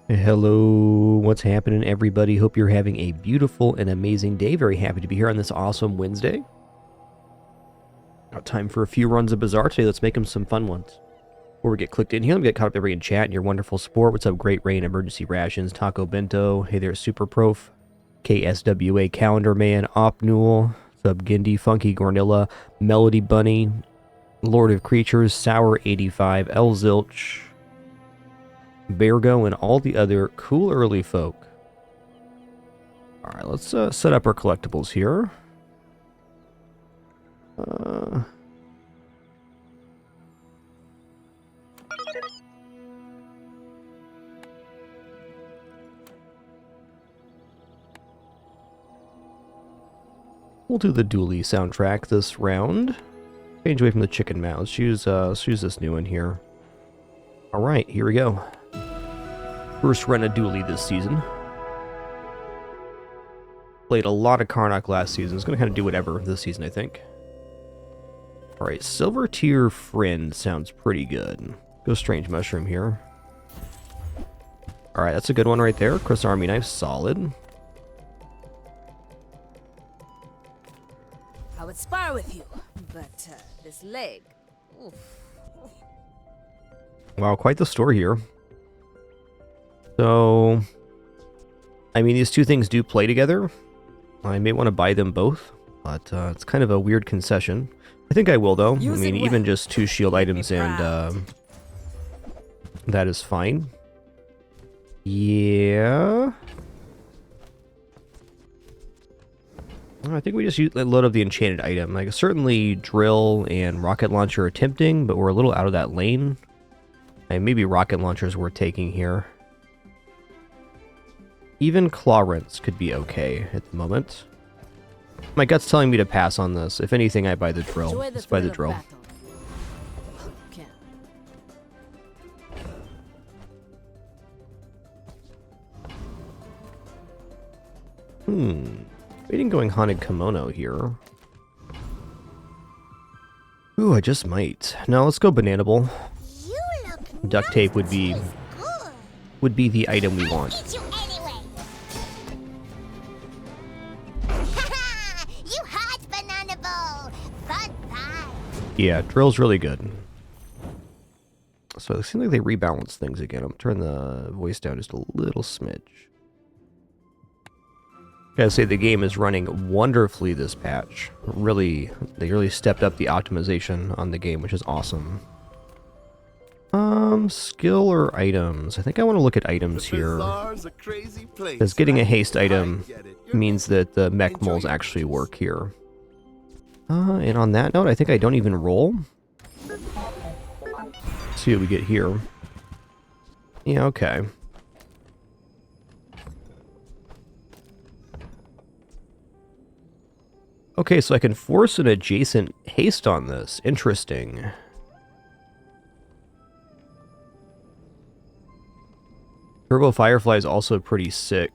Hello, what's happening, everybody? Hope you're having a beautiful and amazing day. Very happy to be here on this awesome Wednesday. Got time for a few runs of Bazaar today. Let's make them some fun ones. Before we get clicked in here, let me get caught up everybody in chat and your wonderful support. What's up, Great Rain, Emergency Rations, Taco Bento, hey there, Super Prof, KSWA, Calendar Man, Opnul, Sub Gindi, Funky Gornilla, Melody Bunny, Lord of Creatures, Sour 85, L Zilch, Beargo, and all the other cool early folk. Alright, let's set up our collectibles here. We'll do the Dooley soundtrack this round. Change away from the chicken mouse. Let's use this new one here. Alright, here we go. First run of Dooley this season. Played a lot of Karnak last season. It's going to kind of do whatever this season, I think. Alright, Silver Tier Friend sounds pretty good. Go Strange Mushroom here. Alright, that's a good one right there. Chris Army Knife, solid. I would spar with you, but this leg... Oof. Wow, quite the story here. So, I mean, these two things do play together. I may want to buy them both, but it's kind of a weird concession. I think I will, though. I mean, even just 2 shield items and that is fine. Yeah. I think we just load up the enchanted item. Like, certainly drill and rocket launcher are tempting, but we're a little out of that lane. And maybe rocket launchers worth taking here. Even claw rents could be okay at the moment. My gut's telling me to pass on this. If anything, I buy the drill. Let's buy the drill. Waiting going Haunted Kimono here. Ooh, I just might. No, let's go Bananable. Duct tape would be the item we want. Yeah, drill's really good. So it seems like they rebalance things again. I'm turning the voice down just a little smidge. Gotta say, the game is running wonderfully this patch. They really stepped up the optimization on the game, which is awesome. Skill or items? I think I want to look at items here. Because getting a haste item means that the mech moles actually work here. And on that note, I think I don't even roll. Let's see what we get here. Yeah, okay. Okay, so I can force an adjacent haste on this. Interesting. Turbo Firefly is also pretty sick.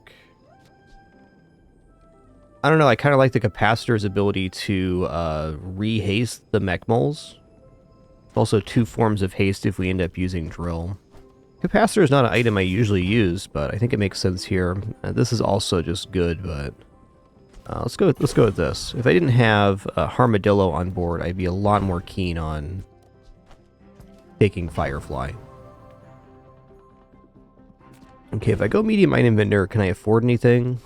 I don't know, I kind of like the Capacitor's ability to re-haste the mech moles. Also 2 forms of haste if we end up using drill. Capacitor is not an item I usually use, but I think it makes sense here. This is also just good, but let's go with this. If I didn't have Armadillo on board, I'd be a lot more keen on taking Firefly. Okay, if I go medium item vendor, can I afford anything?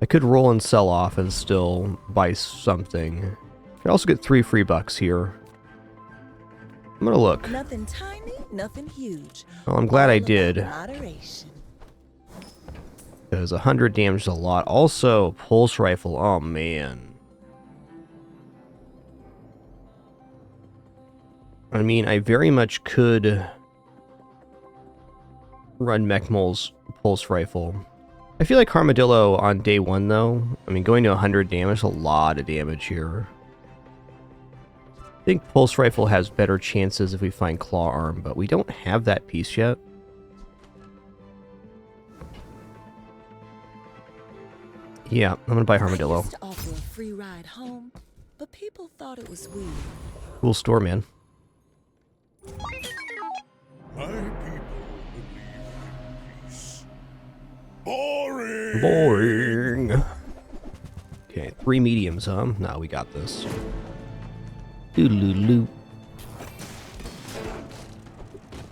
I could roll and sell off and still buy something. I also get 3 free bucks here. I'm gonna look. Nothing tiny, nothing huge. Well, I'm glad I did. Moderation. Because 100 damage is a lot. Also, pulse rifle. Oh, man. I mean, I very much could run Mechmol's pulse rifle. I feel like Armadillo on day 1, though. I mean, going to 100 damage, a lot of damage here. I think pulse rifle has better chances if we find claw arm, but we don't have that piece yet. Yeah, I'm gonna buy Armadillo. I used to offer a free ride home, but people thought it was weird. Cool store, man. My people believe in peace. Boring. Boring. Okay, 3 mediums, huh? No, we got this. Doodaloo.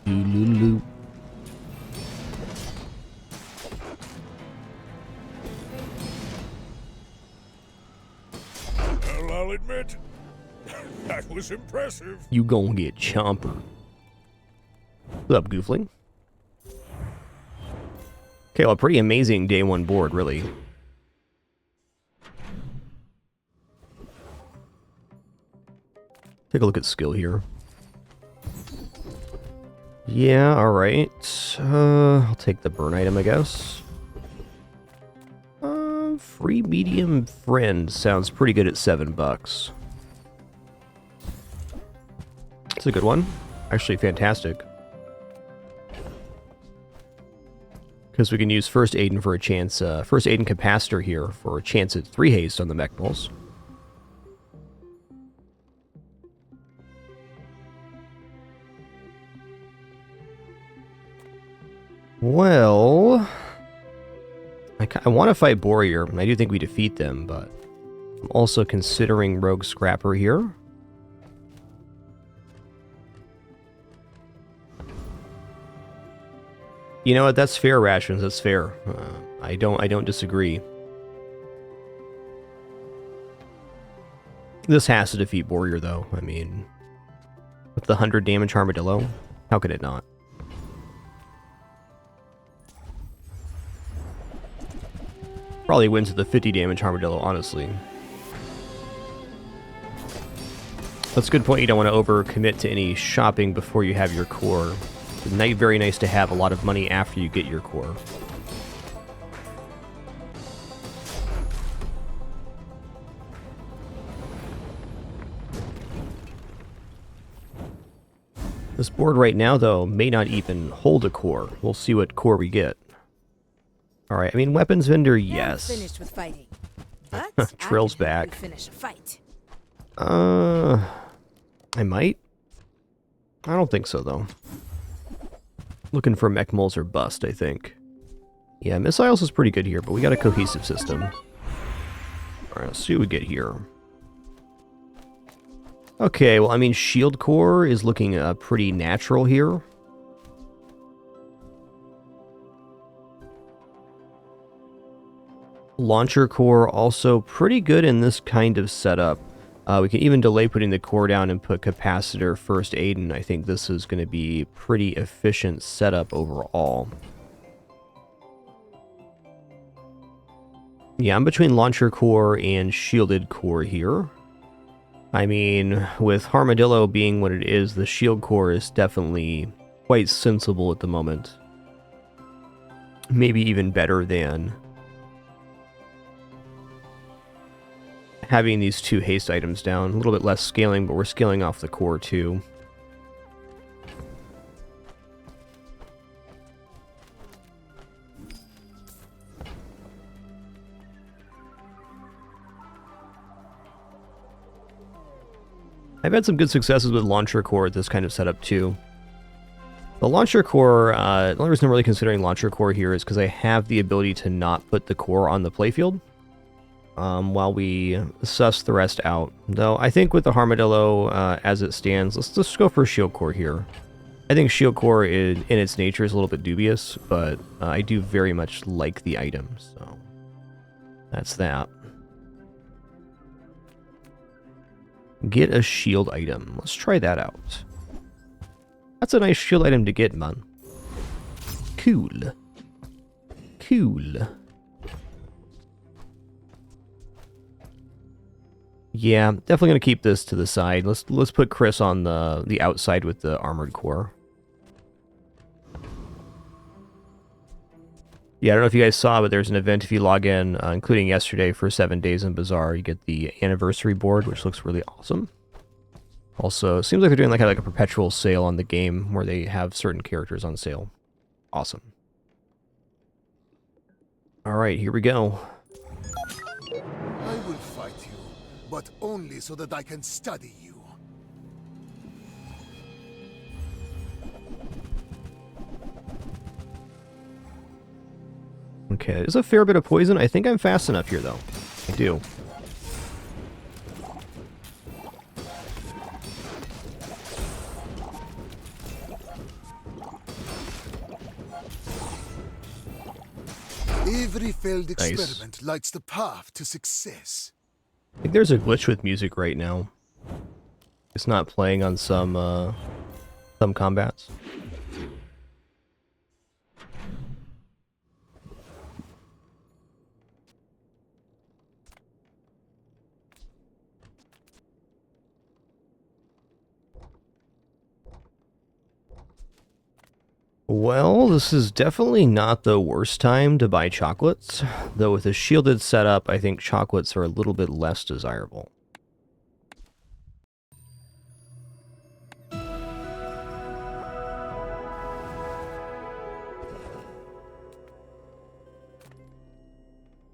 Doodaloo. Well, I'll admit, that was impressive. You gon' get chomper. What's up, Goofling? Okay, well, pretty amazing day 1 board, really. Take a look at skill here. Yeah, alright. I'll take the burn item, I guess. Free medium friend sounds pretty good at $7. It's a good one. Actually, fantastic. Because we can use First Aiden for a chance, First Aiden Capacitor here for a chance at 3 haste on the Mechmals. Well, I want to fight Warrior, and I do think we defeat them, but I'm also considering Rogue Scrapper here. You know what? That's fair, Rations. That's fair. I don't disagree. This has to defeat Warrior, though. I mean, with the 100 damage Armadillo, how could it not? Probably wins with the 50 damage Armadillo, honestly. That's a good point. You don't want to overcommit to any shopping before you have your core. It's very nice to have a lot of money after you get your core. This board right now, though, may not even hold a core. We'll see what core we get. Alright, I mean, weapons vendor, yes. Finished with fighting. But Trill's I can help back. you finish a fight. I might? I don't think so, though. Looking for mech moles or bust, I think. Yeah, missiles is pretty good here, but we got a cohesive system. Alright, let's see what we get here. Okay, well, I mean, shield core is looking pretty natural here. Launcher core also pretty good in this kind of setup. We can even delay putting the core down and put capacitor First Aiden. I think this is going to be pretty efficient setup overall. Yeah, I'm between launcher core and shielded core here. I mean, with Armadillo being what it is, the shield core is definitely quite sensible at the moment. Maybe even better than having these 2 haste items down. A little bit less scaling, but we're scaling off the core too. I've had some good successes with launcher core at this kind of setup too. The launcher core, the only reason I'm really considering launcher core here is because I have the ability to not put the core on the playfield. While we suss the rest out. Though, I think with the Armadillo as it stands, let's just go for Shield Core here. I think Shield Core in its nature is a little bit dubious, but I do very much like the item, so that's that. Get a shield item. Let's try that out. That's a nice shield item to get, man. Cool. Cool. Yeah, definitely gonna keep this to the side. Let's put Chris on the outside with the armored core. Yeah, I don't know if you guys saw, but there's an event if you log in, including yesterday for 7 days in Bazaar. You get the anniversary board, which looks really awesome. Also, it seems like they're doing like a perpetual sale on the game where they have certain characters on sale. Awesome. All right, here we go. I will fight you, but only so that I can study you. Okay, there's a fair bit of poison. I think I'm fast enough here, though. I do. Every failed experiment lights the path to success. I think there's a glitch with music right now. It's not playing on some combats. Well, this is definitely not the worst time to buy chocolates, though with a shielded setup, I think chocolates are a little bit less desirable.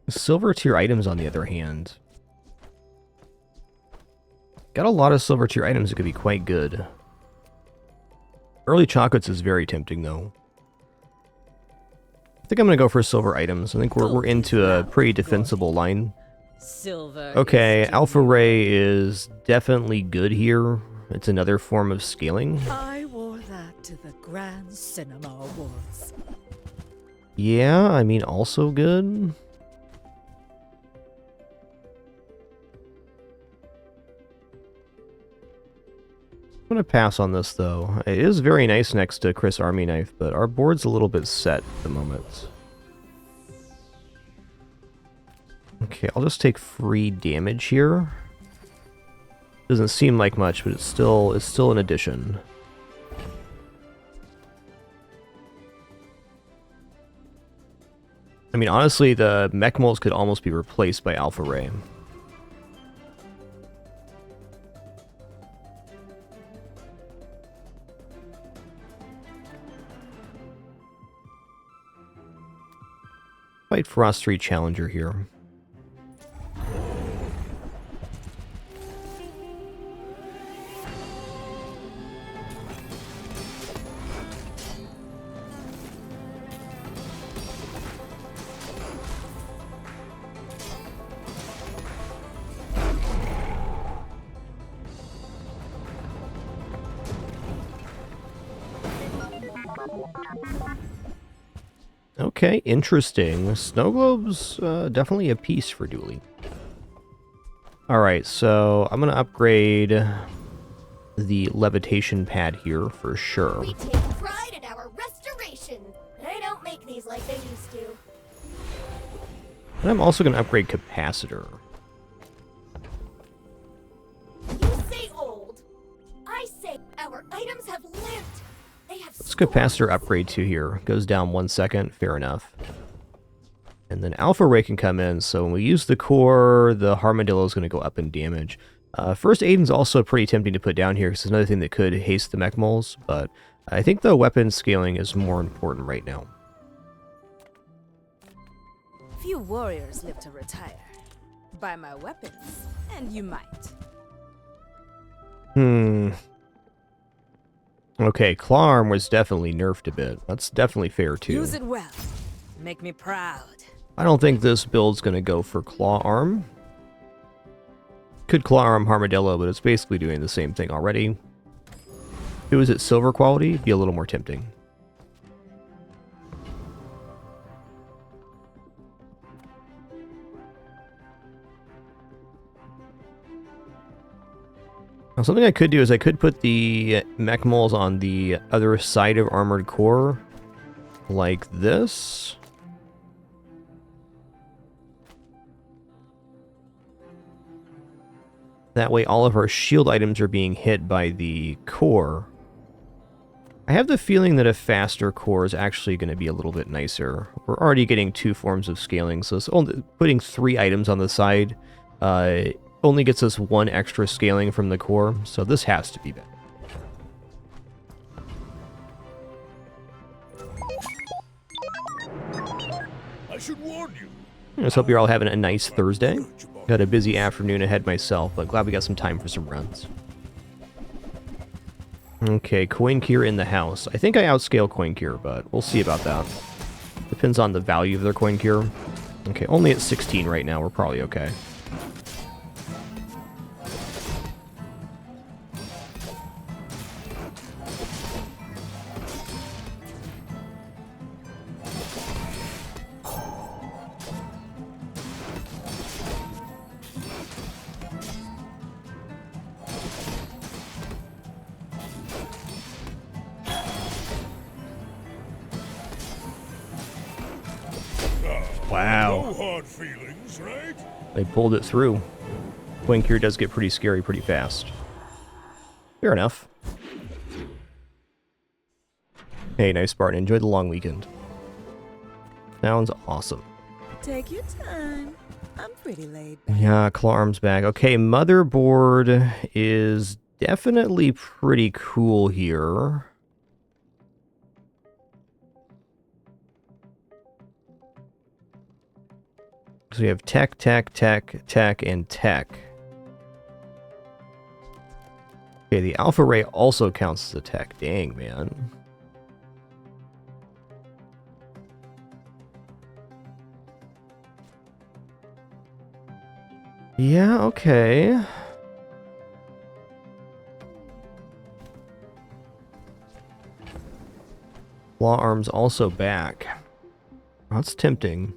Silver tier items, on the other hand. Got a lot of silver tier items that could be quite good. Early chocolates is very tempting, though. I think I'm going to go for silver items. I think we're into a pretty defensible line. Silver. Okay, Alpha Ray is definitely good here. It's another form of scaling. I wore that to the Grand Cinema Awards. Yeah, I mean, also good. I'm going to pass on this, though. It is very nice next to Chris Army Knife, but our board's a little bit set at the moment. Okay, I'll just take free damage here. Doesn't seem like much, but it's still an addition. I mean, honestly, the mech moles could almost be replaced by Alpha Ray. Fight Frost 3 Challenger here. Okay, interesting. Snow globes, definitely a piece for Dooley. Alright, so I'm going to upgrade the levitation pad here for sure. We take pride in our restoration. They don't make these like they used to. And I'm also going to upgrade capacitor. You say old. I say our items have lived. They have Let's capacitor upgrade to here. Goes down 1 second, fair enough. And then Alpha Ray can come in, so when we use the core, the Harmadillo is going to go up in damage. First Aiden's also pretty tempting to put down here, because it's another thing that could haste the mech moles, but I think the weapon scaling is more important right now. Few warriors live to retire. Buy my weapons, and you might. Okay, Claw Arm was definitely nerfed a bit. That's definitely fair, too. Use it well. Make me proud. I don't think this build's going to go for Claw Arm. Could Claw Arm Harmadillo, but it's basically doing the same thing already. If it was at silver quality, it'd be a little more tempting. Now, something I could do is I could put the mech moles on the other side of Armored Core, like this. That way all of our shield items are being hit by the core. I have the feeling that a faster core is actually going to be a little bit nicer. We're already getting 2 forms of scaling, so it's only putting 3 items on the side only gets us 1 extra scaling from the core, so this has to be better. I should warn you. I just hope you're all having a nice Thursday. Got a busy afternoon ahead myself, but glad we got some time for some runs. Okay, Coin Cure in the house. I think I outscale Coin Cure, but we'll see about that. Depends on the value of their coin cure. Okay, only at 16 right now. We're probably okay. Wow. No hard feelings, right? They pulled it through. Coin cure does get pretty scary pretty fast. Fair enough. Hey, nice Spartan. Enjoy the long weekend. Sounds awesome. Take your time. I'm pretty laid back. Yeah, claw arms back. Okay, motherboard is definitely pretty cool here. So we have tech, tech, tech, tech, and tech. Okay, the alpha ray also counts as a tech. Dang, man. Yeah, okay. Claw arms also back. That's tempting.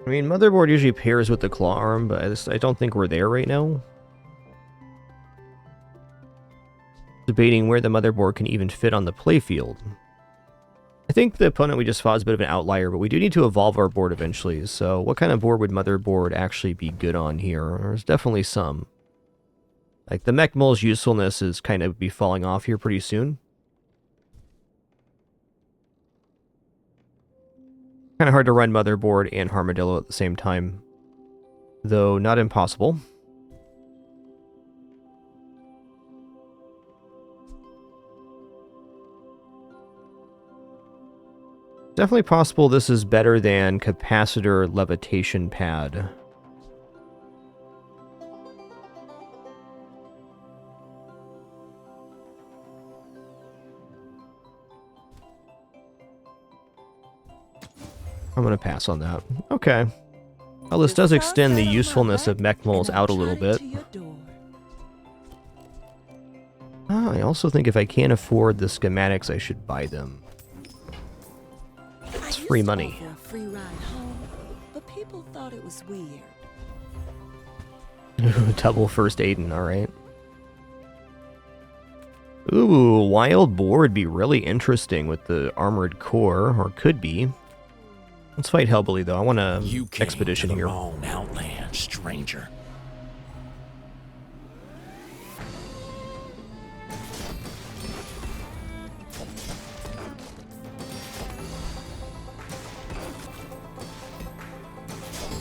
I mean, motherboard usually pairs with the claw arm, but I don't think we're there right now. Debating where the motherboard can even fit on the playfield. I think the opponent we just fought is a bit of an outlier, but we do need to evolve our board eventually, so what kind of board would motherboard actually be good on here? There's definitely some. Like, the mech mull's usefulness is kind of be falling off here pretty soon. Kind of hard to run motherboard and Armadillo at the same time, though not impossible. Definitely possible this is better than capacitor levitation pad. I'm going to pass on that. Okay. Well, this does extend the usefulness of mech mulls out a little bit. I also think if I can't afford the schematics, I should buy them. It's free money. For a free ride home, but people thought it was weird. Double first Aiden, alright. Ooh, wild boar would be really interesting with the armored core, or could be. Let's fight Hellbilly, though. I want a expedition here. Wrong outland, stranger.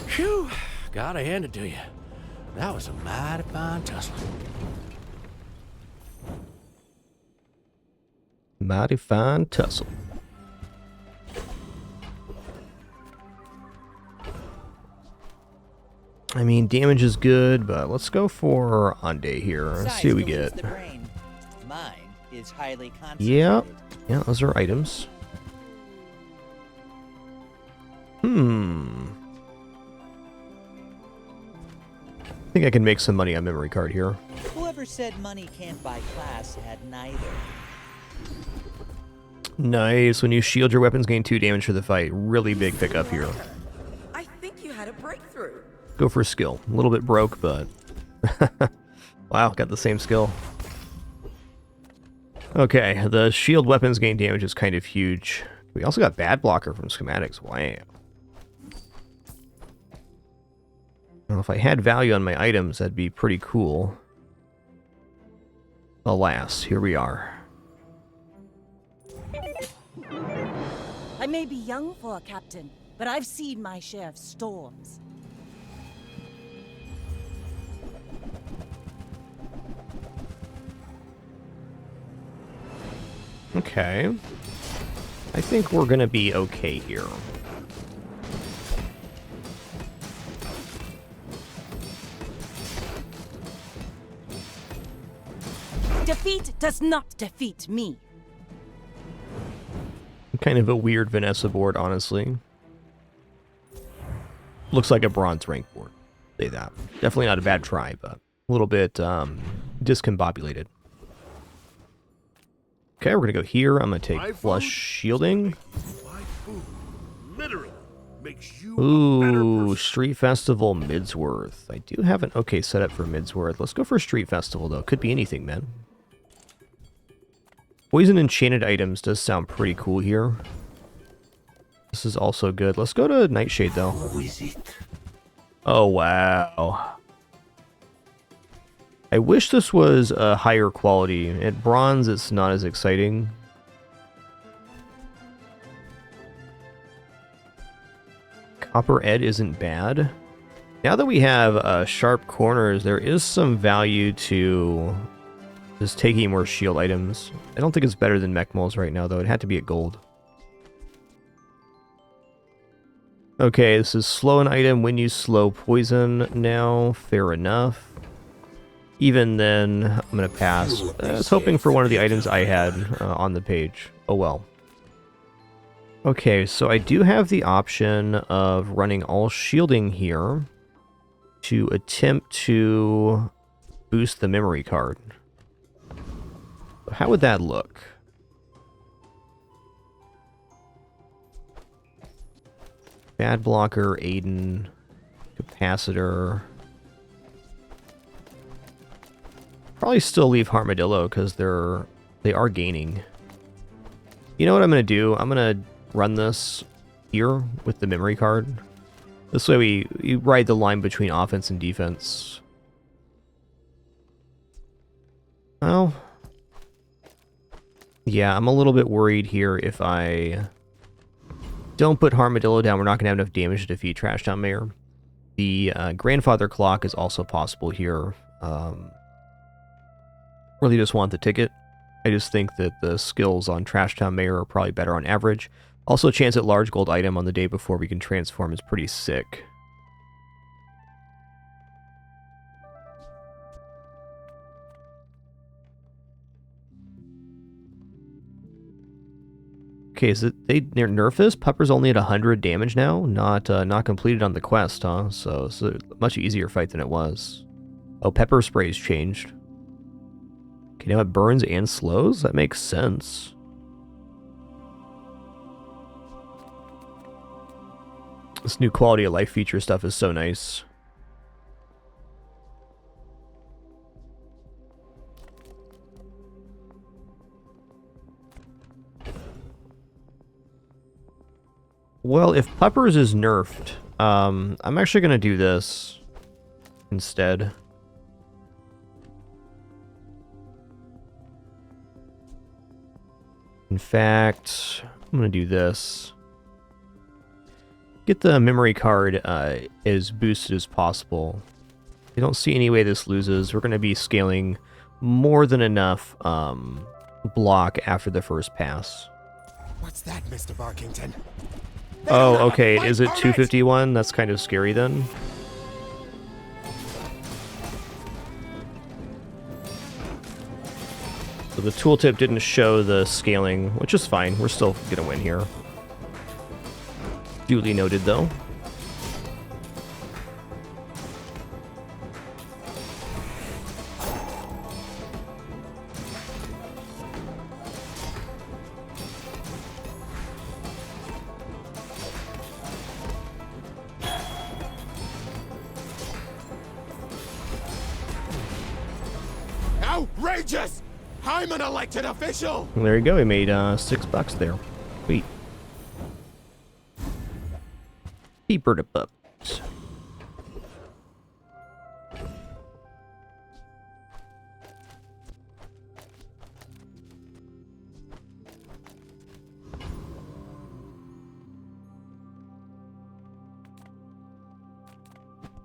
Phew, gotta hand it to you. That was a mighty fine tussle. Mighty fine tussle. I mean, damage is good, but let's go for Ande here. Let's see what we get. Mine is highly Yeah, those are items. I think I can make some money on memory card here. Whoever said money can't buy class had neither. Nice. When you shield your weapons, gain 2 damage for the fight. Really big pickup here. I think you had a breakthrough. Go for skill. A little bit broke, but... wow, got the same skill. Okay, the shield weapons gain damage is kind of huge. We also got bad blocker from schematics. Wow. Well, if I had value on my items, that'd be pretty cool. Alas, here we are. I may be young for a captain, but I've seen my share of storms. Okay. I think we're gonna be okay here. Defeat does not defeat me. Kind of a weird Vanessa board, honestly. Looks like a bronze rank board. Say that. Definitely not a bad try, but a little bit discombobulated. Okay, we're gonna go here. I'm gonna take flush shielding. My food literally makes you a better Ooh, person. Street Festival Midsworth. I do have an okay setup for Midsworth. Let's go for Street Festival, though. Could be anything, man. Poison enchanted items does sound pretty cool here. This is also good. Let's go to Nightshade, though. Who is it? Oh, wow. I wish this was a higher quality. At bronze, it's not as exciting. Copper Ed isn't bad. Now that we have sharp corners, there is some value to just taking more shield items. I don't think it's better than mech moles right now, though. It had to be at gold. Okay, this is slow an item when you slow poison now. Fair enough. Even then, I'm going to pass. I was hoping for one of the items I had on the page. Oh well. Okay, so I do have the option of running all shielding here to attempt to boost the memory card. How would that look? Bad blocker, Aiden, capacitor. Probably still leave Armadillo because they are gaining. You know what I'm gonna do? I'm gonna run this here with the memory card. This way we ride the line between offense and defense. Well, yeah, I'm a little bit worried here if I don't put Armadillo down, we're not gonna have enough damage to defeat Trash Town Mayor. The grandfather clock is also possible here. Really just want the ticket. I just think that the skills on Trash Town Mayor are probably better on average. Also, a chance at large gold item on the day before we can transform is pretty sick. Okay, is it they nerf this? Pupper's only at 100 damage now, not completed on the quest, huh? So it's a much easier fight than it was. Oh, pepper spray's changed. Okay, now it burns and slows? That makes sense. This new quality of life feature stuff is so nice. Well, if Puppers is nerfed, I'm actually going to do this instead. In fact, I'm going to do this. Get the memory card as boosted as possible. I don't see any way this loses. We're going to be scaling more than enough block after the first pass. What's that, Mr. Barkington? Oh, okay. Is it 251? That's kind of scary then. So the tooltip didn't show the scaling, which is fine. We're still gonna win here. Duly noted, though. Outrageous! I'm an elected official! And there you go. We made $6 there. Sweet. Peeper to pups.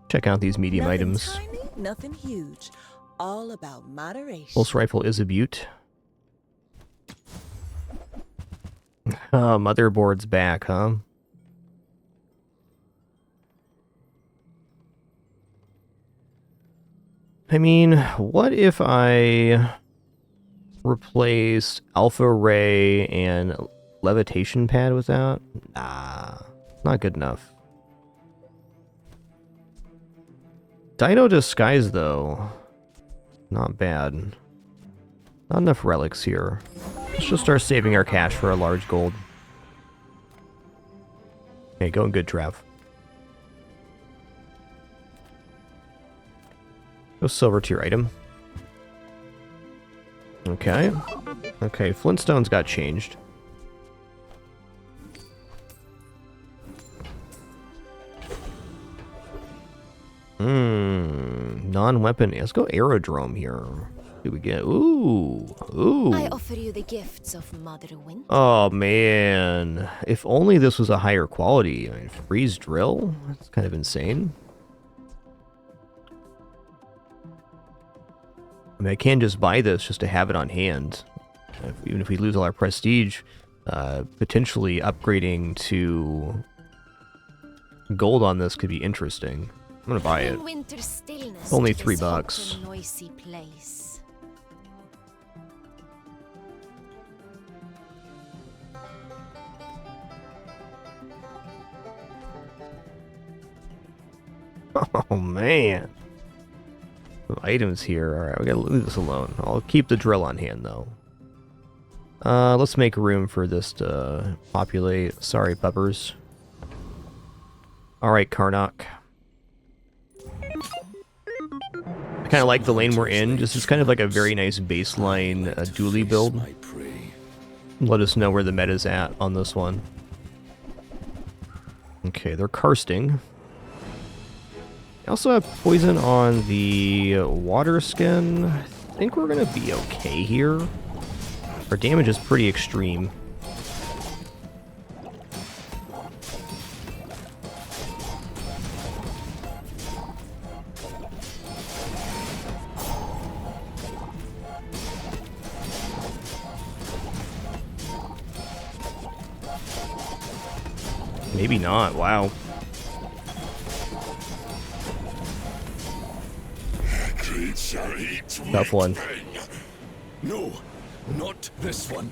Check out these medium Nothing items. tiny, nothing huge. All about moderation. Pulse rifle is a beaut. Motherboard's back, huh? I mean, what if I replaced Alpha Ray and Levitation Pad with that? Nah, not good enough. Dino Disguise, though. Not bad. Not enough relics here. Let's just start saving our cash for a large gold. Okay, going good, Trav. Go silver tier item. Okay. Okay, Flintstones got changed. Non-weapon. Let's go aerodrome here. What do we get? Ooh. Ooh. I offer you the gifts of Mother Wind. Oh, man. If only this was a higher quality. I mean, freeze drill? That's kind of insane. I mean, I can just buy this just to have it on hand. Even if we lose all our prestige, potentially upgrading to gold on this could be interesting. I'm gonna buy it. Only $3. Noisy place. Oh, man. Some items here. Alright, we gotta leave this alone. I'll keep the drill on hand, though. Let's make room for this to populate. Sorry, puppers. Alright, Karnak. I kind of like the lane we're in. Just it's kind of like a very nice baseline dually build. Let us know where the meta's at on this one. Okay, they're karsting. I also have poison on the water skin. I think we're gonna be okay here. Our damage is pretty extreme. Maybe not. Wow. Tough one. No, not this one.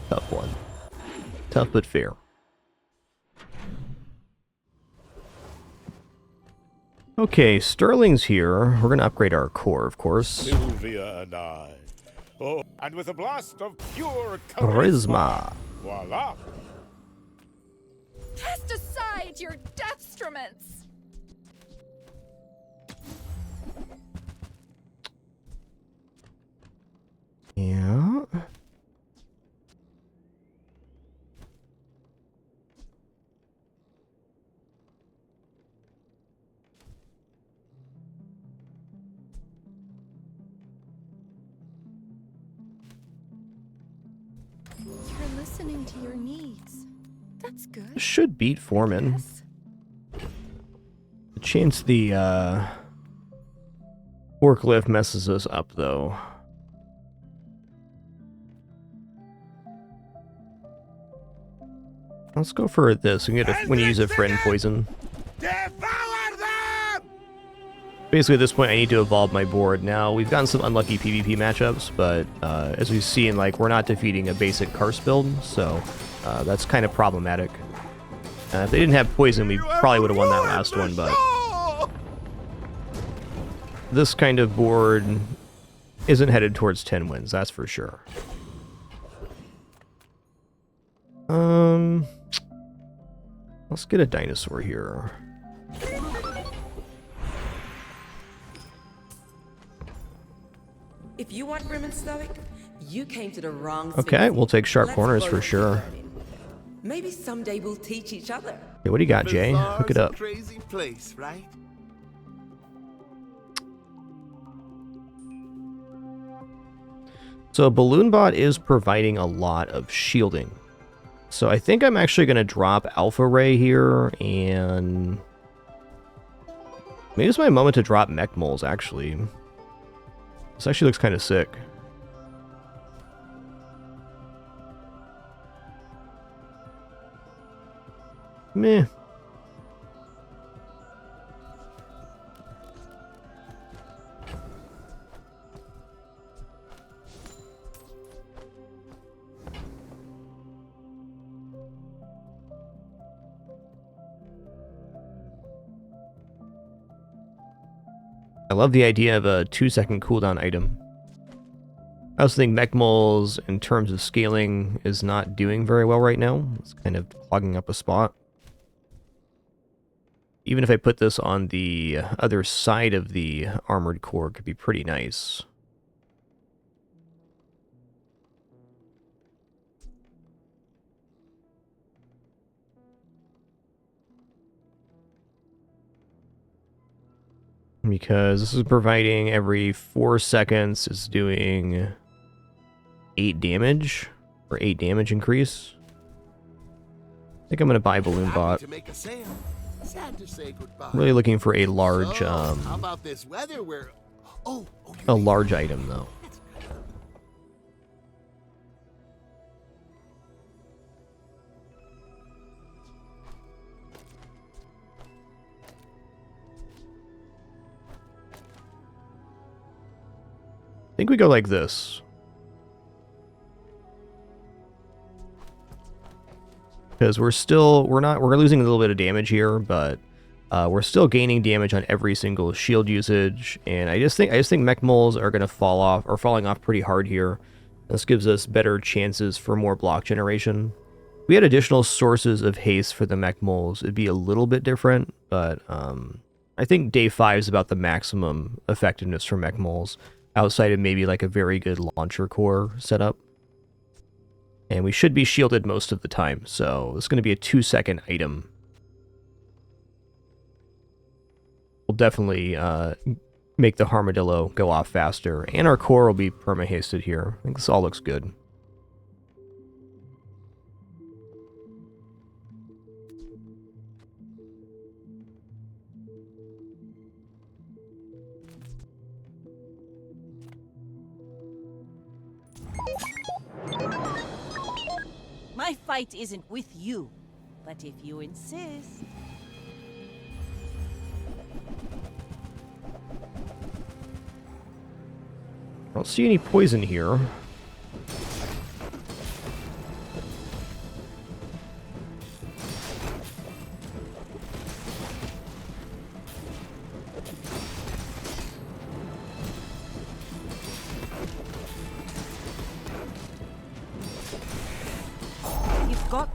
Tough one. Tough but fair. Okay, Sterling's here. We're gonna upgrade our core, of course. Sylvia and I. Oh, and with a blast of pure Charisma. Voila. Cast aside your deathstruments! Yeah. You're listening to your needs. That's good. Should beat Foreman. Yes. The chance the forklift messes us up, though. Let's go for this. We get when you use a friend poison. Devour them! Basically, at this point, I need to evolve my board. Now, we've gotten some unlucky PvP matchups, but as we've seen, like, we're not defeating a basic Karst build, so that's kind of problematic. If they didn't have poison, we probably would have won that last one, but this kind of board isn't headed towards 10 wins, that's for sure. Let's get a dinosaur here. If you want grim and stoic, you came to the wrong Okay, city. we'll take sharp Let's corners both for keep sure. learning. Maybe someday we'll teach each other. Hey, what do you got, Jay? Hook it up. Crazy place, right? So Balloon Bot is providing a lot of shielding. So I think I'm actually going to drop Alpha Ray here, and maybe it's my moment to drop Mech Moles, actually. This actually looks kind of sick. Meh. I love the idea of a 2-second cooldown item. I also think Mech Moles, in terms of scaling, is not doing very well right now. It's kind of clogging up a spot. Even if I put this on the other side of the armored core, it could be pretty nice. Because this is providing every 4 seconds, it's doing 8 damage, or 8 damage increase. I think I'm going to buy Balloon Bot. To make a sale. Sad to say goodbye. Really looking for a large, So, how about this weather where... a large item, though. I think we go like this. Because we're losing a little bit of damage here, but we're still gaining damage on every single shield usage, and I just think Mech Moles are gonna falling off pretty hard here. This gives us better chances for more block generation. If we had additional sources of haste for the Mech Moles, it'd be a little bit different, but I think day 5 is about the maximum effectiveness for Mech Moles, outside of maybe like a very good launcher core setup. And we should be shielded most of the time, so it's going to be a 2-second item. We'll definitely make the Armadillo go off faster, and our core will be perma-hasted here. I think this all looks good. My fight isn't with you, but if you insist. I don't see any poison here.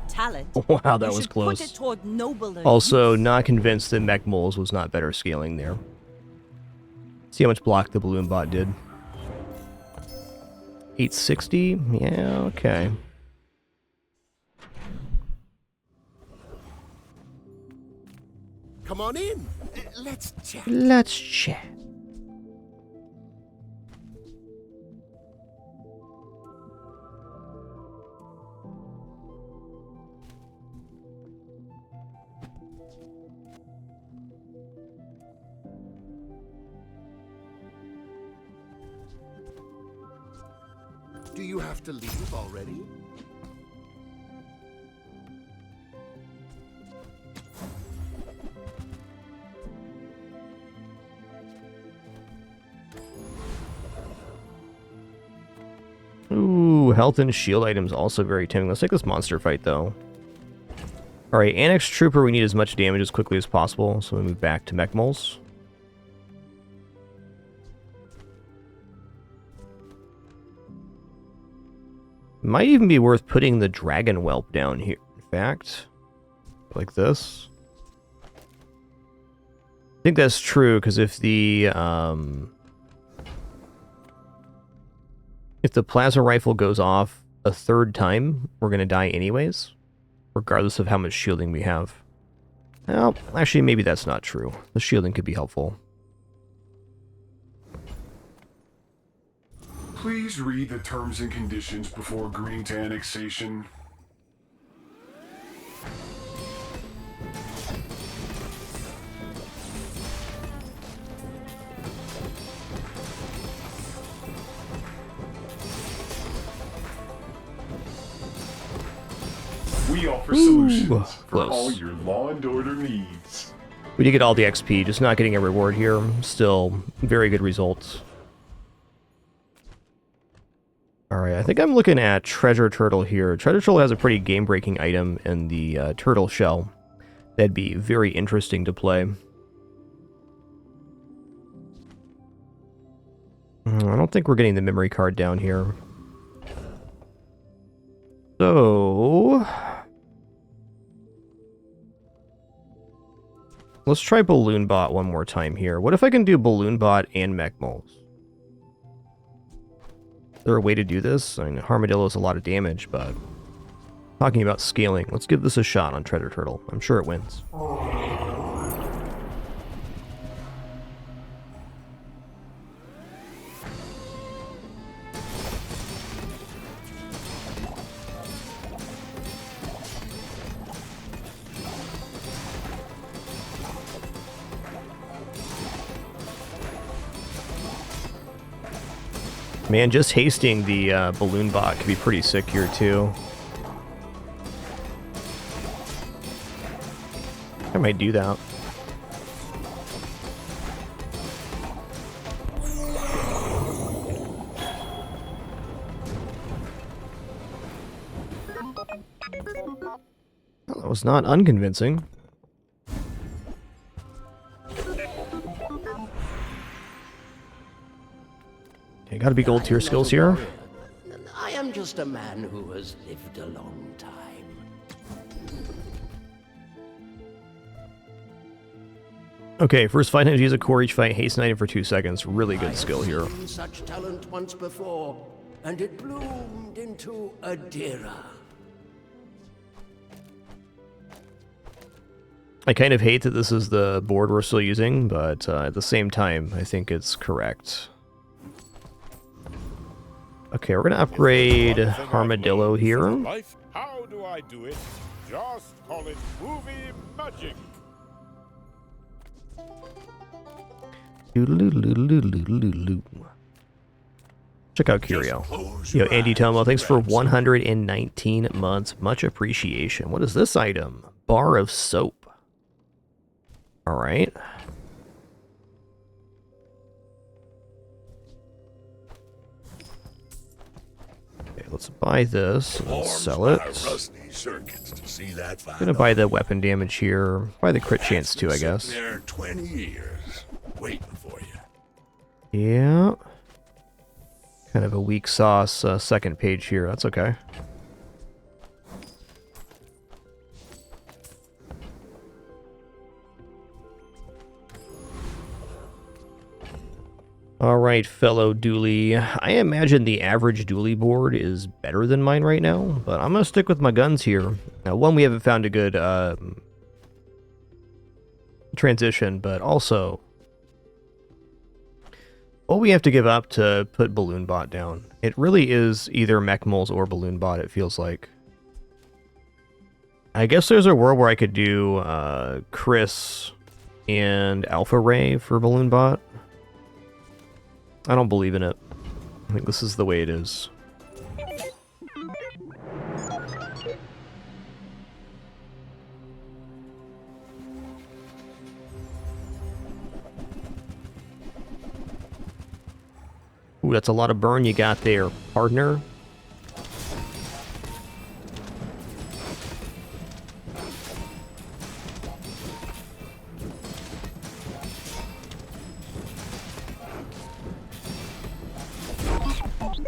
Talent. Wow, that was close. Put it toward nobler Also, use. not convinced that Mech Moles was not better scaling there. See how much block the Balloon Bot did. 860? Yeah, okay. Come on in. Let's chat. Let's chat. Do you have to leave already? Ooh, health and shield items also very tempting. Let's take this monster fight, though. Alright, Annex Trooper, we need as much damage as quickly as possible, so we move back to Mech Moles. Might even be worth putting the Dragon Whelp down here, in fact. Like this. I think that's true, because if the plasma rifle goes off a 3rd time, we're going to die anyways, regardless of how much shielding we have. Well, actually, maybe that's not true. The shielding could be helpful. Please read the terms and conditions before agreeing to annexation. We offer solutions for close. all your law and order needs. We did get all the XP, just not getting a reward here. Still, very good results. Alright, I think I'm looking at Treasure Turtle here. Treasure Turtle has a pretty game-breaking item in the turtle shell. That'd be very interesting to play. I don't think we're getting the memory card down here. So... let's try Balloon Bot one more time here. What if I can do Balloon Bot and Mech Moles? Is there a way to do this? I mean, Armadillo is a lot of damage, but... talking about scaling, let's give this a shot on Treasure Turtle. I'm sure it wins. Man, just hasting the balloon bot could be pretty sick here, too. I might do that. Well, that was not unconvincing. Okay, gotta be gold tier skills here. I am just a man who has lived a long time. Okay, first fight, use a core each fight, haste an item for 2 seconds. Really good skill here. I've seen such talent once before, and it bloomed into Adira. I kind of hate that this is the board we're still using, but at the same time, I think it's correct. Okay, we're gonna upgrade Armadillo here. How do I do it? Just call it movie magic. Check out Curio. Yo, Andy Tomo, thanks for 119 months. Much appreciation. What is this item? Bar of soap. Alright. Okay, let's buy this and sell it. Gonna buy the weapon damage here. Buy the crit chance too, I guess. 20 years waiting for you. Yeah. Kind of a weak sauce second page here. That's okay. Alright, fellow dually. I imagine the average dually board is better than mine right now, but I'm going to stick with my guns here. Now, one, we haven't found a good transition, but also, what we have to give up to put Balloon Bot down. It really is either Mech Moles or Balloon Bot, it feels like. I guess there's a world where I could do Chris and Alpha Ray for Balloon Bot. I don't believe in it. I think this is the way it is. Ooh, that's a lot of burn you got there, partner.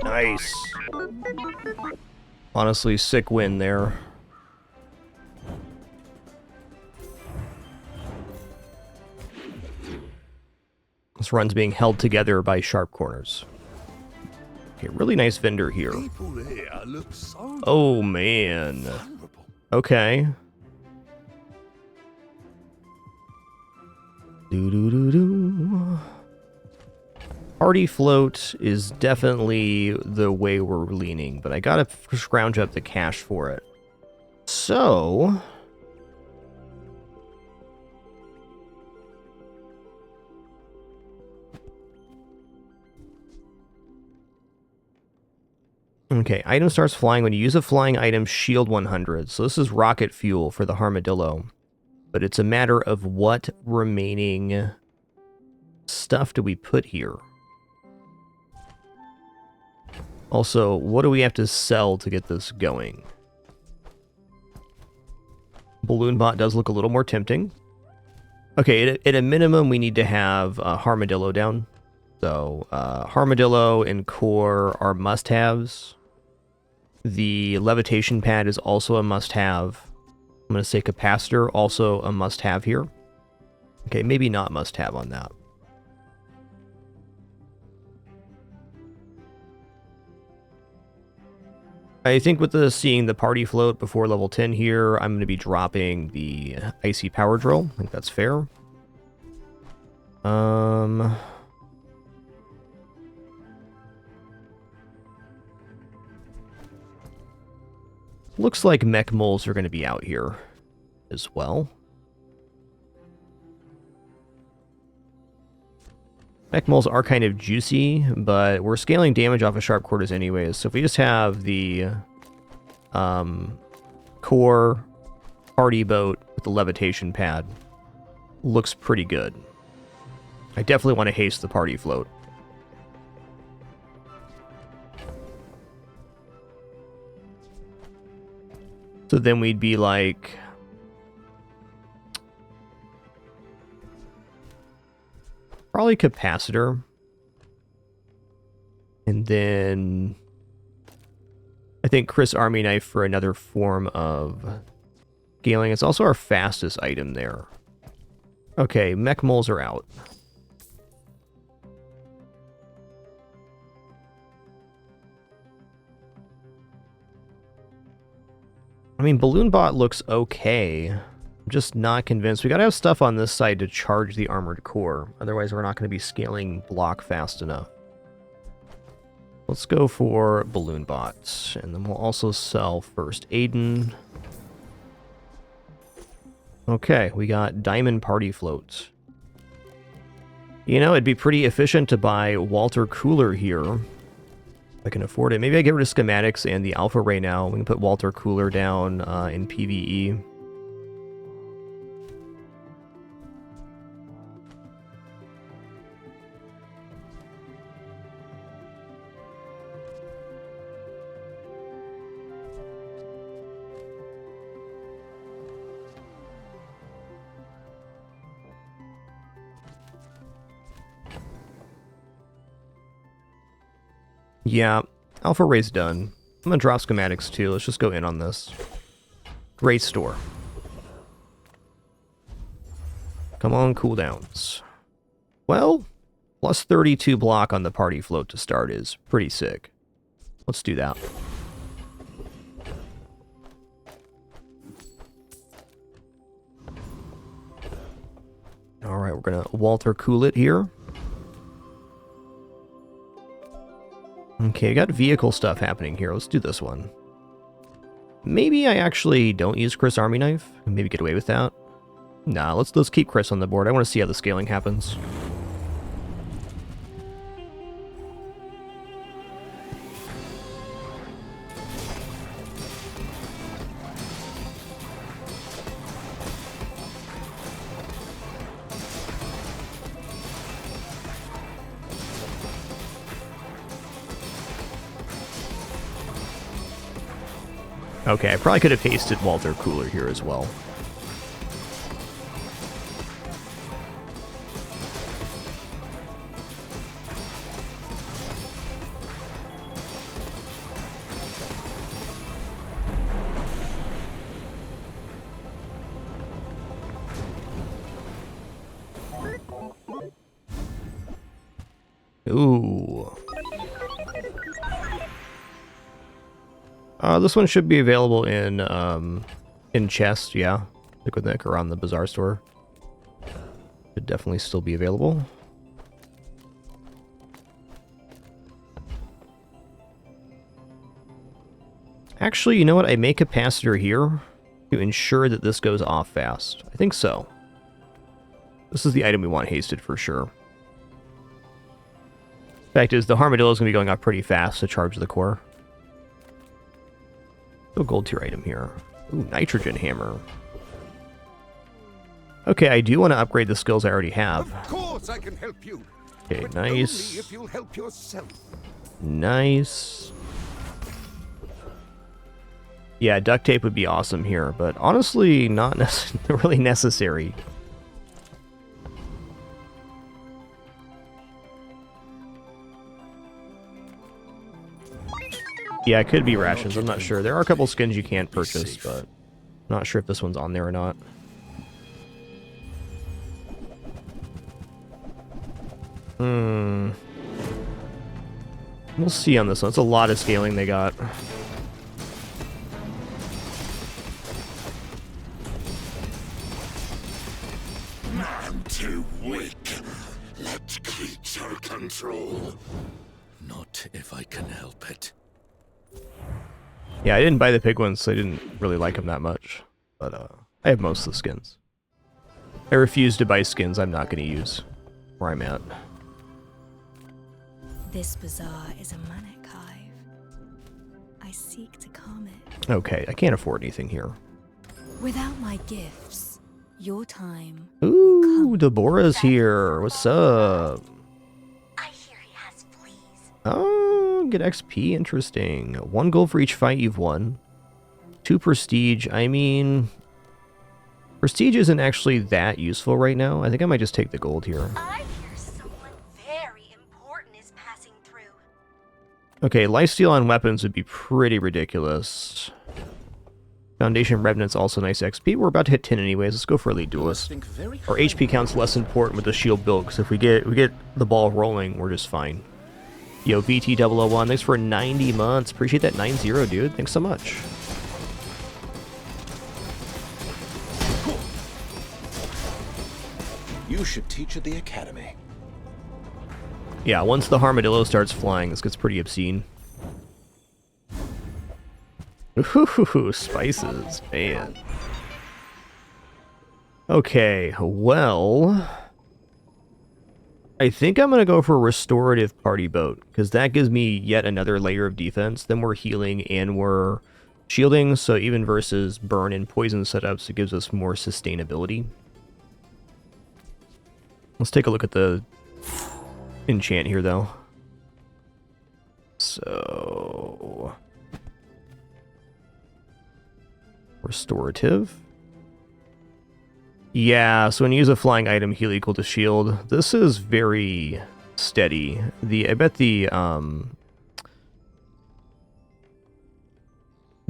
Nice. Honestly, sick win there. This run's being held together by sharp corners. Okay, really nice vendor here. Oh, man. Okay. Doo-doo-doo-doo. Party float is definitely the way we're leaning, but I gotta scrounge up the cash for it. So... Okay, item starts flying when you use a flying item, shield 100. So this is rocket fuel for the armadillo. But it's a matter of what remaining stuff do we put here. Also, what do we have to sell to get this going? Balloon bot does look a little more tempting. Okay, at a minimum, we need to have Armadillo down. So, Armadillo and Core are must-haves. The levitation pad is also a must-have. I'm going to say Capacitor, also a must-have here. Okay, maybe not must-have on that. I think with seeing the party float before level 10 here, I'm going to be dropping the Icy Power Drill. I think that's fair. Looks like mech moles are going to be out here as well. Mech moles are kind of juicy, but we're scaling damage off of sharp quarters anyways. So if we just have the core party boat with the levitation pad, looks pretty good. I definitely want to haste the party float. So then we'd be like... probably Capacitor. And then... I think Chris Army Knife for another form of scaling. It's also our fastest item there. Okay, mech moles are out. I mean, Balloon Bot looks okay. I'm just not convinced. We gotta have stuff on this side to charge the armored core. Otherwise, we're not gonna be scaling block fast enough. Let's go for Balloon Bots. And then we'll also sell First Aiden. Okay, we got Diamond Party Floats. You know, it'd be pretty efficient to buy Walter Cooler here. I can afford it. Maybe I get rid of schematics and the alpha ray now. We can put Walter Cooler down in PvE. Yeah, alpha ray's done. I'm gonna drop schematics too. Let's just go in on this. Great store. Come on, cooldowns. Well, plus 32 block on the party float to start is pretty sick. Let's do that. Alright, we're gonna Walter Cool it here. Okay, I got vehicle stuff happening here. Let's do this one. Maybe I actually don't use Chris Army Knife. Maybe get away with that. Nah, let's keep Chris on the board. I want to see how the scaling happens. Okay, I probably could have pasted Walter Cooler here as well. Ooh. This one should be available in chest, yeah. Liquid Nick around the Bazaar store. Should definitely still be available. Actually, you know what? I make capacitor here to ensure that this goes off fast. I think so. This is the item we want hasted for sure. Fact is, the Armadillo is going to be going off pretty fast to charge the core. No gold tier item here. Ooh, nitrogen hammer. Okay, I do want to upgrade the skills I already have. Of course I can help you. Okay, but nice. Only if you'll help yourself. Nice. Yeah, duct tape would be awesome here, but honestly, not really necessary. Yeah, it could be rations. I'm not sure. There are a couple skins you can't purchase, but I'm not sure if this one's on there or not. We'll see on this one. It's a lot of scaling they got. I'm too weak. Let creature control. Not if I can help it. Yeah, I didn't buy the pig ones, so I didn't really like them that much. But I have most of the skins. I refuse to buy skins I'm not going to use where I'm at. This bazaar is a manic hive. I seek to calm it. Okay, I can't afford anything here. Without my gifts, your time. Ooh, Deborah's here. What's up? I hear he has fleas. Oh, get XP. Interesting. 1 gold for each fight you've won. 2 prestige. I mean, prestige isn't actually that useful right now. I think I might just take the gold here. I hear someone very important is passing through. Okay, lifesteal on weapons would be pretty ridiculous. Foundation Revenant's also nice XP. We're about to hit 10 anyways. Let's go for Elite Duelist. Our HP count's less important with the shield build, because if we get the ball rolling, we're just fine. Yo, VT001, thanks for 90 months. Appreciate that 90, dude. Thanks so much. You should teach at the academy. Yeah, once the Armadillo starts flying, this gets pretty obscene. Ooh, spices, man. Okay, well, I think I'm going to go for Restorative Party Boat, because that gives me yet another layer of defense. Then we're healing and we're shielding, so even versus burn and poison setups, it gives us more sustainability. Let's take a look at the enchant here, though. So, restorative. Yeah, so when you use a flying item, heal equal to shield. This is very steady. I bet the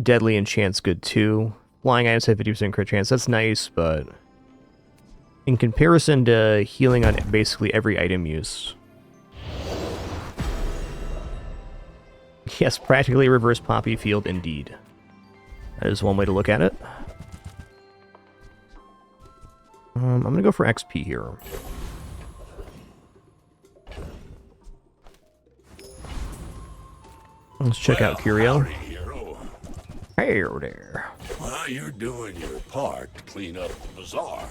deadly enchant's good too. Flying items have 50% crit chance. That's nice, but in comparison to healing on basically every item use. Yes, practically reverse poppy field indeed. That is one way to look at it. I'm going to go for XP here. Let's check out Curio. Hey there. Well, you're doing your part to clean up the bazaar.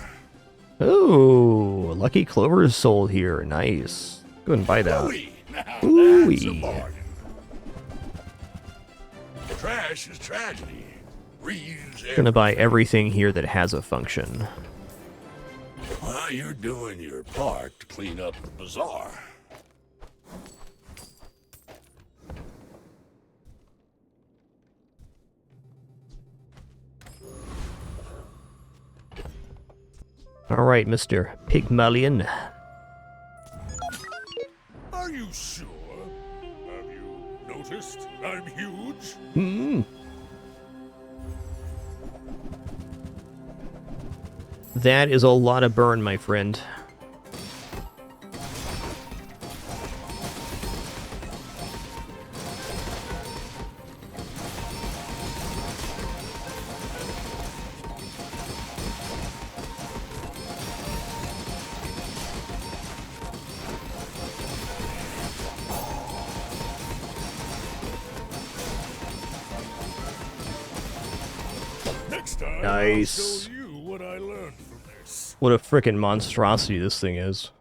Ooh, Lucky Clover is sold here. Nice. Go ahead and buy that. Now Ooh. that's a bargain. Trash is tragedy. Reuse Gonna buy everything here that has a function. Well, you're doing your part to clean up the bazaar. Alright, Mr. Pygmalion. Are you sure? Have you noticed I'm huge? Hmm. That is a lot of burn, my friend. Next time, Nice. I'll show you what I learned from this. What a frickin' monstrosity this thing is.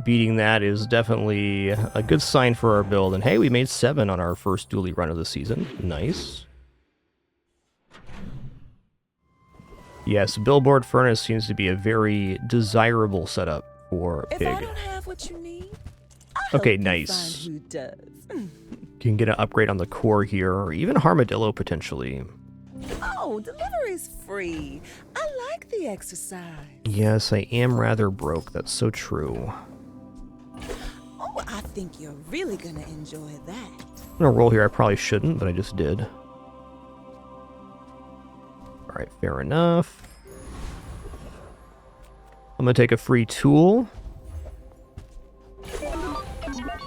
Beating that is definitely a good sign for our build. And hey, we made 7 on our first dually run of the season. Nice. Yes, billboard furnace seems to be a very desirable setup for a If I pig. don't have what you need, Okay, nice. who does? You can get an upgrade on the core here, or even armadillo potentially. Oh, delivery's free. I like the exercise. Yes, I am rather broke. That's so true. Oh, I think you're really gonna enjoy that. I'm gonna roll here. I probably shouldn't, but I just did. Alright, fair enough. I'm gonna take a free tool.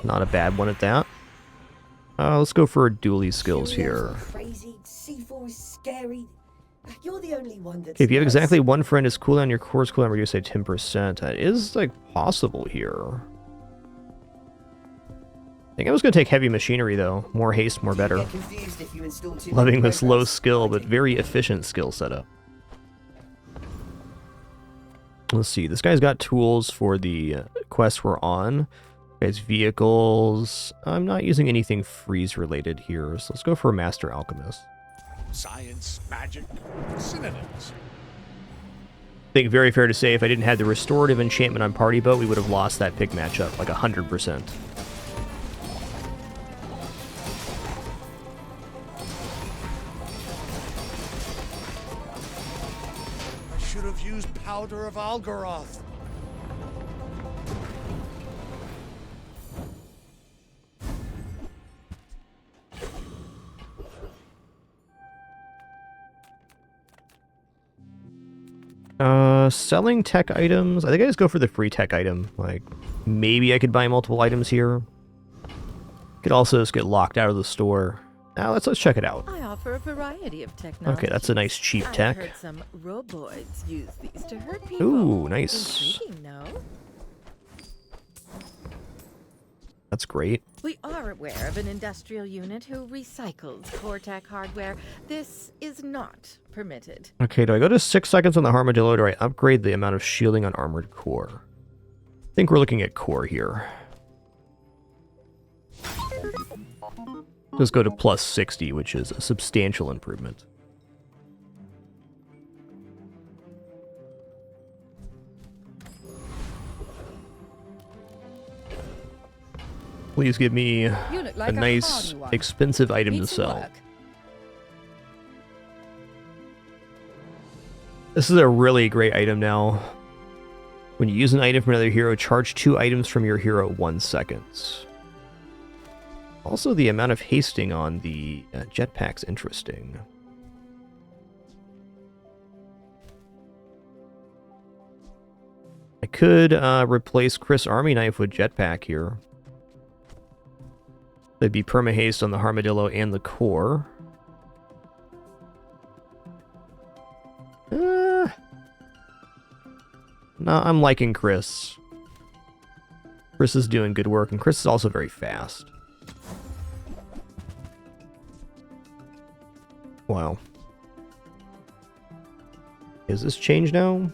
Not a bad one at that. Let's go for dually skills here. Crazy, C4 is scary. You're the only one that's Okay, if you have exactly one friend, is cooldown, your core's cooldown reduced by 10%. That is, like, possible here. I think I was gonna take heavy machinery, though. More haste, more better. Loving this low skill, but very efficient skill setup. Let's see, this guy's got tools for the quest we're on. Guy's vehicles. I'm not using anything freeze related here, so let's go for a Master Alchemist. Science, magic, synonyms. I think very fair to say if I didn't have the restorative enchantment on Party Boat, we would have lost that pig matchup, like 100%. I should have used powder of Algaroth. Selling tech items. I think I just go for the free tech item. Like, maybe I could buy multiple items here. Could also just get locked out of the store. Now let's check it out. I offer a variety of technology. Okay, that's a nice cheap tech. I heard some roboids use these to hurt people. Ooh, nice. Intriguing, no? That's great. We are aware of an industrial unit who recycles core tech hardware. This is not permitted. Okay, do I go to 6 seconds on the Armadillo, or do I upgrade the amount of shielding on armored core? I think we're looking at core here. Let's go to plus 60, which is a substantial improvement. Please give me a nice, expensive item to sell. This is a really great item now. When you use an item from another hero, charge 2 items from your hero 1 second. Also, the amount of hasting on the jetpack's interesting. I could replace Chris' army knife with jetpack here. There'd be perma-haste on the Armadillo and the core. No, I'm liking Chris. Chris is doing good work, and Chris is also very fast. Wow. Is this change now?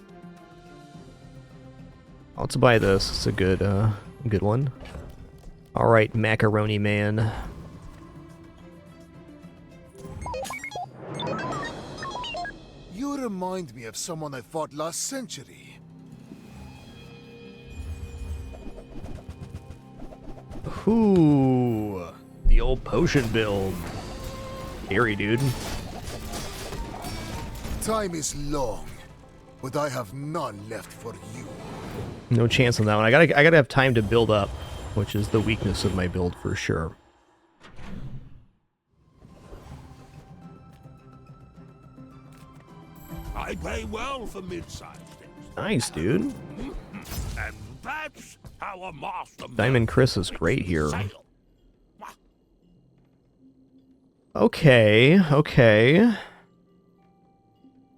Let's buy this. It's a good one. All right, Macaroni Man. You remind me of someone I fought last century. Ooh, the old potion build. Scary, dude. Time is long, but I have none left for you. No chance on that one. I gotta have time to build up, which is the weakness of my build for sure. I pay well for mid-sized things. Nice, dude. And that's how a master Diamond Chris is great here. sail. Okay.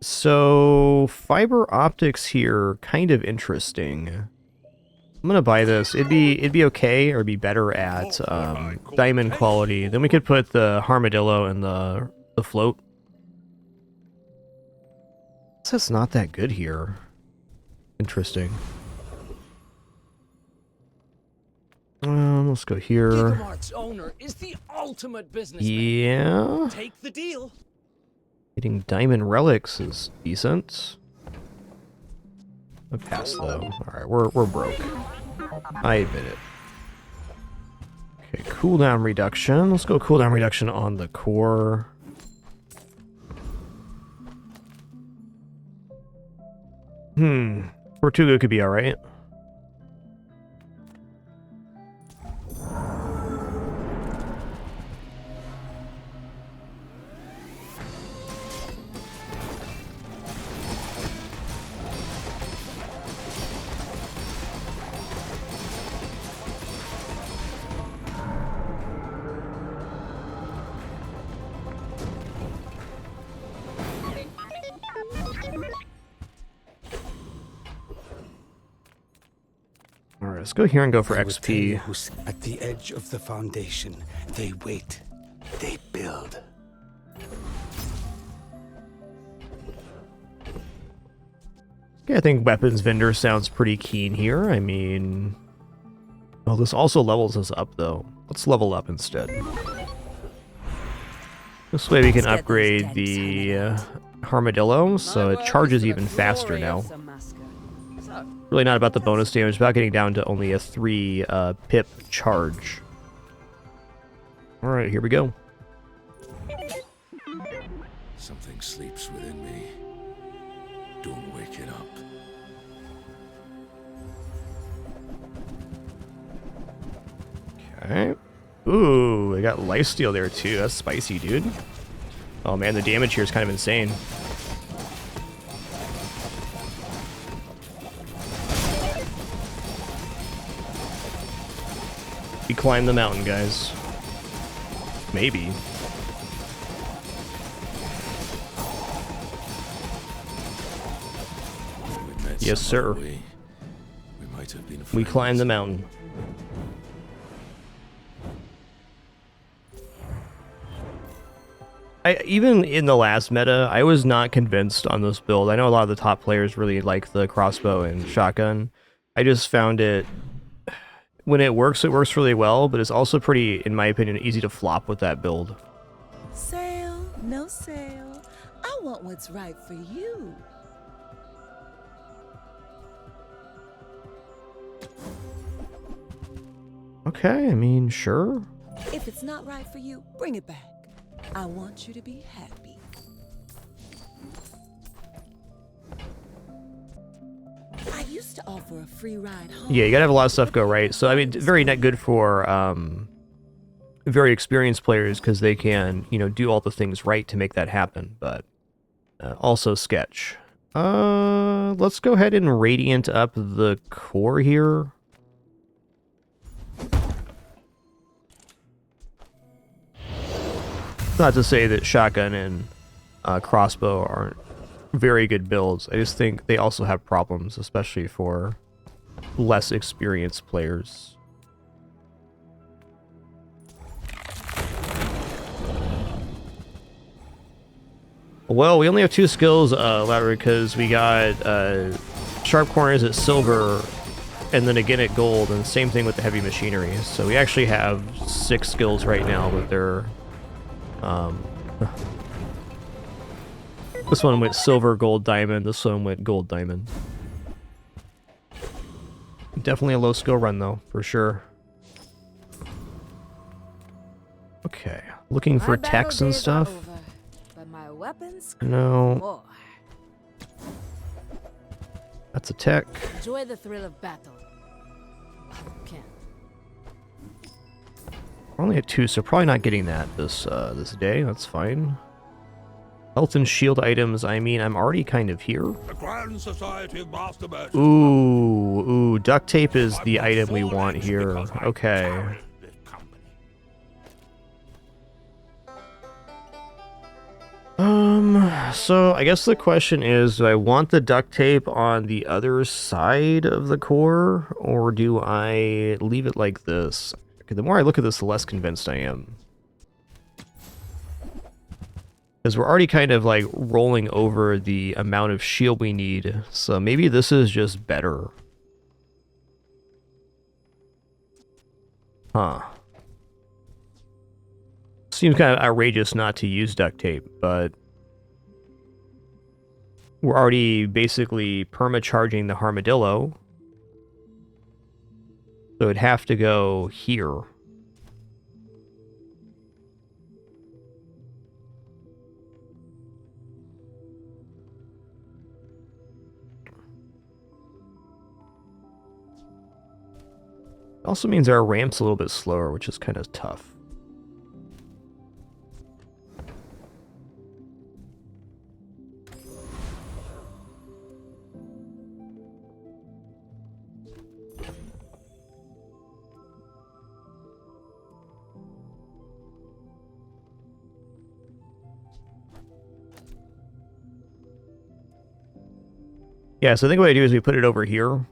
So, fiber optics here, kind of interesting. I'm gonna buy this. It'd be okay, or be better at diamond quality. Then we could put the Armadillo and the float. That's not that good here. Interesting. Let's go here. Gigamart's owner is the ultimate businessman. Yeah. Take the deal. Getting diamond relics is decent. A pass though. Alright, we're broke. I admit it. Okay, cooldown reduction. Let's go cooldown reduction on the core. Tortuga could be alright. Alright, let's go here and go for XP. At the edge of the foundation, they wait. They build. Okay, I think weapons vendor sounds pretty keen here. I mean... Oh, this also levels us up, though. Let's level up instead. This way we can upgrade the Armadillo, so it charges even faster now. Really not about the bonus damage, it's about getting down to only a 3 pip charge. Alright, here we go. Something sleeps within me. Don't wake it up. Okay. Ooh, I got lifesteal there too. That's spicy, dude. Oh man, the damage here is kind of insane. We climb the mountain, guys. Maybe. Yes, sir. We climb the mountain. Even in the last meta, I was not convinced on this build. I know a lot of the top players really like the crossbow and shotgun. I just found it... When it works really well, but it's also pretty, in my opinion, easy to flop with that build. Sale, no sale. I want what's right for you. Okay, I mean, sure. If it's not right for you, bring it back. I want you to be happy. I used to offer a free ride home. Yeah, you gotta have a lot of stuff go right. So, I mean, very not good for very experienced players because they can, you know, do all the things right to make that happen, but also sketch. Let's go ahead and radiant up the core here. Not to say that shotgun and crossbow aren't very good builds. I just think they also have problems, especially for less experienced players. Well, we only have 2 skills, Louder, because we got sharp corners at silver and then again at gold, and same thing with the heavy machinery. So we actually have 6 skills right now, but they're... This one went silver, gold, diamond. This one went gold, diamond. Definitely a low skill run, though, for sure. Okay, looking for techs and stuff. But my weapons No. more. That's a tech. Enjoy the thrill of battle. Can't. We're only at 2, so probably not getting that this this day. That's fine. Health and shield items. I mean, I'm already kind of here. The Grand Society of Master Merchants. Ooh, duct tape is the item we want here. Okay. So I guess the question is, do I want the duct tape on the other side of the core, or do I leave it like this? Okay, the more I look at this, the less convinced I am. Because we're already kind of like rolling over the amount of shield we need, so maybe this is just better. Huh. Seems kind of outrageous not to use duct tape, but We're already basically perma-charging the Armadillo. So it'd have to go here. Also means our ramp's a little bit slower, which is kind of tough. Yeah, so I think what I do is we put it over here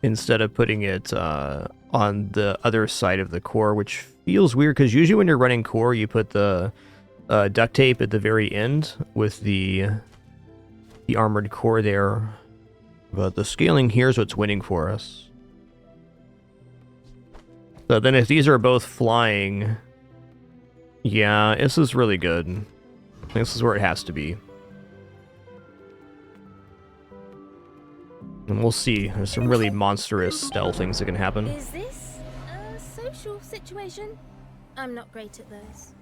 instead of putting it on the other side of the core, which feels weird because usually when you're running core, you put the duct tape at the very end with the armored core there. But the scaling here is what's winning for us. So then if these are both flying, yeah, this is really good. This is where it has to be. And we'll see. There's some really monstrous stealth things that can happen. Is this a social situation? I'm not great at those.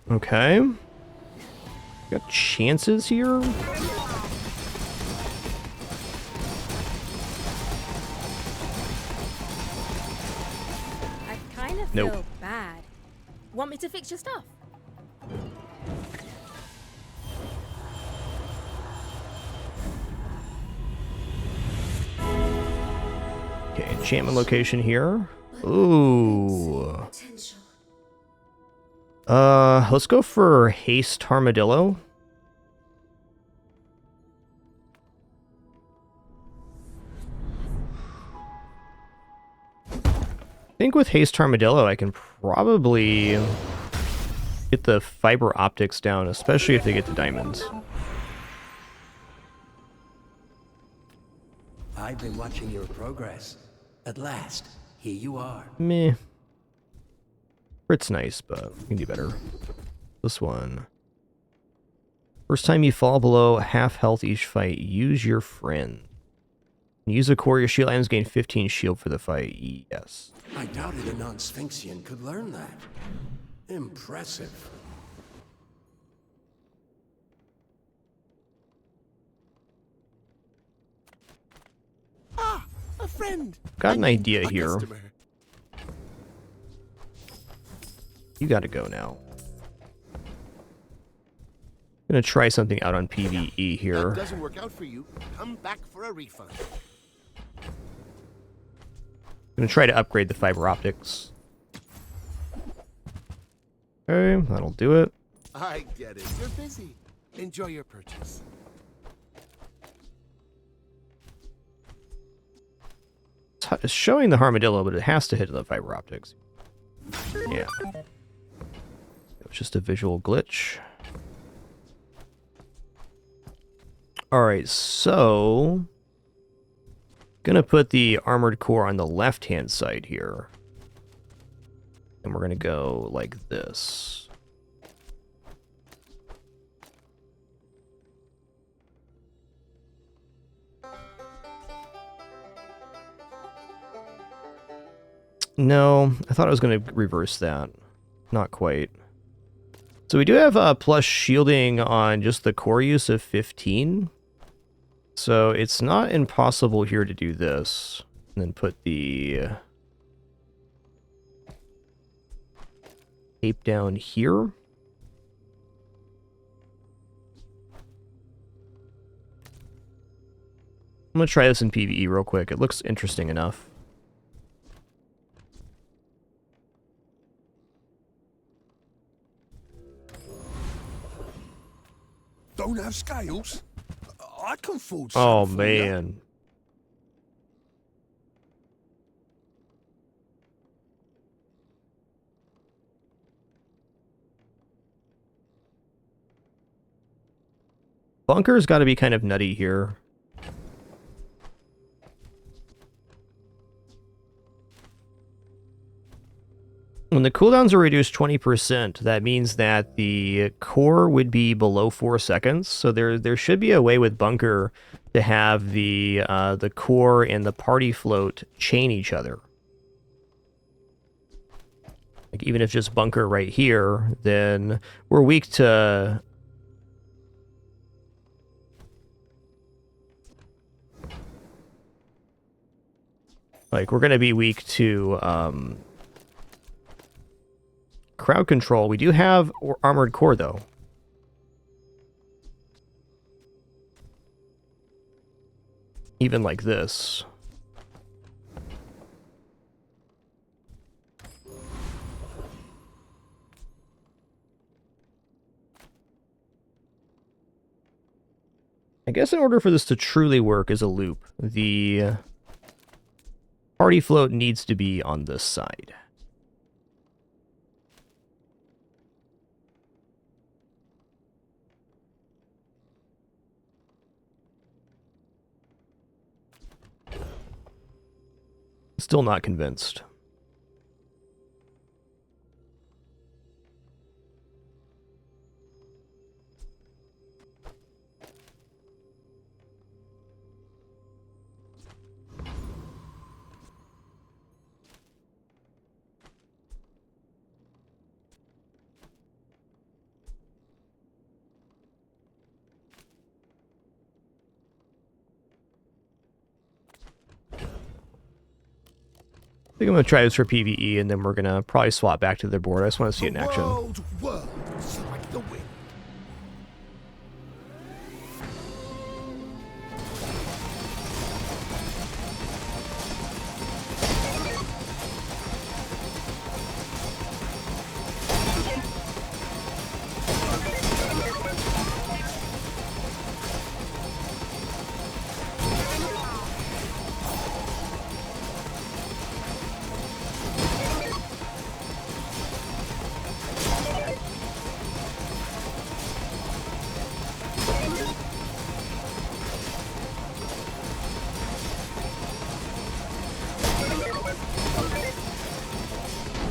Okay. Got chances here? I kind of feel bad. Want me to fix your stuff? Okay, enchantment location here. Ooh. Let's go for haste armadillo. I think with haste armadillo I can probably get the fiber optics down, especially if they get to diamonds. I've been watching your progress. At last, here you are. Meh. It's nice, but we can do better. This one. First time you fall below half health each fight, use your friend. Use a core, your shield items gain 15 shield for the fight. Yes. I doubted a non-Sphinxian could learn that. Impressive. Ah, a friend. Got an idea here. Customer. You gotta go now. Gonna try something out on PvE here. That doesn't work out for you. Come back for a refund. Gonna try to upgrade the fiber optics. Okay, that'll do it. I get it. You're busy. Enjoy your purchase. It's showing the armadillo, but it has to hit the fiber optics. Yeah. It was just a visual glitch. Alright, so gonna put the armored core on the left-hand side here. And we're gonna go like this. No, I thought I was gonna reverse that. Not quite. So we do have plus shielding on just the core use of 15. So it's not impossible here to do this. And then put the tape down here. I'm going to try this in PvE real quick. It looks interesting enough. Don't have scales? I can afford Oh, some for ya. man. Bunker's got to be kind of nutty here. When the cooldowns are reduced 20%, that means that the core would be below 4 seconds. So there should be a way with Bunker to have the core and the party float chain each other. Like even if just Bunker right here, then we're weak to... Like, we're going to be weak to crowd control. We do have armored core, though. Even like this. I guess in order for this to truly work as a loop, the party float needs to be on this side. Still not convinced. I think I'm going to try this for PvE, and then we're going to probably swap back to their board. I just want to see it in action. World, strike the wind.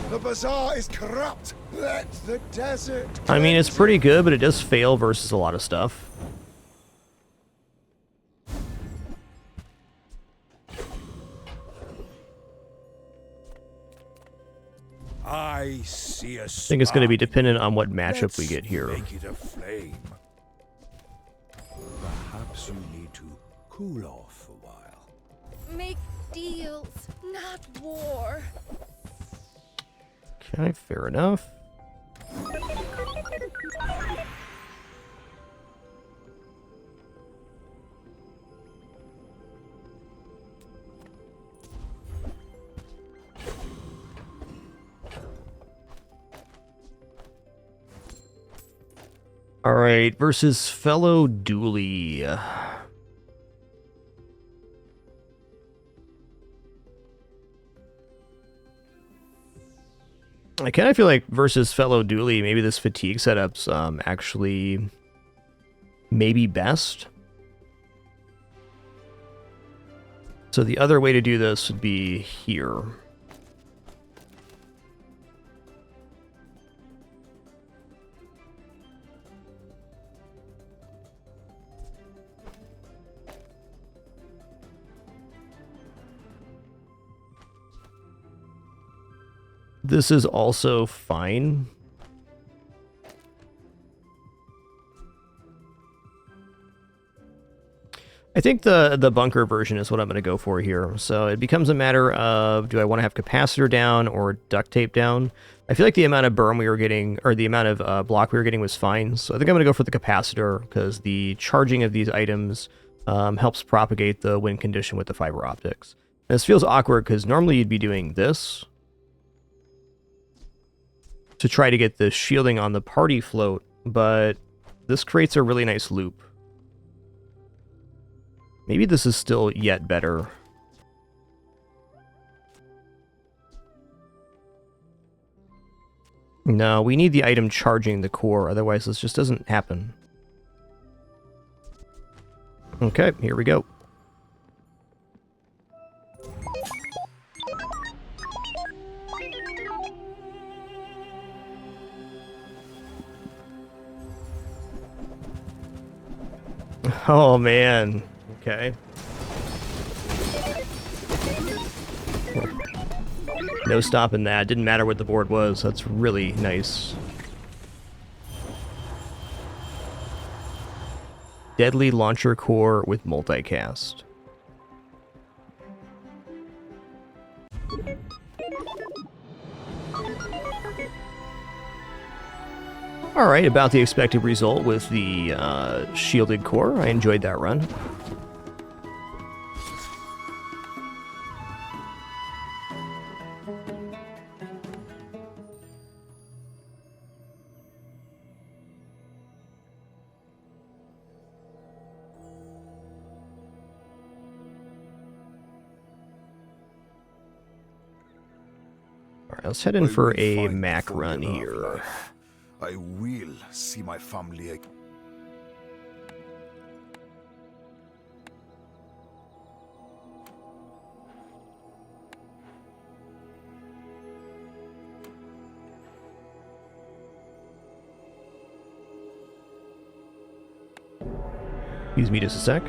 The bazaar is corrupt. Let the desert. I mean, it's pretty good, but it does fail versus a lot of stuff. I see a I think it's going to be dependent on what matchup we get here. Make it a flame. Perhaps you need to cool off a while. Make deals, not war. Okay, fair enough. All right, versus fellow duelie. I kind of feel like versus fellow duelie, maybe this fatigue setup's actually maybe best. So the other way to do this would be here. This is also fine. I think the bunker version is what I'm going to go for here. So it becomes a matter of, do I want to have capacitor down or duct tape down? I feel like the amount of burn we were getting, or the amount of block we were getting was fine. So I think I'm going to go for the capacitor because the charging of these items helps propagate the win condition with the fiber optics. And this feels awkward because normally you'd be doing this to try to get the shielding on the party float, but this creates a really nice loop. Maybe this is still yet better. No, we need the item charging the core, otherwise this just doesn't happen. Okay, here we go. Oh, man. Okay. No stopping that. Didn't matter what the board was. That's really nice. Deadly launcher core with multicast. Alright, about the expected result with the shielded core. I enjoyed that run. Alright, let's head in for a Mac run here. I will see my family again. Excuse me just a sec.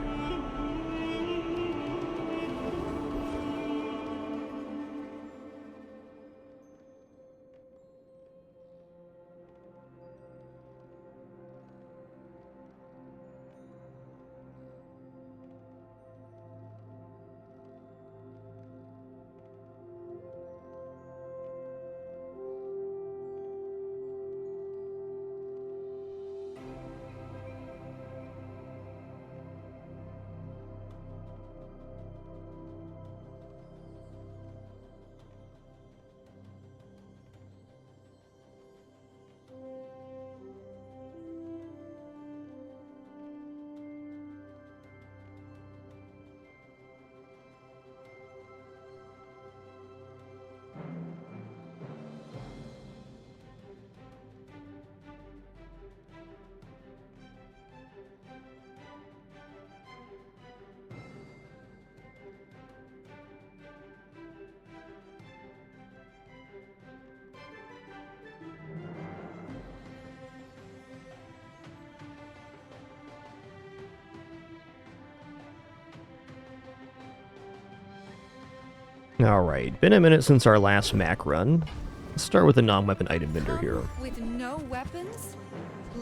Alright, been a minute since our last Mac run. Let's start with a non-weapon item vendor here. With no weapons?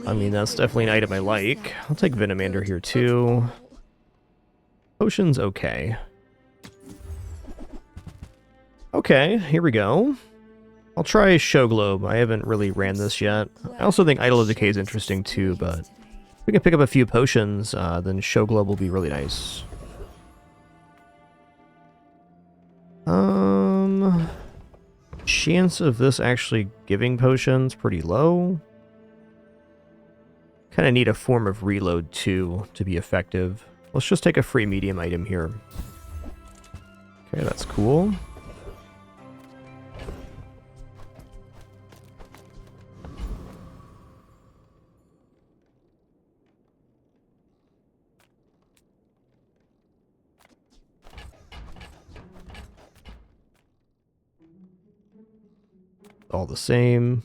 I mean, that's definitely an item I like. I'll take Venomander here too. Potion's okay. Okay, here we go. I'll try Show Globe. I haven't really ran this yet. I also think Idol of Decay is interesting too, but if we can pick up a few potions, then Show Globe will be really nice. Chance of this actually giving potions pretty low. Kind of need a form of reload too to be effective. Let's just take a free medium item here. Okay, that's cool. All the same.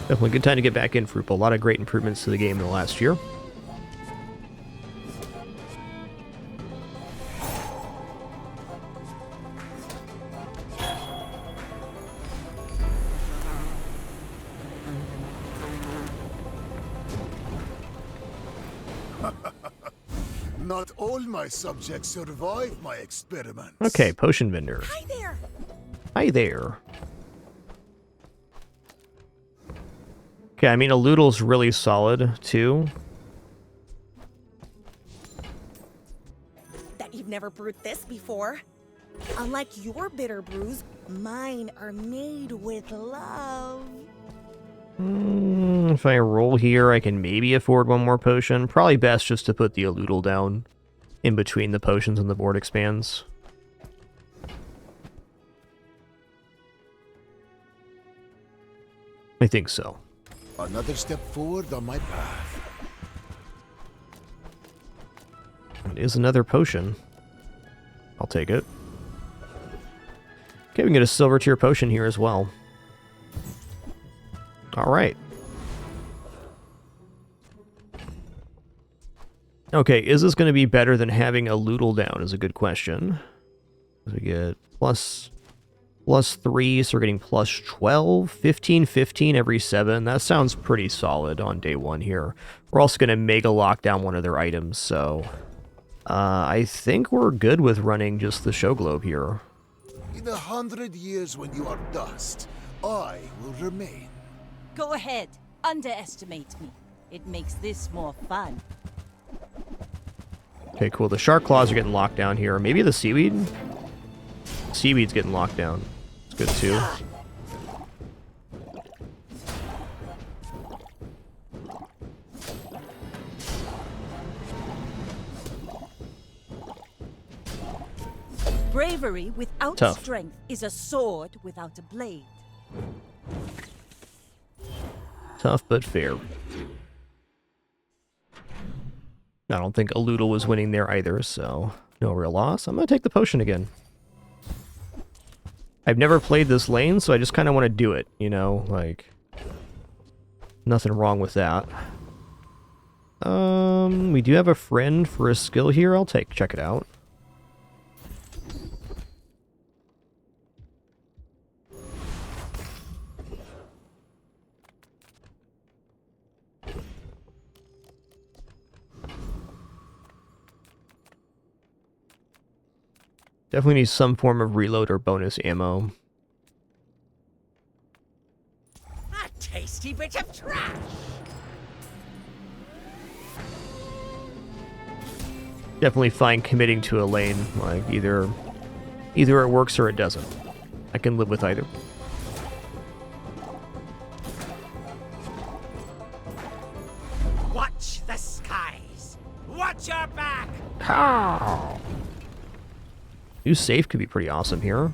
Definitely a good time to get back in, Fruit. A lot of great improvements to the game in the last year. Not all my subjects survive my experiments. Okay, potion vendor. Hi there. Hi there. Okay, I mean, a Loodle's really solid, too. Bet you've never brewed this before. Unlike your bitter brews, mine are made with love. If I roll here, I can maybe afford one more potion. Probably best just to put the Aloodle down in between the potions and the board expands. I think so. Another step forward on my path. It is another potion. I'll take it. Okay, we can get a silver tier potion here as well. Alright. Okay, is this going to be better than having a Loodle down is a good question. We get plus 3, so we're getting plus 12, 15, 15 every 7. That sounds pretty solid on day 1 here. We're also going to mega lock down one of their items, so I think we're good with running just the show globe here. In 100 years when you are dust, I will remain. Go ahead. Underestimate me. It makes this more fun. Okay, cool. The shark claws are getting locked down here. Maybe the seaweed? Seaweed's getting locked down. It's good too. Bravery without Tough. strength is a sword without a blade. Tough but fair. I don't think Aludel was winning there either, so no real loss. I'm going to take the potion again. I've never played this lane, so I just kind of want to do it, you know, like, nothing wrong with that. We do have a friend for a skill here. I'll check it out. Definitely need some form of reload or bonus ammo. A tasty bit of trash! Definitely fine committing to a lane. Like, either it works or it doesn't. I can live with either. Watch the skies! Watch your back! How? New safe could be pretty awesome here.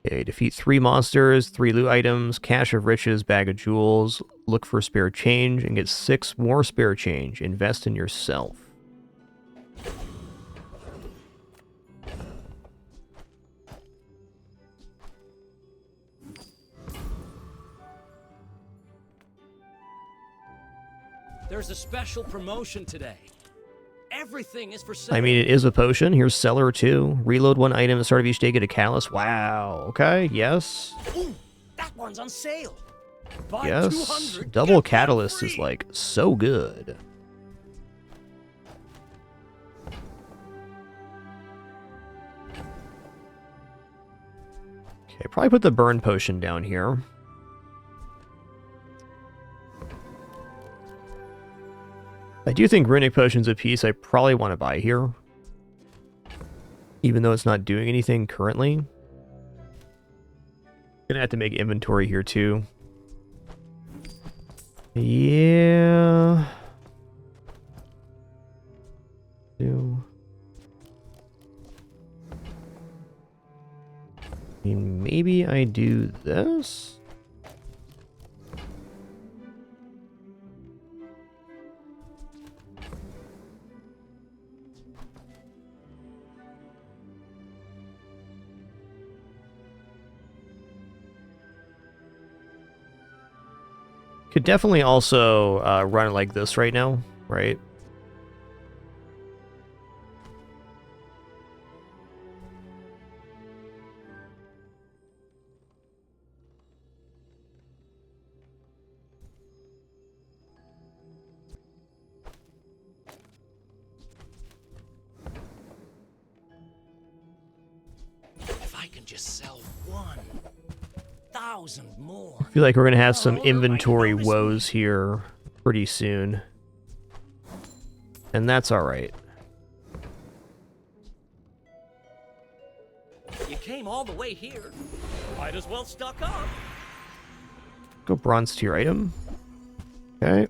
Okay, defeat 3 monsters, 3 loot items, cache of riches, bag of jewels, look for spare change, and get 6 more spare change. Invest in yourself. There's a special promotion today. Everything is for sale. I mean, it is a potion. Here's Cellar 2. Reload 1 item at the start of each day, get a callus. Wow. Okay, yes. Ooh, that one's on sale. Buy Yes. 200, Double get catalyst one is, free. like, so good. Okay, probably put the burn potion down here. I do think runic potion's a piece I probably want to buy here. Even though it's not doing anything currently. Gonna have to make inventory here too. Yeah. I mean, maybe I do this? Could definitely also run it like this right now, right? If I can just sell 1,000 more. I feel like we're going to have some inventory woes here pretty soon. And that's alright. You came all the way here. Might as well stock up. Go bronze tier item. Okay.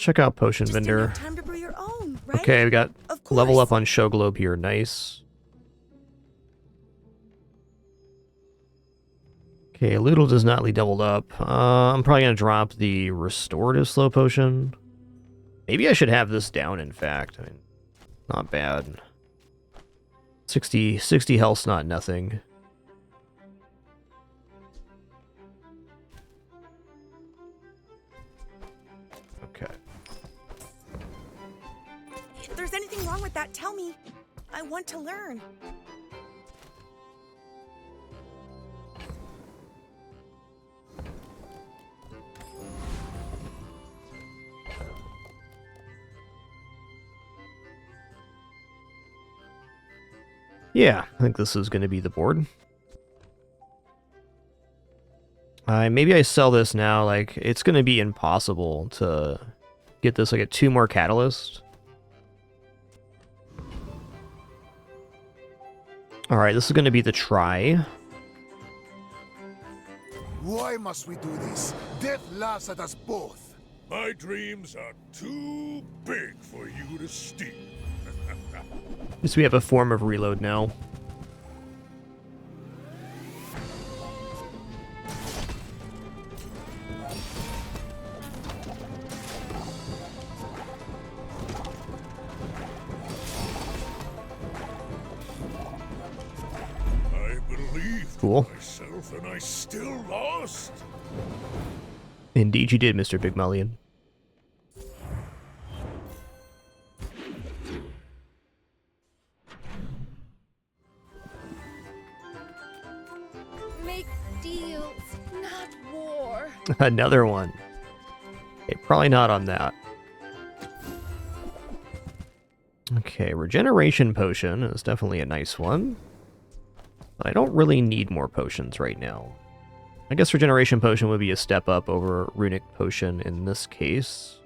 check out Potion Just didn't Vendor. have time to brew your own, right? Okay, we got Of level course. up on Show Globe here. Nice. Okay, Loodle does not lead doubled up. I'm probably going to drop the Restorative Slow Potion. Maybe I should have this down, in fact. I mean, not bad. 60 health's not nothing. Okay. If there's anything wrong with that, tell me. I want to learn. Yeah, I think this is going to be the board. Maybe I sell this now. Like, it's going to be impossible to get this like at 2 more catalysts. Alright, this is going to be the try. Why must we do this? Death laughs at us both. My dreams are too big for you to steal. At least we have a form of reload now. I believed Cool. myself and I still lost. Indeed you did, Mr. Big Mullion. Make deals, not war. Another one. Okay, probably not on that. Okay, Regeneration Potion is definitely a nice one. But I don't really need more potions right now. I guess Regeneration Potion would be a step up over Runic Potion in this case.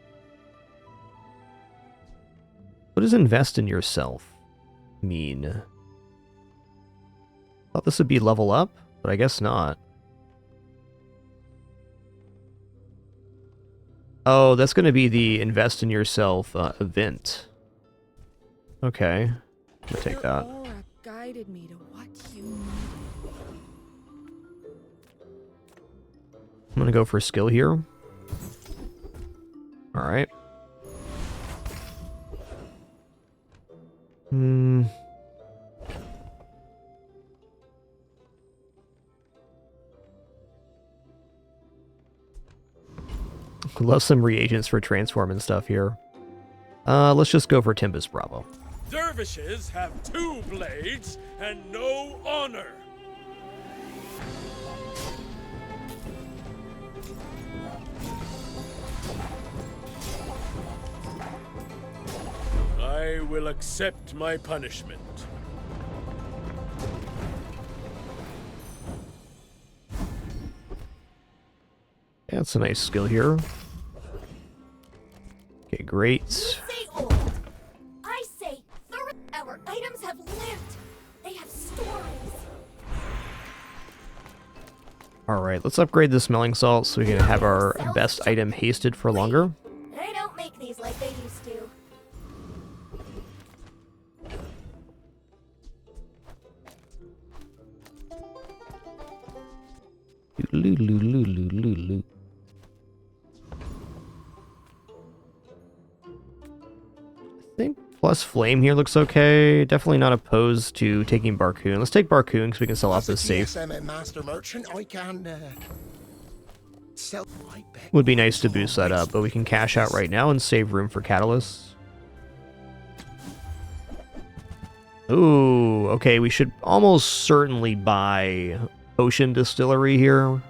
What does invest in yourself mean? Thought this would be level up, but I guess not. Oh, that's going to be the invest in yourself event. Okay, I'll take that. Your aura guided me to what you needed. I'm going to go for skill here. Alright. Love some reagents for transform and stuff here. Let's just go for Tempest Bravo. Dervishes have 2 blades and no honor. I will accept my punishment. Yeah, that's a nice skill here. Okay, great. Say old. I say our items have lived. They have stories. Alright, let's upgrade the smelling salt so we can have our best item hasted for longer. They don't make these like they used to. Loo. I think plus flame here looks okay. Definitely not opposed to taking Barcoon. Let's take Barcoon because we can sell off this safe. TSM master merchant, I can sell. Would be nice to boost that up, but we can cash out right now and save room for catalysts. Ooh, okay, we should almost certainly buy Ocean Distillery here.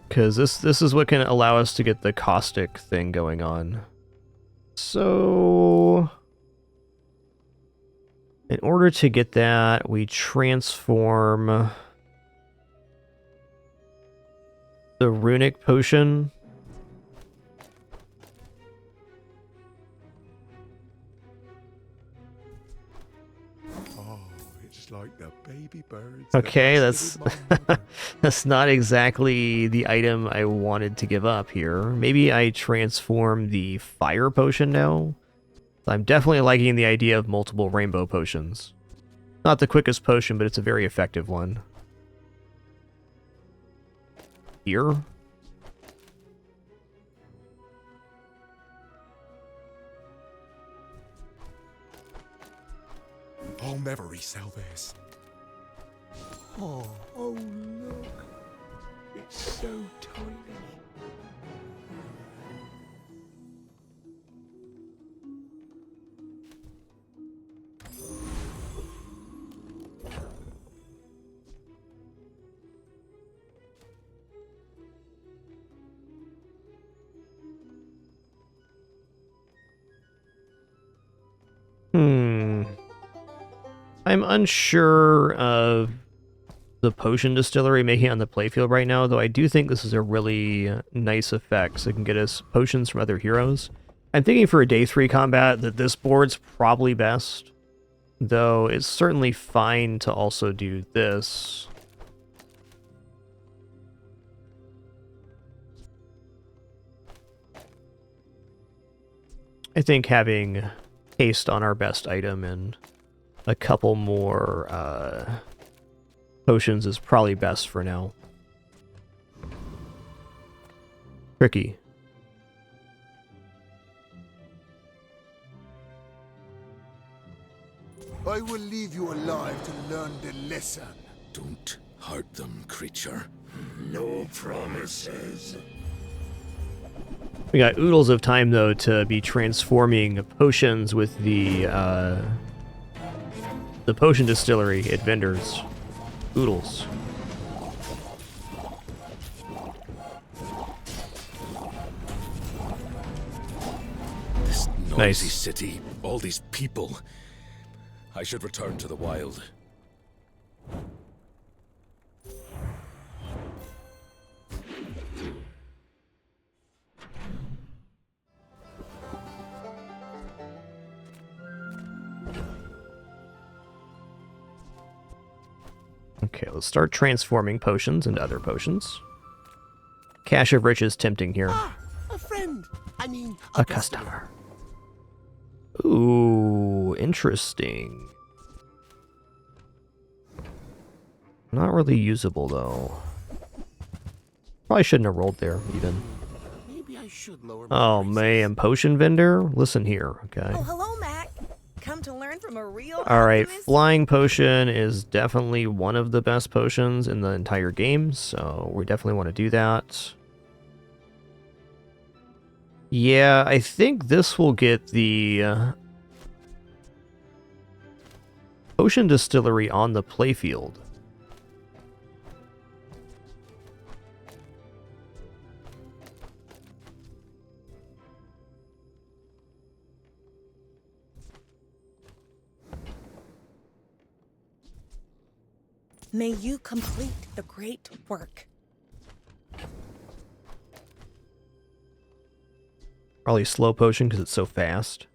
Because this is what can allow us to get the caustic thing going on. So in order to get that, we transform the runic potion. Oh, it's like the baby birds. Okay, that's that's not exactly the item I wanted to give up here. Maybe I transform the fire potion now. I'm definitely liking the idea of multiple rainbow potions. Not the quickest potion, but it's a very effective one. Here. I'll never resell this. Oh, look. It's so tiny. I'm unsure of the potion distillery making it on the playfield right now, though I do think this is a really nice effect, so it can get us potions from other heroes. I'm thinking for a day 3 combat that this board's probably best, though it's certainly fine to also do this. I think having haste on our best item and a couple more potions is probably best for now. Tricky. I will leave you alive to learn the lesson. Don't hurt them, creature. No promises. We got oodles of time, though, to be transforming potions with the potion distillery at vendors. Oodles. This noisy Nice. city, all these people. I should return to the wild. Okay, let's start transforming potions into other potions. Cache of Riches tempting here. A friend. I mean, A customer. Ooh, interesting. Not really usable, though. Probably shouldn't have rolled there, even. Maybe I should lower my Oh, man. Potion vendor? Listen here, okay? Oh, hello, Mac. Come to learn from a real Alright, alchemist? Flying Potion is definitely one of the best potions in the entire game, so we definitely want to do that. Yeah, I think this will get the Potion Distillery on the playfield. May you complete the great work. Probably slow potion because it's so fast.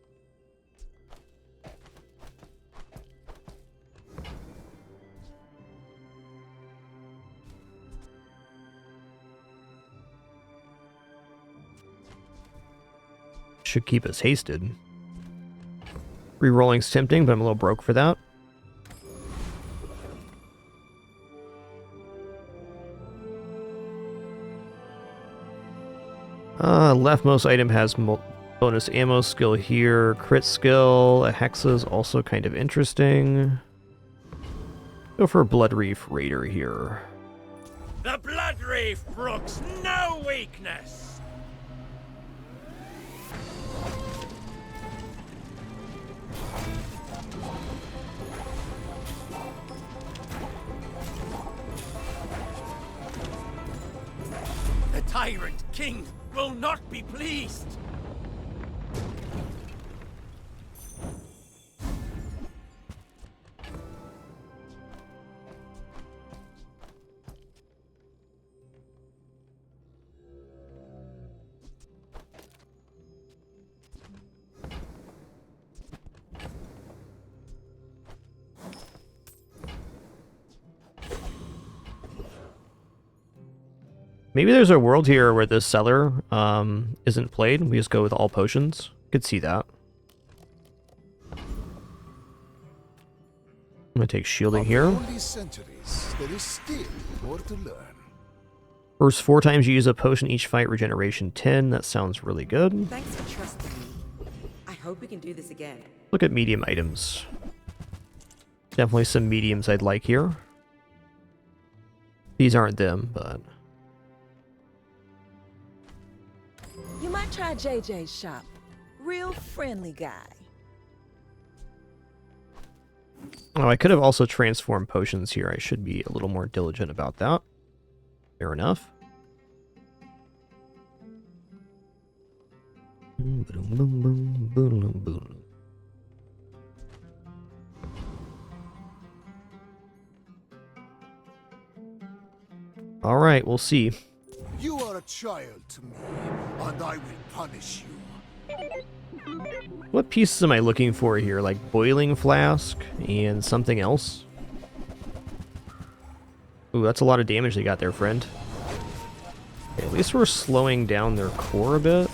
Should keep us hasted. Rerolling's tempting, but I'm a little broke for that. Leftmost item has bonus ammo skill here. Crit skill. A Hexa is also kind of interesting. Go for Bloodreef Raider here. The Blood Reef brooks no weakness! The Tyrant King will not be pleased! Maybe there's a world here where this cellar isn't played. We just go with all potions. Could see that. I'm gonna take shielding here. After all these centuries, there is still more to learn. First 4 times you use a potion each fight, regeneration 10. That sounds really good. Thanks for trusting me. I hope we can do this again. Look at medium items. Definitely some mediums I'd like here. These aren't them, but... You might try JJ's shop. Real friendly guy. Oh, I could have also transformed potions here. I should be a little more diligent about that. Fair enough. All right, we'll see. You are a child to me, and I will punish you. What pieces am I looking for here? Like boiling flask and something else? Ooh, that's a lot of damage they got there, friend. Okay, at least we're slowing down their core a bit.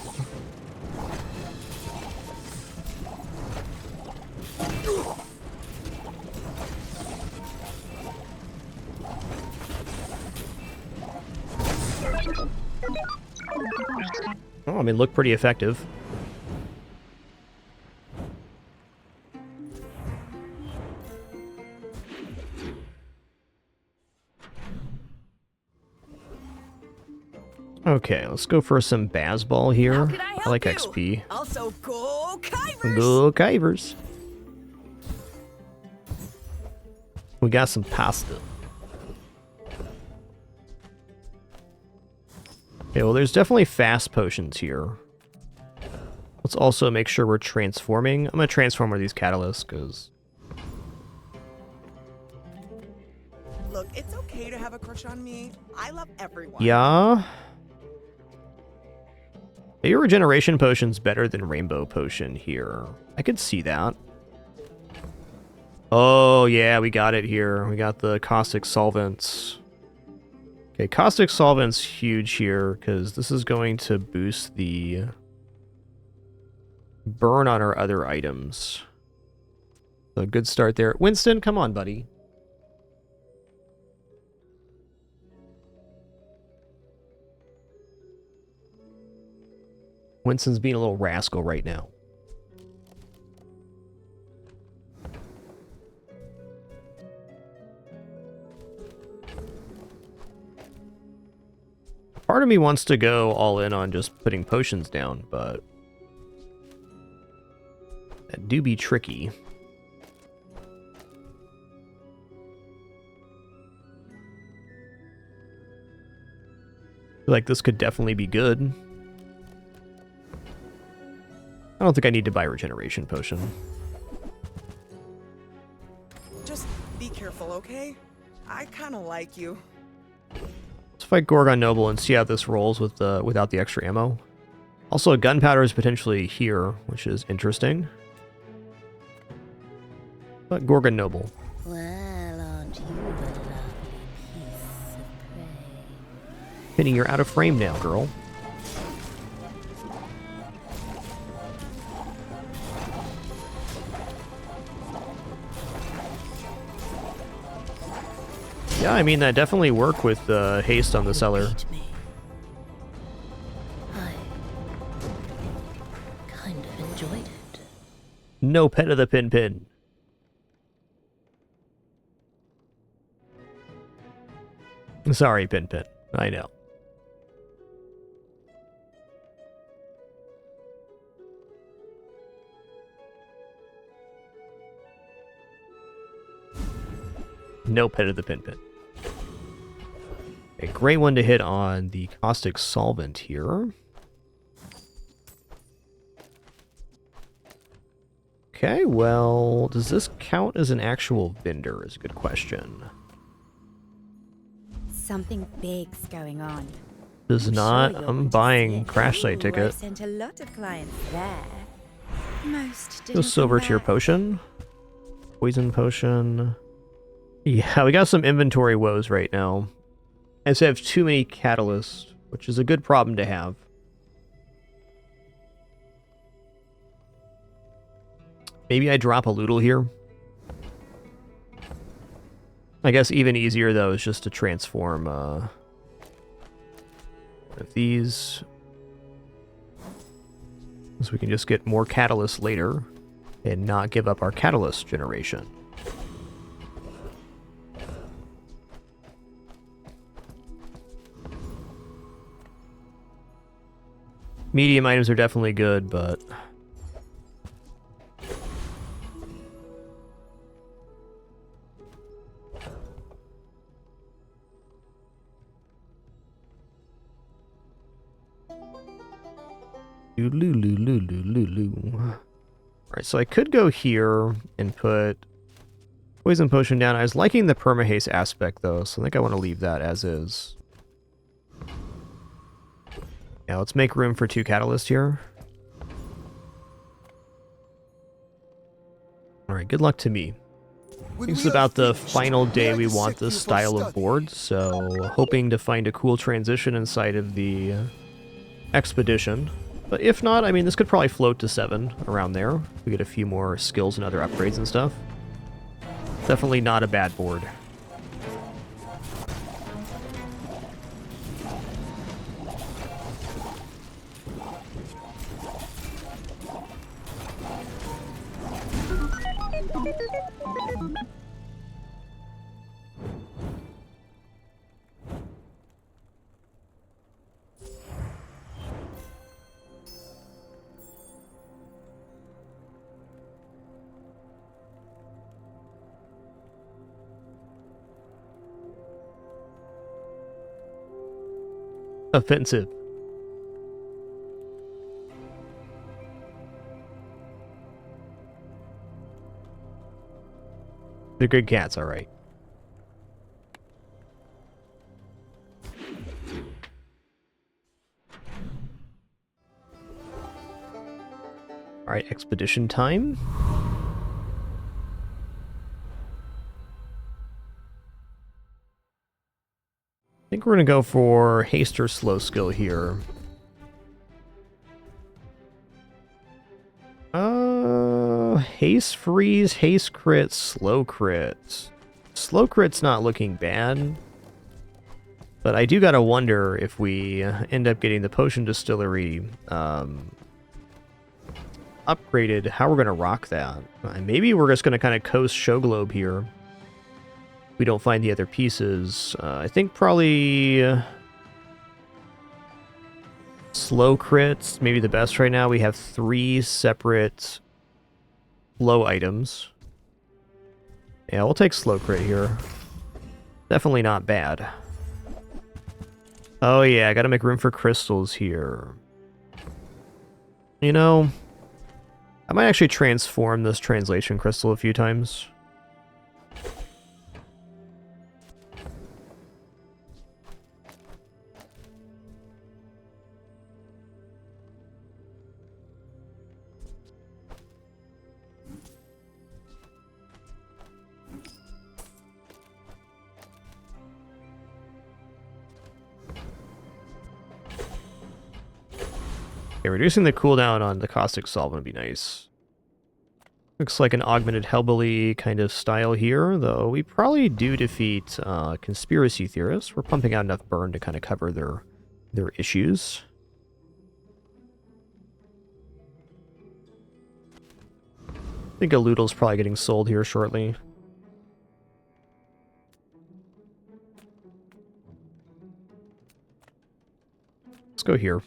Oh, I mean, look pretty effective. Okay, let's go for some Bazball here. I like XP. Also, go Kivers! Go Kivers! We got some pasta. Okay, well, there's definitely fast potions here. Let's also make sure we're transforming. I'm going to transform one of these catalysts, because... Look, it's okay to have a crush on me. I love everyone. Yeah. Maybe regeneration potion's better than rainbow potion here. I could see that. Oh, yeah, we got it here. We got the caustic solvents. Okay, caustic solvent's huge here, because this is going to boost the burn on our other items. So good start there. Winston, come on, buddy. Winston's being a little rascal right now. Part of me wants to go all in on just putting potions down, but that do be tricky. I feel like this could definitely be good. I don't think I need to buy a regeneration potion. Just be careful, okay? I kind of like you. Let's fight Gorgon Noble and see how this rolls with without the extra ammo. Also, gunpowder is potentially here, which is interesting. But Gorgon Noble. Well, aren't you a lovely piece of prey? Penny, you're out of frame now, girl. Yeah, I mean, that definitely worked with haste on the cellar. I kind of enjoyed it. No pet of the pin. Sorry, Pin. I know. No pet of the pin. A great one to hit on the caustic solvent here. Okay, well, does this count as an actual vendor is a good question. Something big's going on. Does not. I'm buying crash site ticket. I sent a lot of clients there. Most Go didn't silver come tier back. potion. Poison potion. Yeah, we got some inventory woes right now. I just have too many catalysts. which is a good problem to have. Maybe I drop a Loodle here. I guess even easier, though, is just to transform one of these. So we can just get more catalyst later and not give up our catalyst generation. Medium items are definitely good, but... Alright, so I could go here and put Poison Potion down. I was liking the permahaste aspect, though, so I think I want to leave that as is. Yeah, let's make room for 2 catalysts here. Alright, good luck to me. I think it's about the final day we want this style of board, so hoping to find a cool transition inside of the expedition. But if not, I mean, this could probably float to 7 around there. We get a few more skills and other upgrades and stuff. Definitely not a bad board. Offensive. They're good cats, alright. Alright, expedition time. I think we're going to go for haste or slow skill here. Haste freeze, haste crit, slow crit. Slow crit's not looking bad. But I do gotta wonder if we end up getting the potion distillery upgraded, how we're gonna rock that. Maybe we're just gonna kind of coast show globe here. We don't find the other pieces. I think probably slow crits, maybe the best right now. We have 3 separate slow items. Yeah, we'll take slow crit here. Definitely not bad. Oh yeah, I gotta make room for crystals here. You know, I might actually transform this translation crystal a few times. Okay, reducing the cooldown on the caustic solvent would be nice. Looks like an augmented Hellbilly kind of style here, though we probably do defeat conspiracy theorists. We're pumping out enough burn to kind of cover their issues. I think a Loodle's probably getting sold here shortly. Let's go here.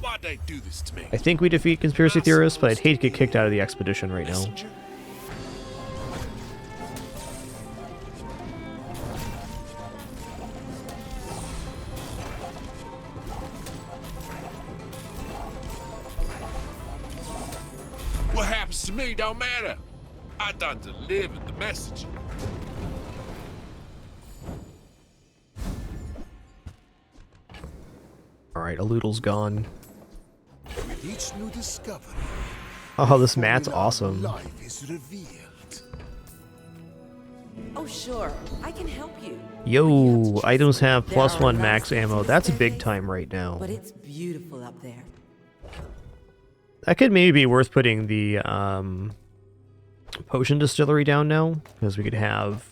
Why'd they do this to me? I think we defeat conspiracy theorists, but I'd hate to get kicked out of the expedition right now. What happens to me don't matter. I done delivered the message. Alright, a Loodle's gone. With each new discovery, oh, this mat's awesome. life is revealed. Oh, sure. I can help you. Yo, items have There are +1 lots max of ammo. things That's to big say, time right now. But it's beautiful up there. That could maybe be worth putting the potion distillery down now, because we could have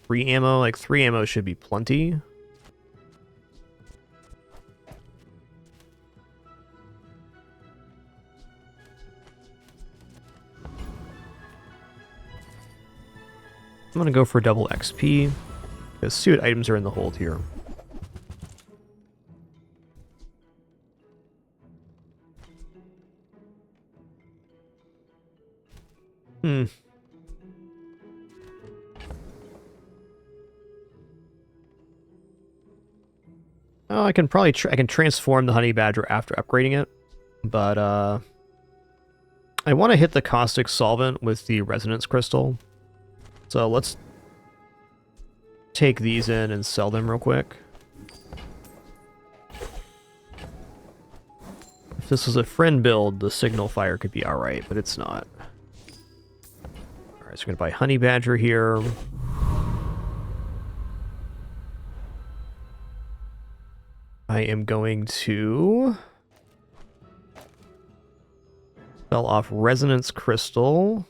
3 ammo. Like 3 ammo should be plenty. I'm gonna go for double XP. Let's see what items are in the hold here. Oh, I can probably I can transform the honey badger after upgrading it, but I want to hit the caustic solvent with the resonance crystal. So let's take these in and sell them real quick. If this was a friend build, the signal fire could be alright, but it's not. Alright, so we're gonna buy honey badger here. I am going to sell off resonance crystal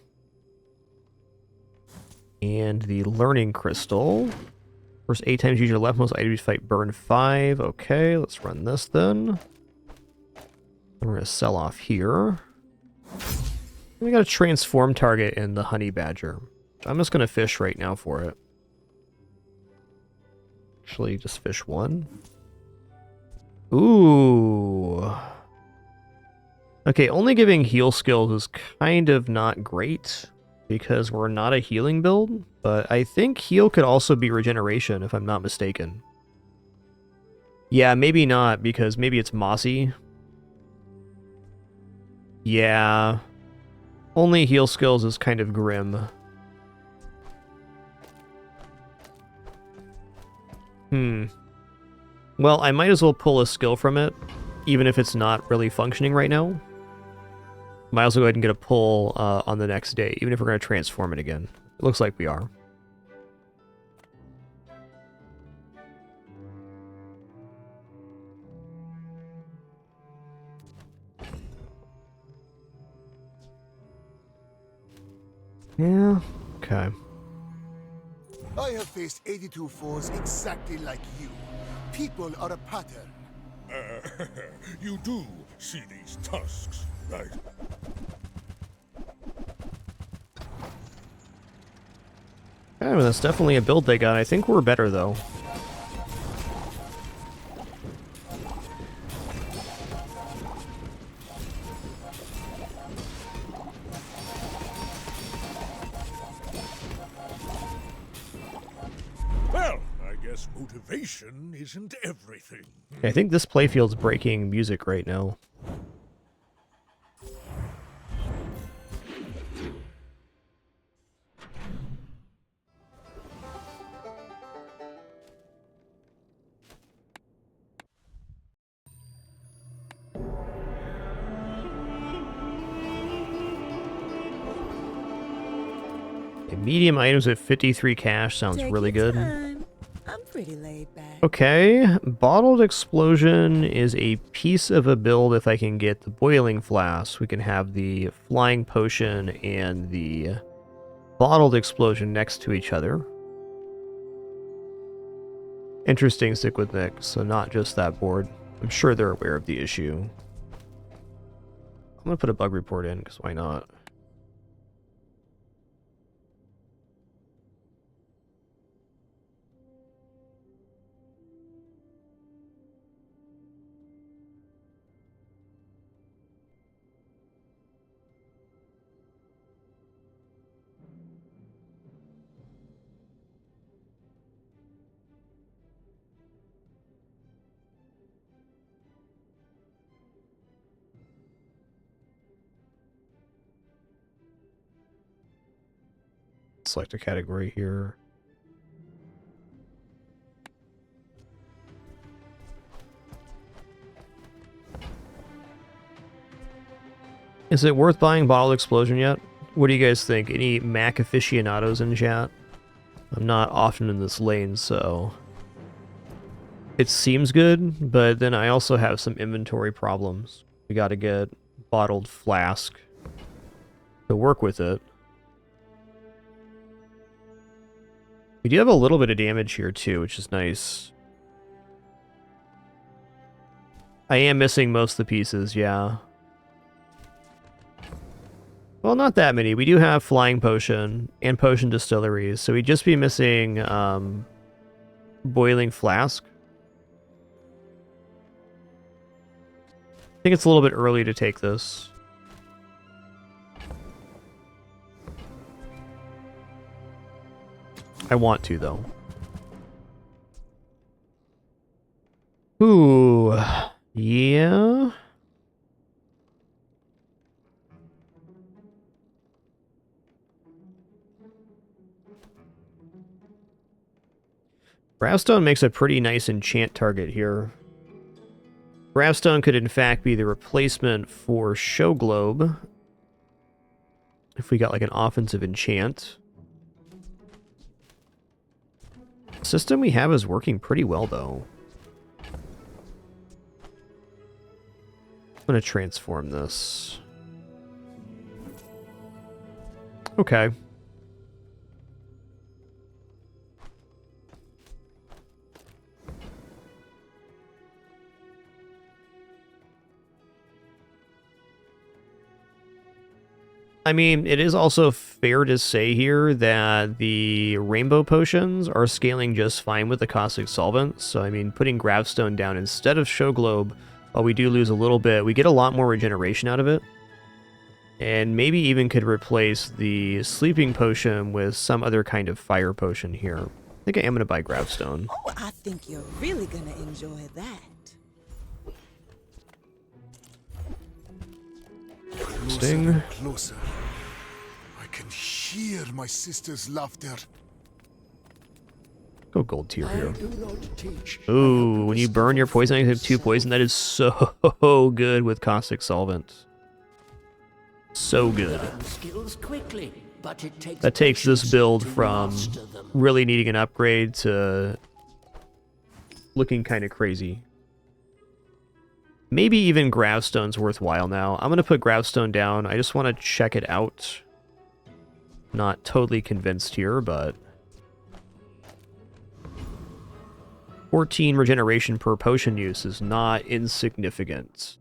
and the learning crystal. First 8 times use your leftmost items fight burn 5. Okay, let's run this then. We're gonna sell off here. We got a transform target in the honey badger. I'm just gonna fish right now for it. Actually, just fish 1. Ooh. Okay, only giving heal skills is kind of not great because we're not a healing build, but I think heal could also be regeneration if I'm not mistaken. Yeah, maybe not because maybe it's mossy. Yeah. Only heal skills is kind of grim. Well, I might as well pull a skill from it, even if it's not really functioning right now. Might as well go ahead and get a pull on the next day, even if we're going to transform it again. It looks like we are. Yeah, okay. I have faced 82 foes exactly like you. People are a pattern. You do see these tusks, right? Yeah, well, that's definitely a build they got. I think we're better, though. Well, I guess motivation isn't everything. I think this playfield's breaking music right now. Medium items at 53 cash sounds Take really your good. time. I'm pretty laid back. Okay, bottled explosion is a piece of a build if I can get the boiling flask. We can have the flying potion and the bottled explosion next to each other. Interesting, stick with Nick, so not just that board. I'm sure they're aware of the issue. I'm gonna put a bug report in, because why not? Select a category here. Is it worth buying Bottled Explosion yet? What do you guys think? Any Mac aficionados in chat? I'm not often in this lane, so it seems good, but then I also have some inventory problems. We gotta get bottled flask to work with it. We do have a little bit of damage here too, which is nice. I am missing most of the pieces, yeah. Well, not that many. We do have Flying Potion and Potion Distilleries, so we'd just be missing Boiling Flask. I think it's a little bit early to take this. I want to, though. Ooh, yeah. Gravestone makes a pretty nice enchant target here. Gravestone could in fact be the replacement for Show Globe if we got like an offensive enchant. The system we have is working pretty well though. I'm gonna transform this. Okay. I mean, it is also fair to say here that the rainbow potions are scaling just fine with the caustic solvent. So, I mean, putting Gravestone down instead of Show Globe, while we do lose a little bit, we get a lot more regeneration out of it. And maybe even could replace the sleeping potion with some other kind of fire potion here. I think I am going to buy Gravestone. Oh, I think you're really going to enjoy that. Closer, closer. I can hear my sister's laughter. Go gold tier here. Ooh, when you burn your poison, I have 2 poison. That is so good with caustic solvent. So good. That takes this build from really needing an upgrade to looking kind of crazy. Maybe even Gravestone's worthwhile now. I'm going to put Gravestone down. I just want to check it out. Not totally convinced here, but 14 regeneration per potion use is not insignificant.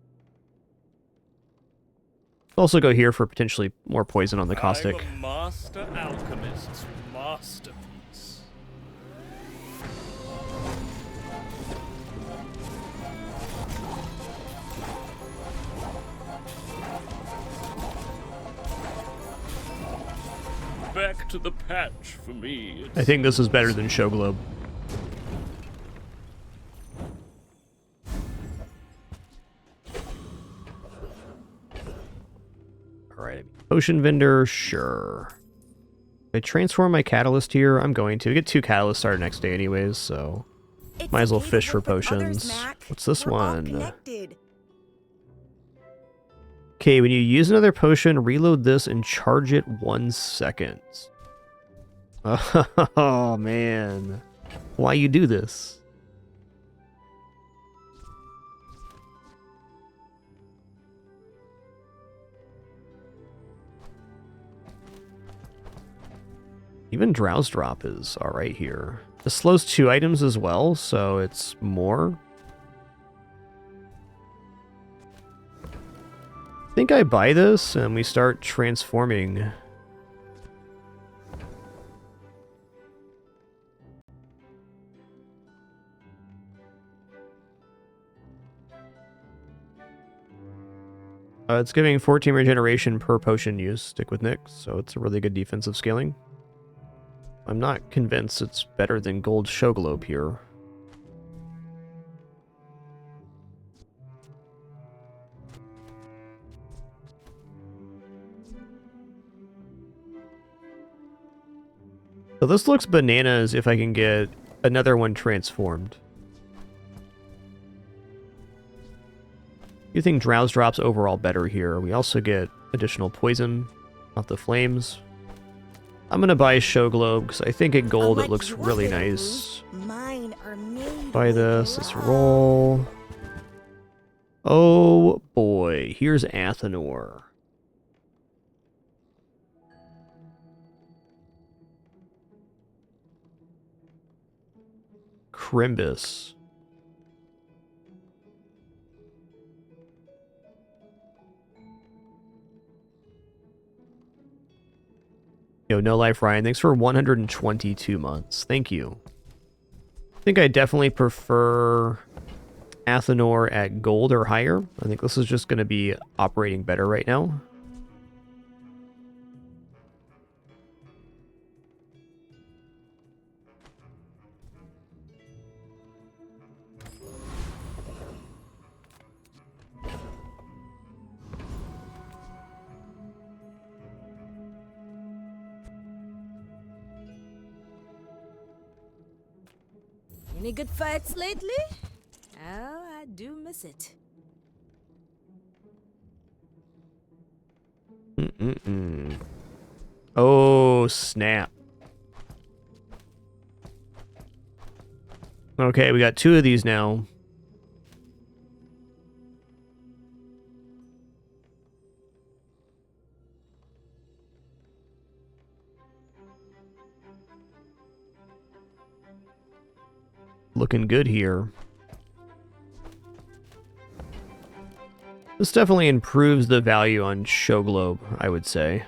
Also go here for potentially more poison on the caustic. I'm a master alchemist's masterpiece. Back to the patch for me. I think this is better than Show Globe. Alright, potion vendor, sure. If I transform my catalyst here, I'm going to. We get 2 catalysts started next day anyways, so might as well fish for potions. What's this one? Okay, when you use another potion, reload this and charge it 1 second. Oh, man. Why you do this? Even Drowse Drop is alright here. This slows 2 items as well, so it's more. I think I buy this and we start transforming. It's giving 14 regeneration per potion use. Stick with Nick, so it's a really good defensive scaling. I'm not convinced it's better than Gold Show Globe here. So this looks bananas if I can get another one transformed. You think Drowse Drop's overall better here. We also get additional poison off the flames. I'm gonna buy Show Globe because I think at gold it looks your really bitter nice. brews, mine are made Buy with this. Let's love. roll. Oh boy, here's Athenor. Crimbus. Yo, No Life Ryan, thanks for 122 months. Thank you. I think I definitely prefer Athenor at gold or higher. I think this is just going to be operating better right now. Any good fights lately? Oh, I do miss it. Oh, snap. Okay, we got 2 of these now. Looking good here. This definitely improves the value on Show Globe, I would say.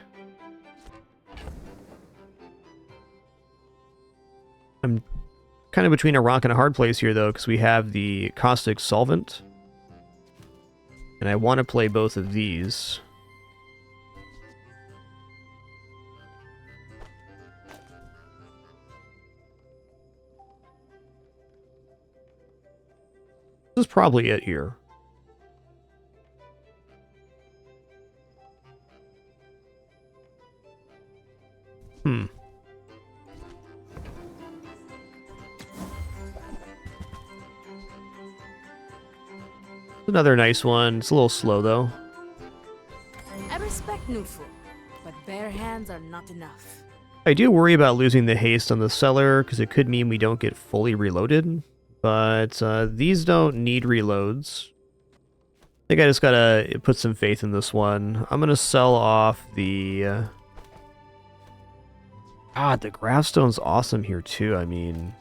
I'm kind of between a rock and a hard place here, though, because we have the Caustic Solvent. And I want to play both of these. This is probably it here. Another nice one. It's a little slow, though. I respect Nufu, but bare hands are not enough. I do worry about losing the haste on the seller, because it could mean we don't get fully reloaded. But these don't need reloads. I think I just gotta put some faith in this one. I'm gonna sell off the... God, the Gravestone's awesome here, too. I mean...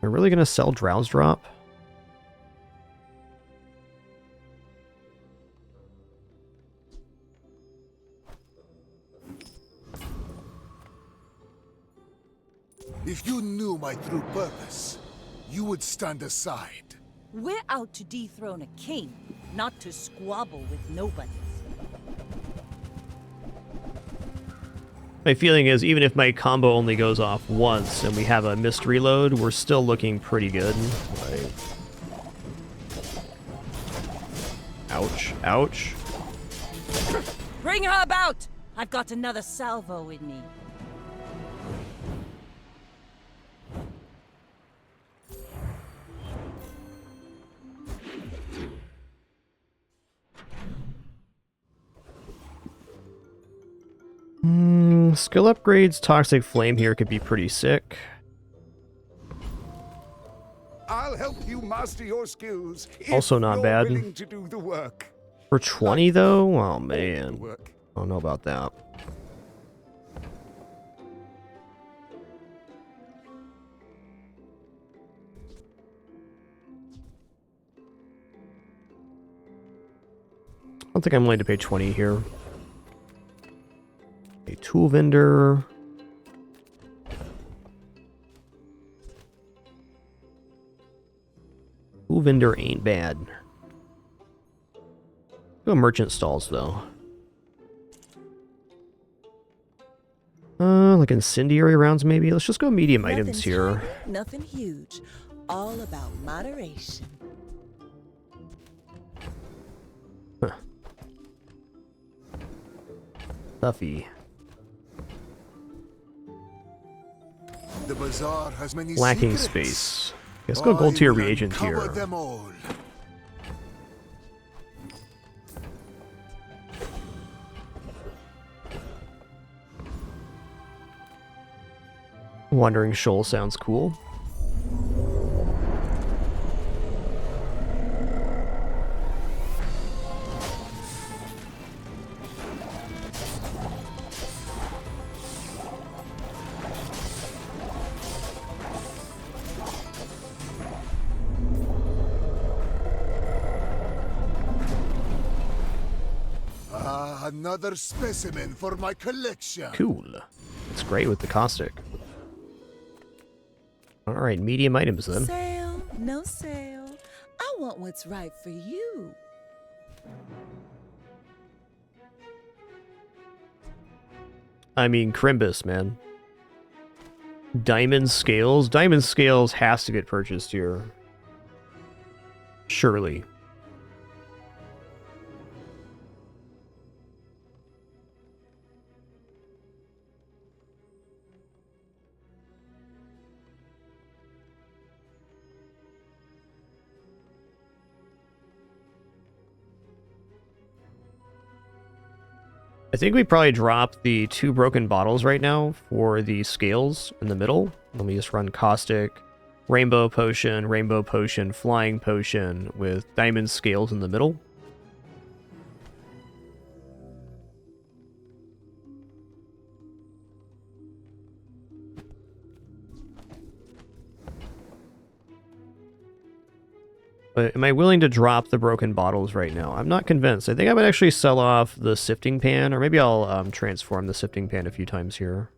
Am I really gonna sell Drowse Drop? If you knew my true purpose, you would stand aside. We're out to dethrone a king, not to squabble with nobody. My feeling is, even if my combo only goes off once and we have a missed reload, we're still looking pretty good. Like... Ouch. Ouch. Bring her about! I've got another salvo in me. Skill upgrades, Toxic Flame here could be pretty sick. I'll help you master your skills. Also not bad. Willing to do the work. For 20 though? Oh man. I don't know about that. I don't think I'm willing to pay 20 here. A tool vendor. Tool vendor ain't bad. Go merchant stalls though. Like incendiary rounds maybe. Let's just go medium items here. Nothing huge. All about moderation. Huh. Stuffy. The bazaar has many Lacking secrets. space. Let's go gold tier reagent here. Them all. Wandering Shoal sounds cool. Another specimen for my collection. Cool. That's great with the caustic. Alright, medium items then. Sale, no sale. I want what's right for you. I mean, Crimbus, man. Diamond Scales? Diamond Scales has to get purchased here. Surely. I think we probably drop the 2 broken bottles right now for the scales in the middle. Let me just run Caustic, Rainbow Potion, Flying Potion with Diamond Scales in the middle. But am I willing to drop the broken bottles right now? I'm not convinced. I think I would actually sell off the sifting pan, or maybe I'll transform the sifting pan a few times here.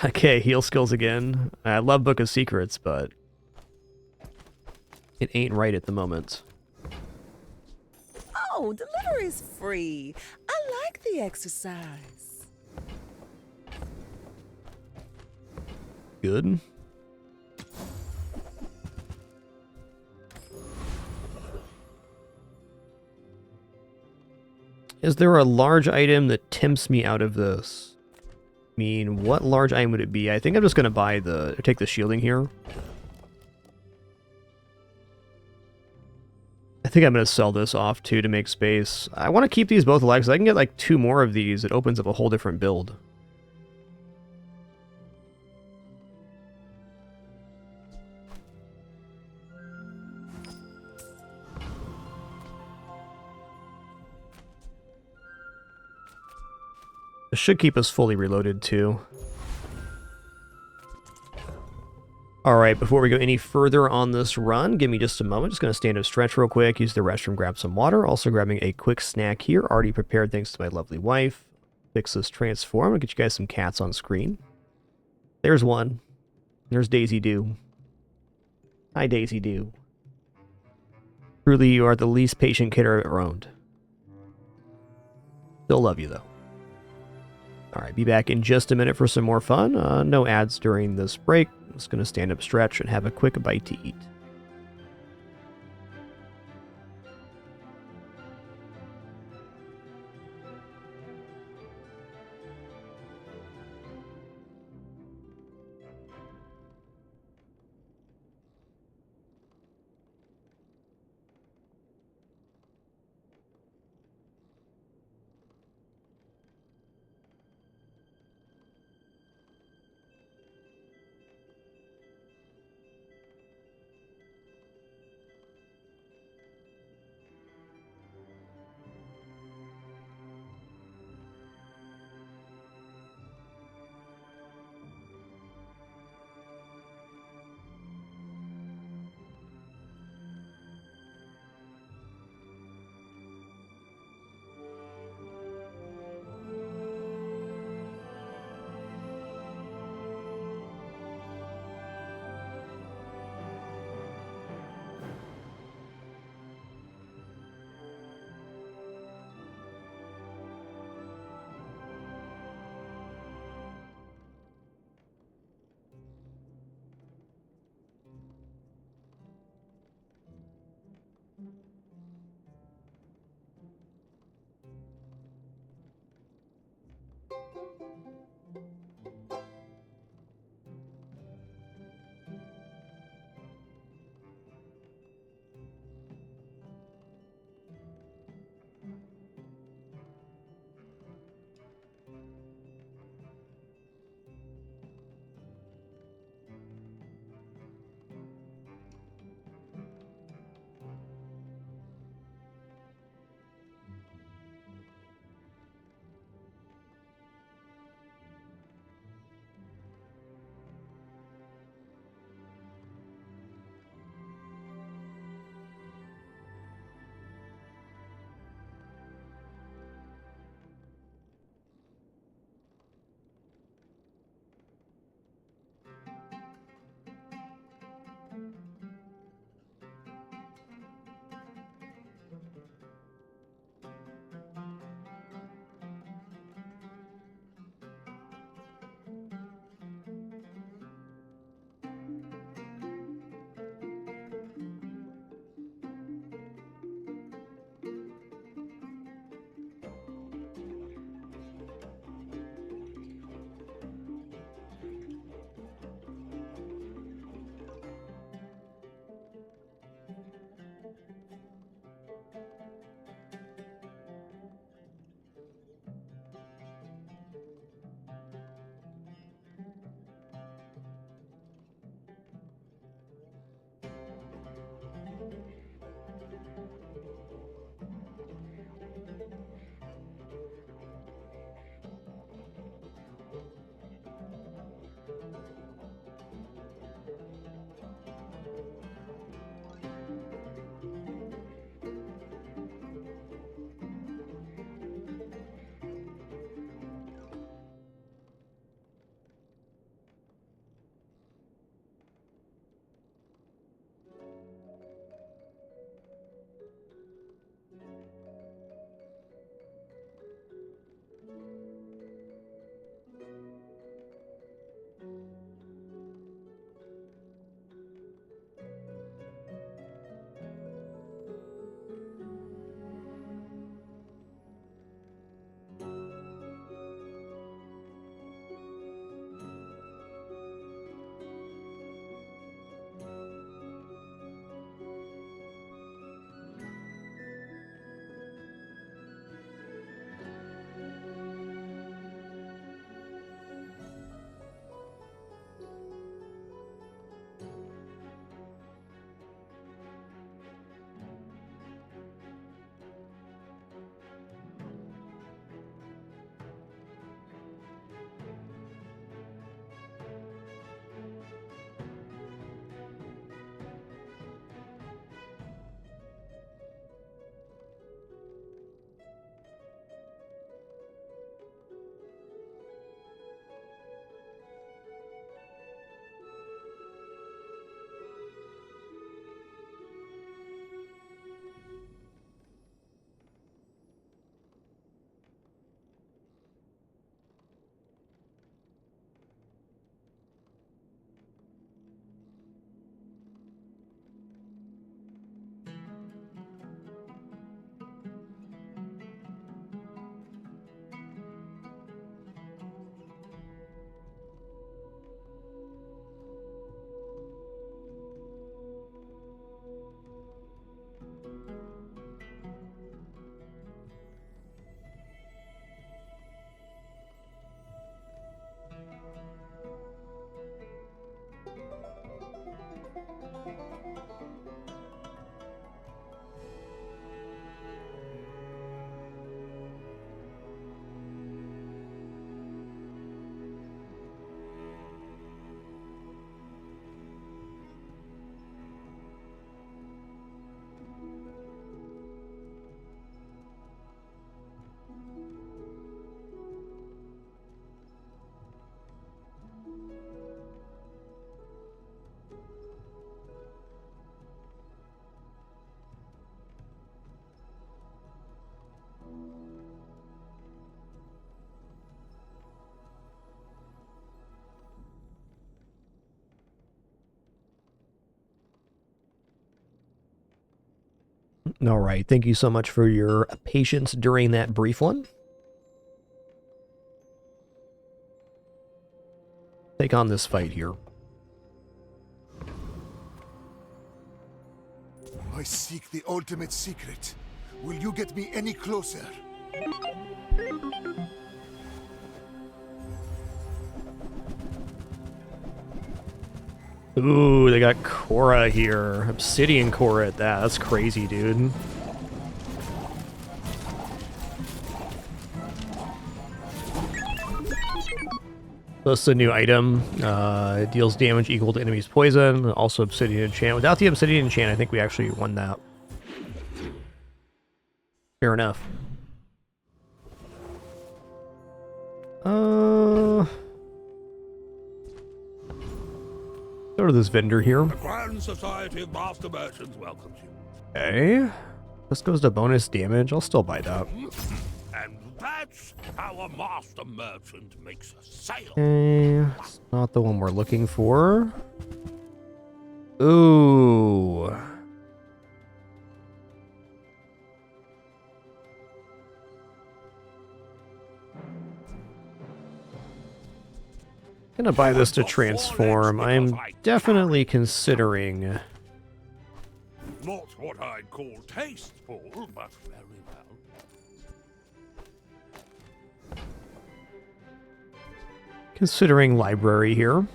Okay, heal skills again. I love Book of Secrets, but it ain't right at the moment. Oh, delivery's free. I like the exercise. Good. Is there a large item that tempts me out of this? I mean, what large item would it be? I think I'm just going to buy take the shielding here. I think I'm going to sell this off too to make space. I want to keep these both alive because I can get like 2 more of these. It opens up a whole different build. This should keep us fully reloaded too. Alright, before we go any further on this run, give me just a moment. Just going to stand up, stretch real quick, use the restroom, grab some water. Also grabbing a quick snack here, already prepared thanks to my lovely wife. Fix this transform. I'll get you guys some cats on screen. There's one. There's Daisy Doo. Hi, Daisy Doo. Truly, you are the least patient kid I've ever owned. Still love you, though. Alright, be back in just a minute for some more fun. No ads during this break. I'm just going to stand up, stretch, and have a quick bite to eat. All right, thank you so much for your patience during that brief one. Take on this fight here. I seek the ultimate secret. Will you get me any closer? Ooh, they got Cora here. Obsidian Cora at that. That's crazy, dude. That's a new item. It deals damage equal to enemy's poison. Also Obsidian Enchant. Without the Obsidian Enchant, I think we actually won that. Fair enough. Go to this vendor here. The Grand Society of Master Merchants welcomes you. Okay. This goes to bonus damage. I'll still buy that. And that's how a Master Merchant makes a sale. Okay. It's not the one we're looking for. Ooh. Gonna buy this to transform. I'm definitely considering. Not what I'd call tasteful, but very well. Considering library here.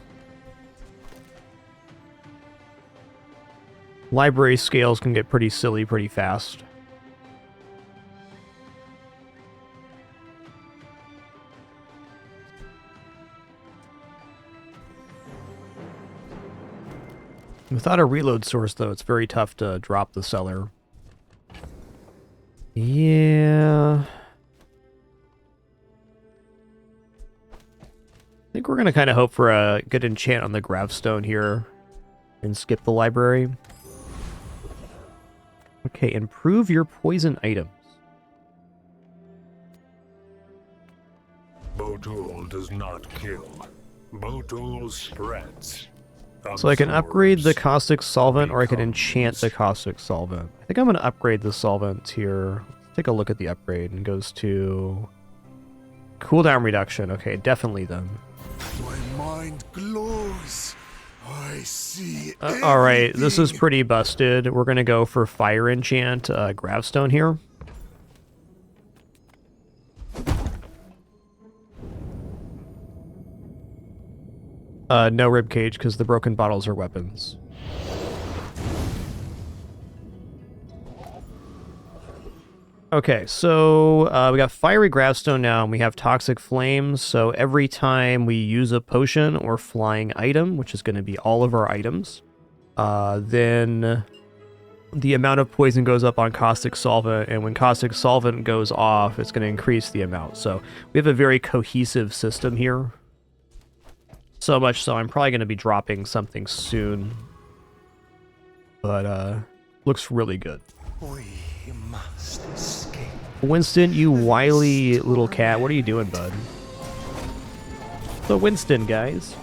Library scales can get pretty silly pretty fast. Without a reload source, though, it's very tough to drop the cellar. Yeah. I think we're going to kind of hope for a good enchant on the gravestone here and skip the library. Okay, improve your poison items. Botul does not kill. Botul spreads. So I can upgrade the caustic solvent, or I can enchant the caustic solvent. I think I'm going to upgrade the solvent here. Let's take a look at the upgrade, and it goes to cooldown reduction. Okay, definitely then. My mind glows. I see. All right, this is pretty busted. We're going to go for fire enchant gravestone here. No ribcage, because the broken bottles are weapons. Okay, so we got fiery gravestone now, and we have toxic flames. So every time we use a potion or flying item, which is going to be all of our items, then the amount of poison goes up on caustic solvent, and when caustic solvent goes off, it's going to increase the amount. So we have a very cohesive system here. So much so I'm probably going to be dropping something soon. But looks really good. We must escape. Winston, you wily little cat. What are you doing, bud? So Winston, guys.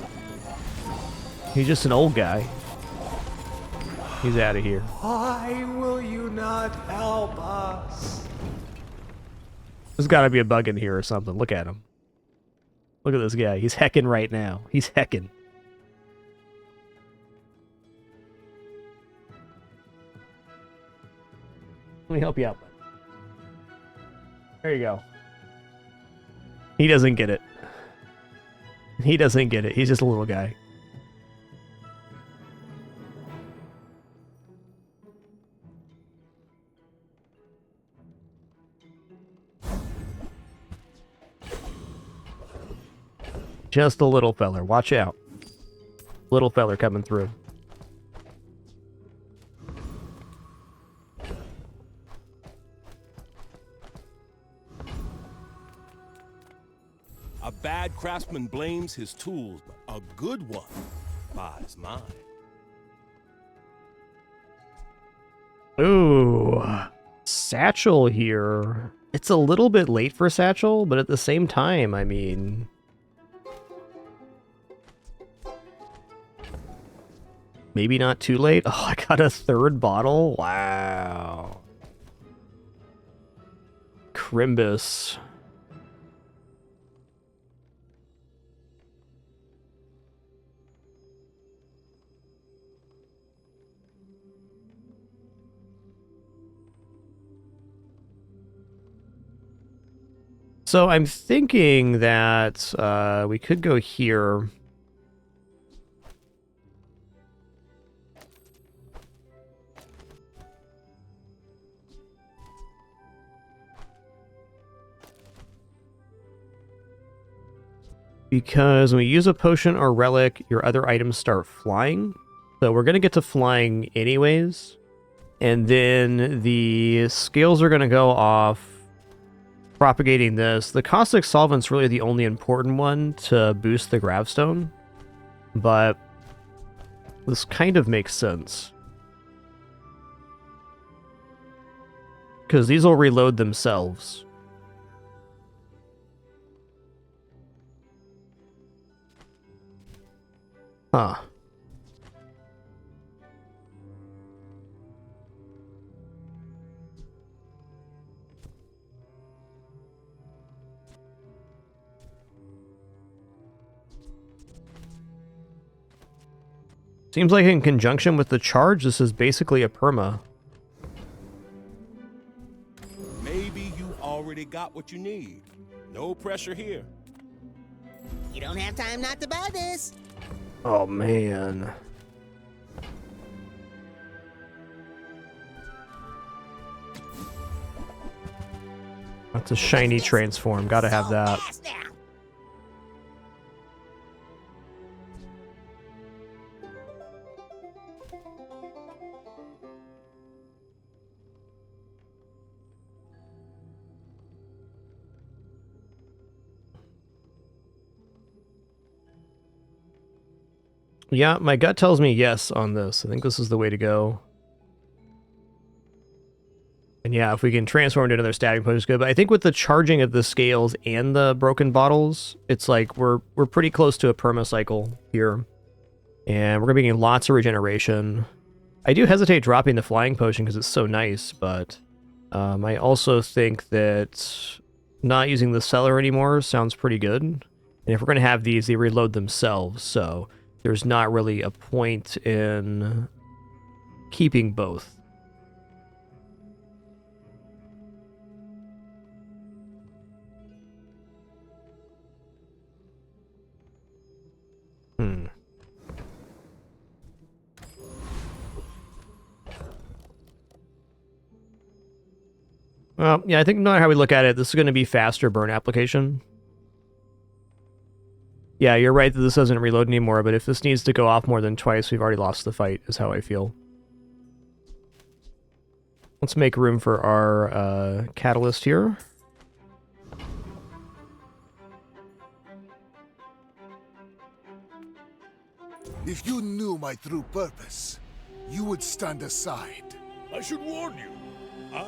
He's just an old guy. He's out of here. Why will you not help us? There's got to be a bug in here or something. Look at him. Look at this guy. He's hecking right now. He's hecking. Let me help you out, bud. There you go. He doesn't get it. He doesn't get it. He's just a little guy. Just a little feller. Watch out. Little feller coming through. A bad craftsman blames his tools, but a good one buys mine. Ooh. Satchel here. It's a little bit late for Satchel, but at the same time, I mean... maybe not too late. Oh, I got a third bottle? Wow. Crimbus. So I'm thinking that we could go here. Because when we use a potion or relic, your other items start flying. So we're going to get to flying anyways. And then the scales are going to go off propagating this. The caustic solvent's really the only important one to boost the gravestone. But this kind of makes sense. Because these will reload themselves. Huh. Seems like in conjunction with the charge, this is basically a perma. Maybe you already got what you need. No pressure here. You don't have time not to buy this. Oh, man. That's a shiny transform. Gotta have that. Yeah, my gut tells me yes on this. I think this is the way to go. And yeah, if we can transform into another stabbing punch is good. But I think with the charging of the scales and the broken bottles, it's like we're pretty close to a perma cycle here. And we're going to be getting lots of regeneration. I do hesitate dropping the flying potion because it's so nice, but I also think that not using the cellar anymore sounds pretty good. And if we're going to have these, they reload themselves, so there's not really a point in keeping both. Well, yeah, I think no matter how we look at it, this is going to be faster burn application. Yeah, you're right that this doesn't reload anymore, but if this needs to go off more than twice, we've already lost the fight, is how I feel. Let's make room for our catalyst here. If you knew my true purpose, you would stand aside. I should warn you, I'm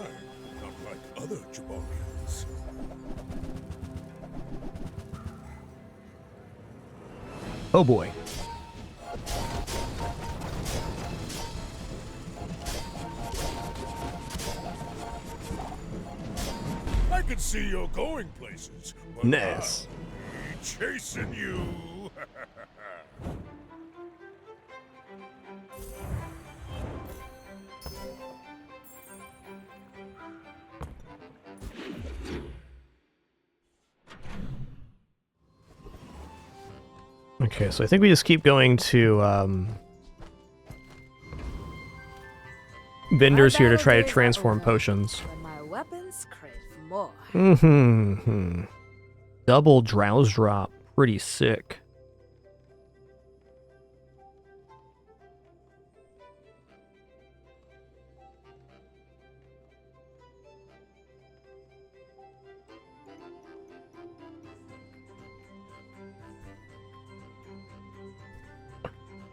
not like other Jabarians. Oh boy. I can see you're going places, but Nice. I'll be chasing you. Okay, so I think we just keep going to vendors here to try to transform potions. My weapons crave more. Double drowse drop. Pretty sick.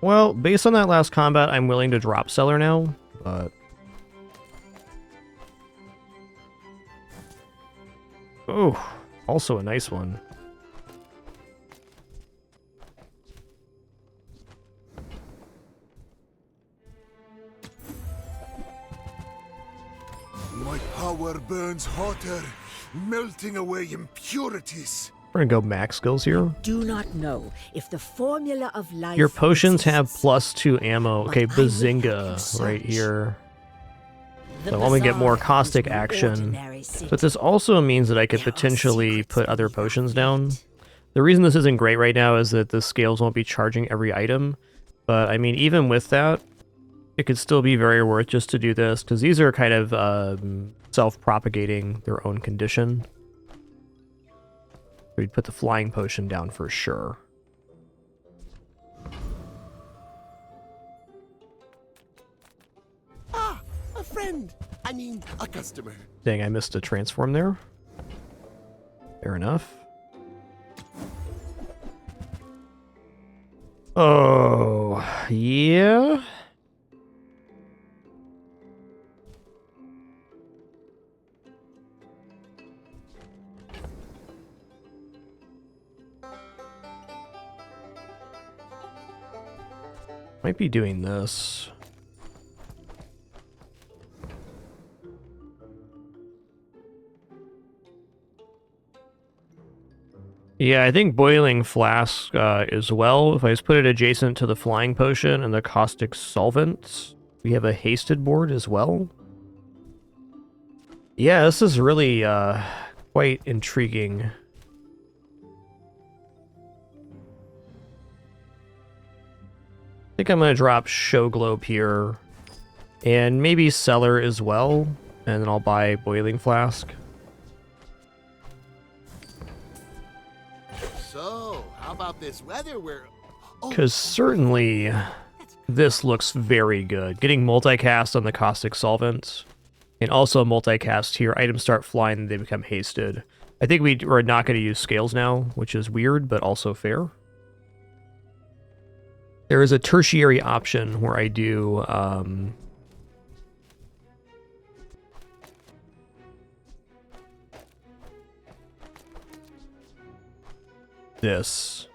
Well, based on that last combat, I'm willing to drop Cellar now, but... Oh, also a nice one. My power burns hotter melting away impurities. We're gonna go max skills here. Do not know if the formula of life. Your potions have exists. +2 ammo. Okay, Bazinga right here. So I want to get more caustic action. But this also means that I could potentially put other potions down. The reason this isn't great right now is that the scales won't be charging every item. But I mean, even with that, it could still be very worth just to do this, because these are kind of self-propagating their own condition. We'd put the flying potion down for sure. Ah, a friend. I mean, a customer. Dang, I missed a transform there. Fair enough. Oh, yeah. Might be doing this. Yeah, I think Boiling Flask as well. If I just put it adjacent to the Flying Potion and the Caustic Solvent, we have a Hasted board as well. Yeah, this is really quite intriguing. I think I'm going to drop Show Globe here, and maybe Cellar as well, and then I'll buy Boiling Flask. So, how about this weather where... Because certainly this looks very good. Getting multicast on the Caustic Solvent, and also multicast here. Items start flying and they become hasted. I think we're not going to use scales now, which is weird, but also fair. There is a tertiary option where I do this.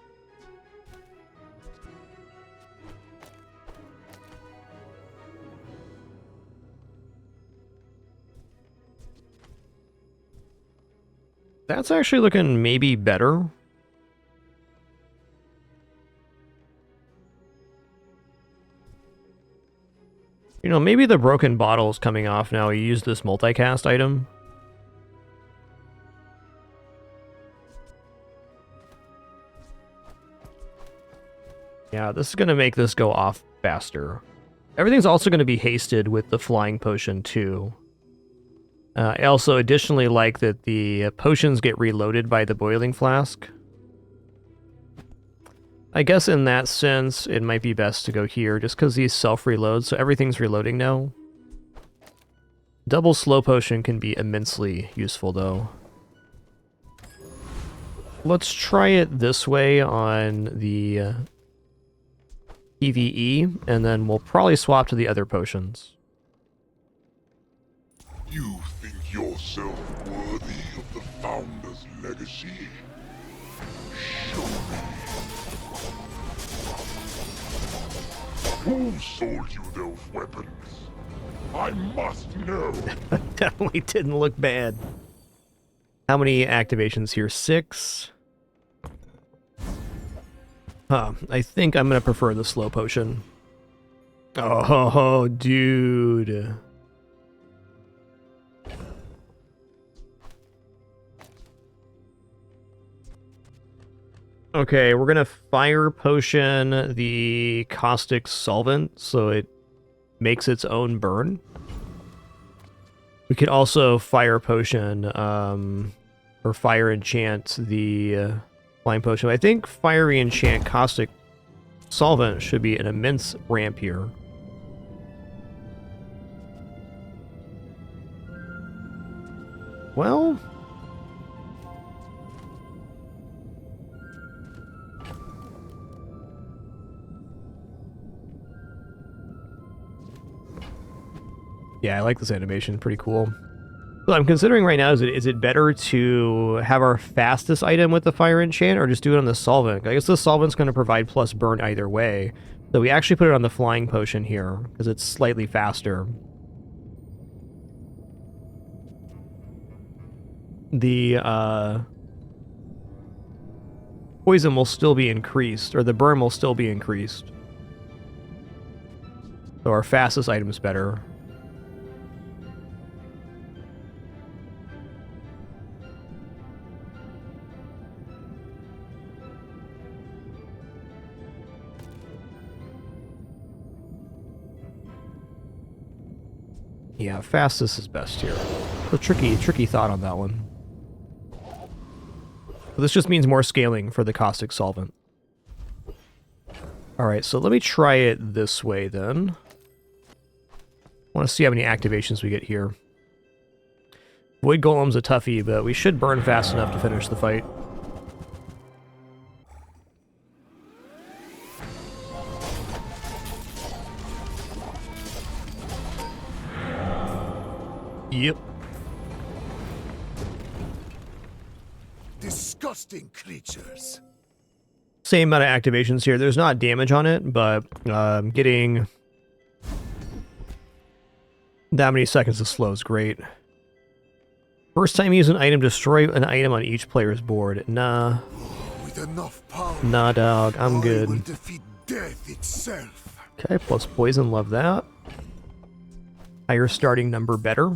That's actually looking maybe better. You know, maybe the broken bottle is coming off now. You use this multicast item. Yeah, this is going to make this go off faster. Everything's also going to be hasted with the flying potion too. I also additionally like that the potions get reloaded by the boiling flask. I guess in that sense, it might be best to go here, just because these self-reload, so everything's reloading now. Double slow potion can be immensely useful, though. Let's try it this way on the PvE, and then we'll probably swap to the other potions. You think yourself worthy of the Founder's legacy? Show me. Who sold you those weapons? I must know. Definitely didn't look bad. How many activations here? 6? Huh, I think I'm going to prefer the slow potion. Oh, dude. Okay, we're going to fire potion the caustic solvent so it makes its own burn. We could also fire potion or fire enchant the flying potion. I think fiery enchant caustic solvent should be an immense ramp here. Well, yeah, I like this animation. Pretty cool. So I'm considering right now, is it better to have our fastest item with the fire enchant or just do it on the solvent? I guess the solvent's going to provide plus burn either way. So we actually put it on the flying potion here because it's slightly faster. the poison will still be increased, or the burn will still be increased. So our fastest item is better. Yeah, fastest is best here. A tricky thought on that one. This just means more scaling for the caustic solvent. Alright, so let me try it this way then. I want to see how many activations we get here. Void Golem's a toughie, but we should burn fast enough to finish the fight. Yep. Disgusting creatures. Same amount of activations here. There's not damage on it, but getting that many seconds of slow is great. First time you use an item, destroy an item on each player's board. Nah. With enough power, Nah, dog. I'm good. I will defeat death itself. Okay, plus poison. Love that. Higher starting number, better.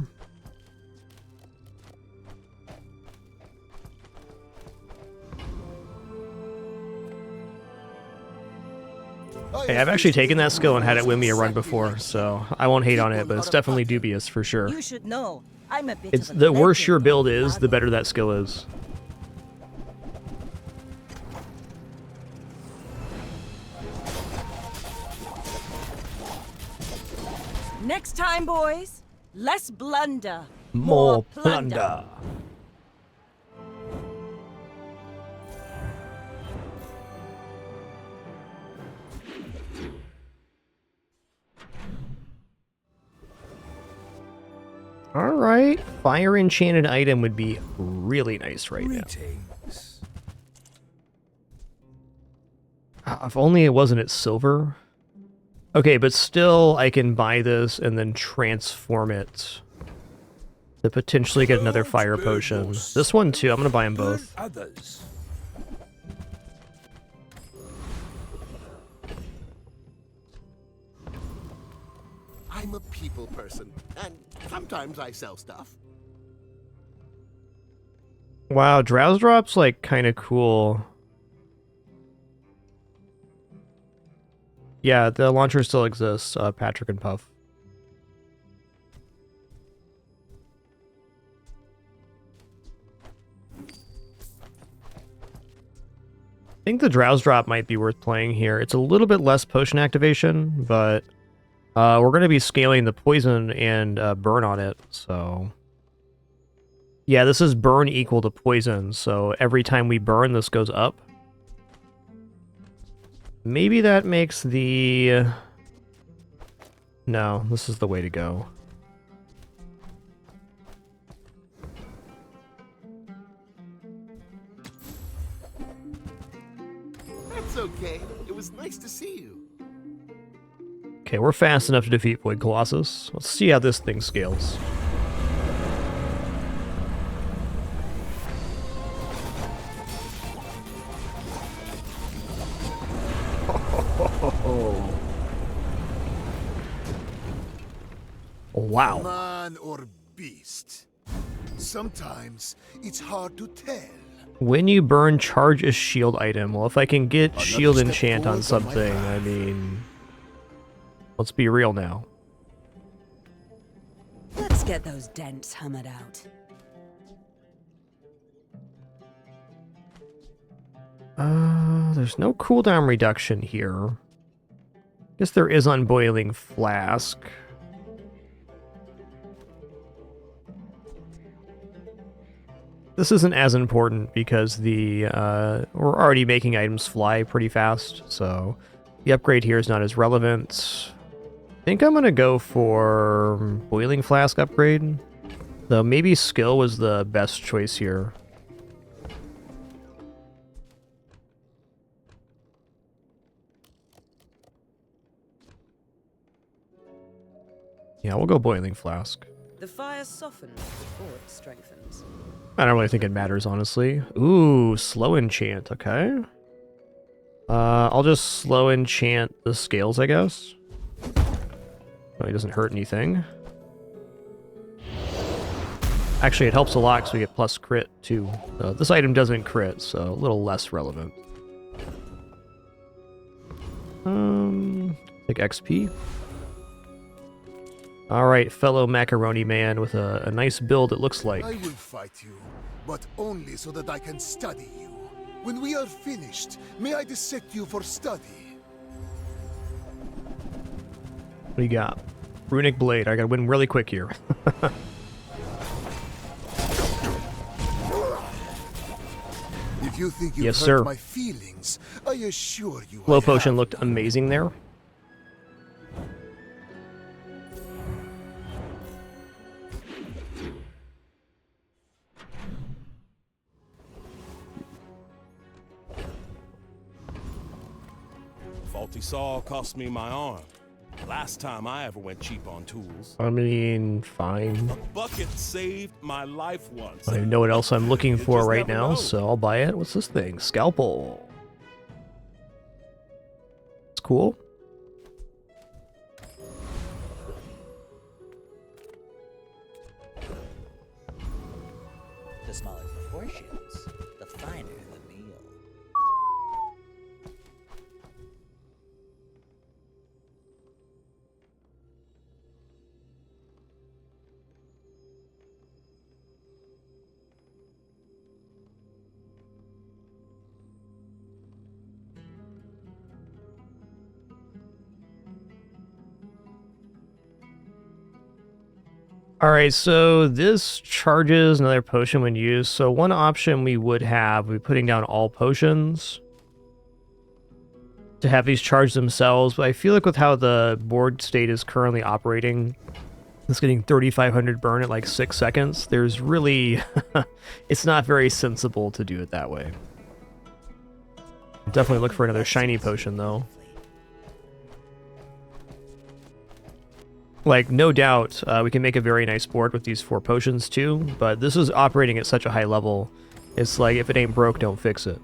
Hey, I've actually taken that skill and had it win me a run before, so I won't hate on it, but it's definitely dubious for sure. You should know. I'm a bit It's of a the worse your legend. build is, the better that skill is. Next time, boys, less blunder. More plunder. Alright, fire enchanted item would be really nice right now. If only it wasn't at silver. Okay, but still I can buy this and then transform it to potentially get another fire potion. This one too, I'm gonna buy them both. Others. I'm a people person, and sometimes I sell stuff. Wow, Drowse Drop's like kind of cool. Yeah, the launcher still exists, Patrick and Puff. I think the Drowse Drop might be worth playing here. It's a little bit less potion activation, but we're going to be scaling the poison and burn on it, so... Yeah, this is burn equal to poison, so every time we burn, this goes up. Maybe that makes the... No, this is the way to go. That's okay. It was nice to see you. Okay, we're fast enough to defeat Void Colossus. Let's see how this thing scales. Wow. Man or beast. Sometimes it's hard to tell. When you burn, charge a shield item. Well, if I can get shield enchant on something, I mean... Let's be real now. Let's get those dents hammered out. There's no cooldown reduction here. Guess there is on Boiling Flask. This isn't as important because the we're already making items fly pretty fast, so the upgrade here is not as relevant. I think I'm gonna go for Boiling Flask upgrade, though maybe skill was the best choice here. Yeah, we'll go Boiling Flask. The fire softens before it strengthens. I don't really think it matters, honestly. Ooh, slow enchant, okay. I'll just slow enchant the scales, I guess. Oh, it doesn't hurt anything. Actually, it helps a lot because we get plus crit, too. This item doesn't crit, so a little less relevant. Take XP. Alright, fellow macaroni man with a nice build, it looks like. I will fight you, but only so that I can study you. When we are finished, may I dissect you for study? What do you got? Runic Blade. I gotta win really quick here. If you think you Yes, hurt sir. my feelings, I assure you Flow I potion have looked amazing there. Faulty saw cost me my arm. Last time I ever went cheap on tools. I mean, fine. A bucket saved my life once. I don't even know what else I'm looking for just right never now, know. so I'll buy it. What's this thing? Scalpel. It's cool. The smaller proportions, the finer the meal. Alright, so this charges another potion when used. So one option we would have would be putting down all potions to have these charge themselves, but I feel like with how the board state is currently operating, it's getting 3,500 burn at like 6 seconds. There's really... it's not very sensible to do it that way. Definitely look for another shiny potion, though. Like, no doubt, we can make a very nice board with these 4 potions, too, but this is operating at such a high level, it's like, if it ain't broke, don't fix it.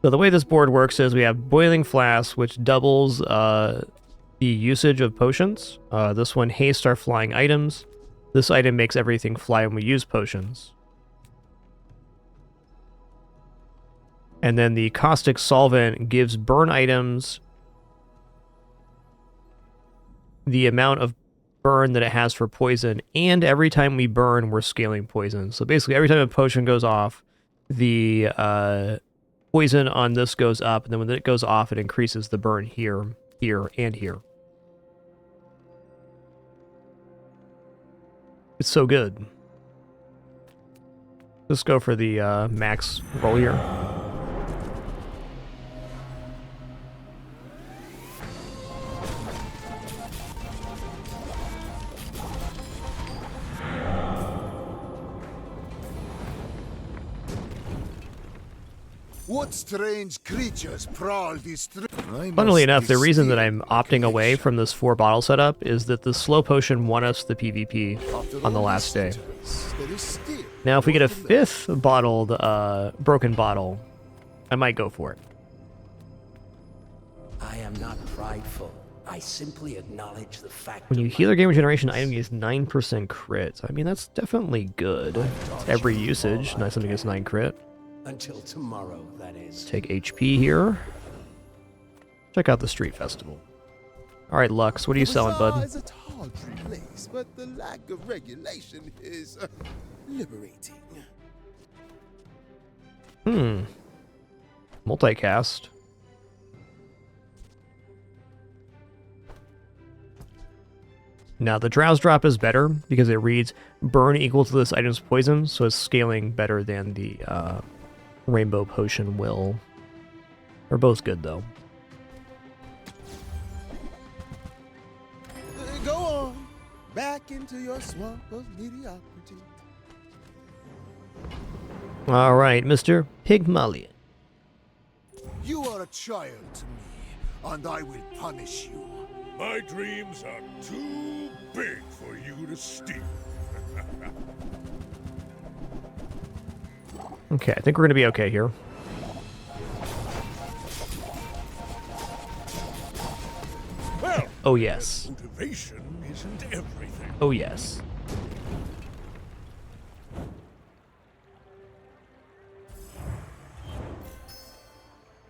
So the way this board works is we have Boiling Flask, which doubles the usage of potions. This one, Haste our flying items. This item makes everything fly when we use potions. And then the Caustic Solvent gives burn items the amount of burn that it has for poison, and every time we burn, we're scaling poison. So basically, every time a potion goes off, the poison on this goes up, and then when it goes off, it increases the burn here, here, and here. It's so good. Let's go for the max roll here. What strange creatures prowl these streets? Funnily enough, the reason that I'm opting away from this 4 bottle setup is that the slow potion won us the PvP on the last day. Now, if we get a 5th bottled broken bottle, I might go for it. I am not prideful. I simply acknowledge the fact When you heal your game regeneration, item gets 9% crit. I mean, that's definitely good. It's every usage, not something gets 9 crit. until tomorrow, that is. Take HP here. Check out the street festival. All right, Lux, what are you selling, bud? It's a tawdry place, but the lack of regulation is liberating. Multicast. Now, the Drowse Drop is better because it reads burn equal to this item's poison, so it's scaling better than the Rainbow Potion will. They're both good, though. Go on, back into your swamp of mediocrity. All right, Mr. Pygmalion. You are a child to me, and I will punish you. My dreams are too big for you to steal. Okay, I think we're gonna be okay here. Well, Oh yes. motivation isn't everything. Oh yes.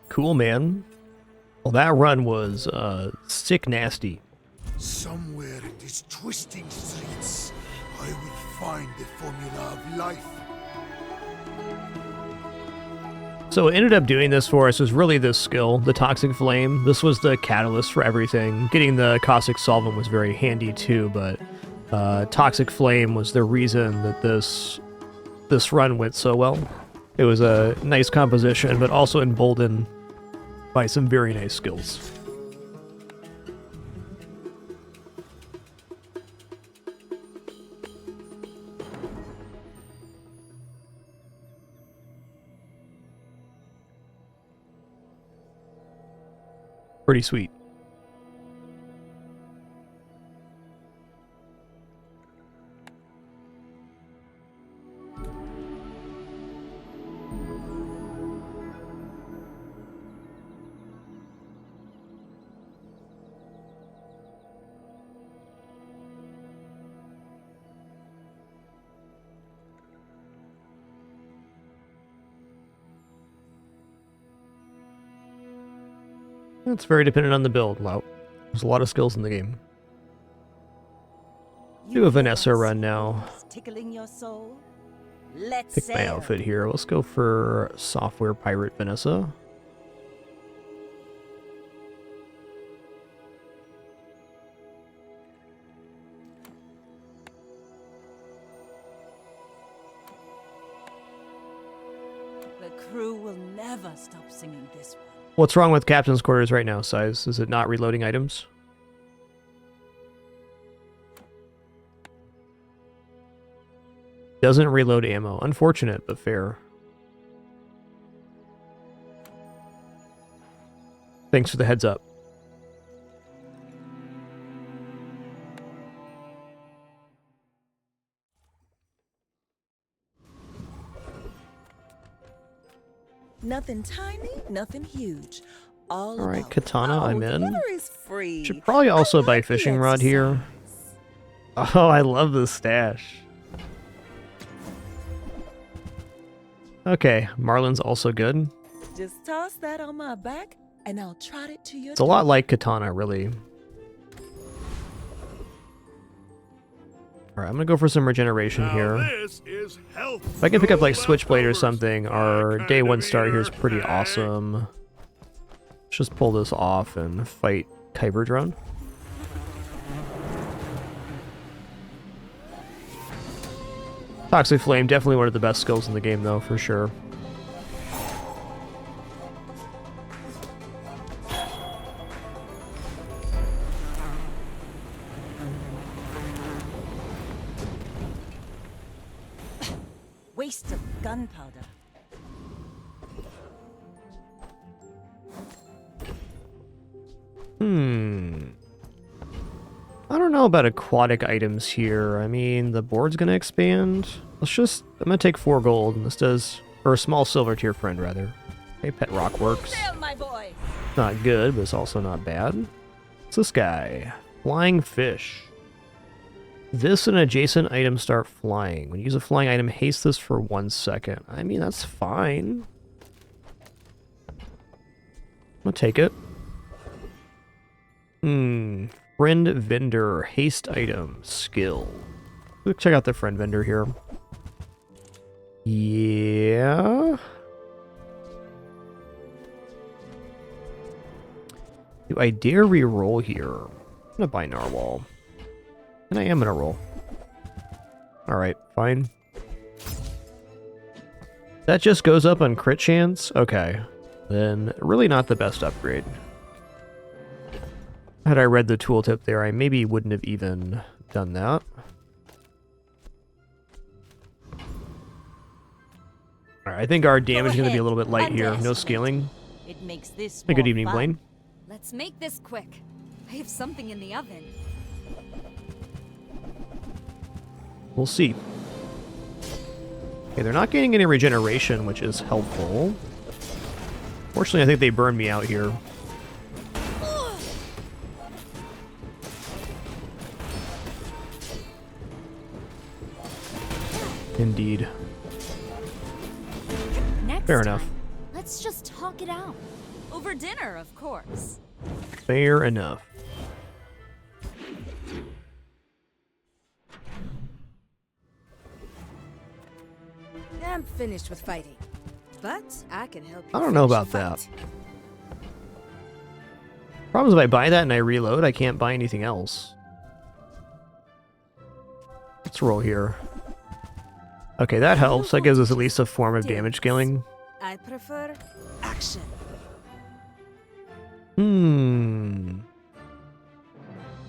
Cool, man. Well, that run was sick nasty. Somewhere in these twisting streets, I will find the formula of life. So what ended up doing this for us was really this skill, the Toxic Flame. This was the catalyst for everything. Getting the Caustic Solvent was very handy too, but Toxic Flame was the reason that this run went so well. It was a nice composition, but also emboldened by some very nice skills. Pretty sweet. It's very dependent on the build. Wow. There's a lot of skills in the game. Do a Vanessa run now. Tickling your soul? Let's Pick my outfit here. Let's go for Software Pirate Vanessa. The crew will never stop singing this one. What's wrong with Captain's Quarters right now, Size? Is it not reloading items? Doesn't reload ammo. Unfortunate, but fair. Thanks for the heads up. Nothing tiny, nothing huge. All Alright, about Katana, I'm in. water is free. Should probably also buy Fishing Rod here. Oh, I love this stash. Okay, Marlin's also good. Just toss that on my back, and I'll trot it to your It's a lot like Katana, really. Alright, I'm gonna go for some regeneration here. If I can pick up like Switchblade or something, our day one start here is pretty awesome. Let's just pull this off and fight Kyber Drone. Toxic Flame, definitely one of the best skills in the game though, for sure. waste of gunpowder. I don't know about aquatic items here. I mean, the board's gonna expand. I'm gonna take 4 gold, and this does, or a small silver to your friend, rather. Okay, Pet Rock works. My boy. Not good, but it's also not bad. What's this guy? Flying Fish. This and adjacent items start flying. When you use a flying item, haste this for 1 second. I mean, that's fine. I'm gonna take it. Friend vendor, haste item, skill. Let's check out the friend vendor here. Yeah. Do I dare re-roll here? I'm gonna buy Narwhal. And I am gonna roll. Alright, fine. That just goes up on crit chance? Okay. Then really not the best upgrade. Had I read the tooltip there, I maybe wouldn't have even done that. Alright, I think our damage is going to be a little bit light here. No scaling. It makes this Good more evening, fun. Blaine. Let's make this quick. I have something in the oven. We'll see. Okay, they're not gaining any regeneration, which is helpful. Fortunately, I think they burned me out here. Indeed. Next Fair time, enough. let's just talk it out. Over dinner, of course. Fair enough. I'm finished with fighting, but I can help you. I don't know finish about the that. fight. Problem is, if I buy that and I reload, I can't buy anything else. Let's roll here. Okay, that helps. That gives us at least a form of damage scaling. I prefer action.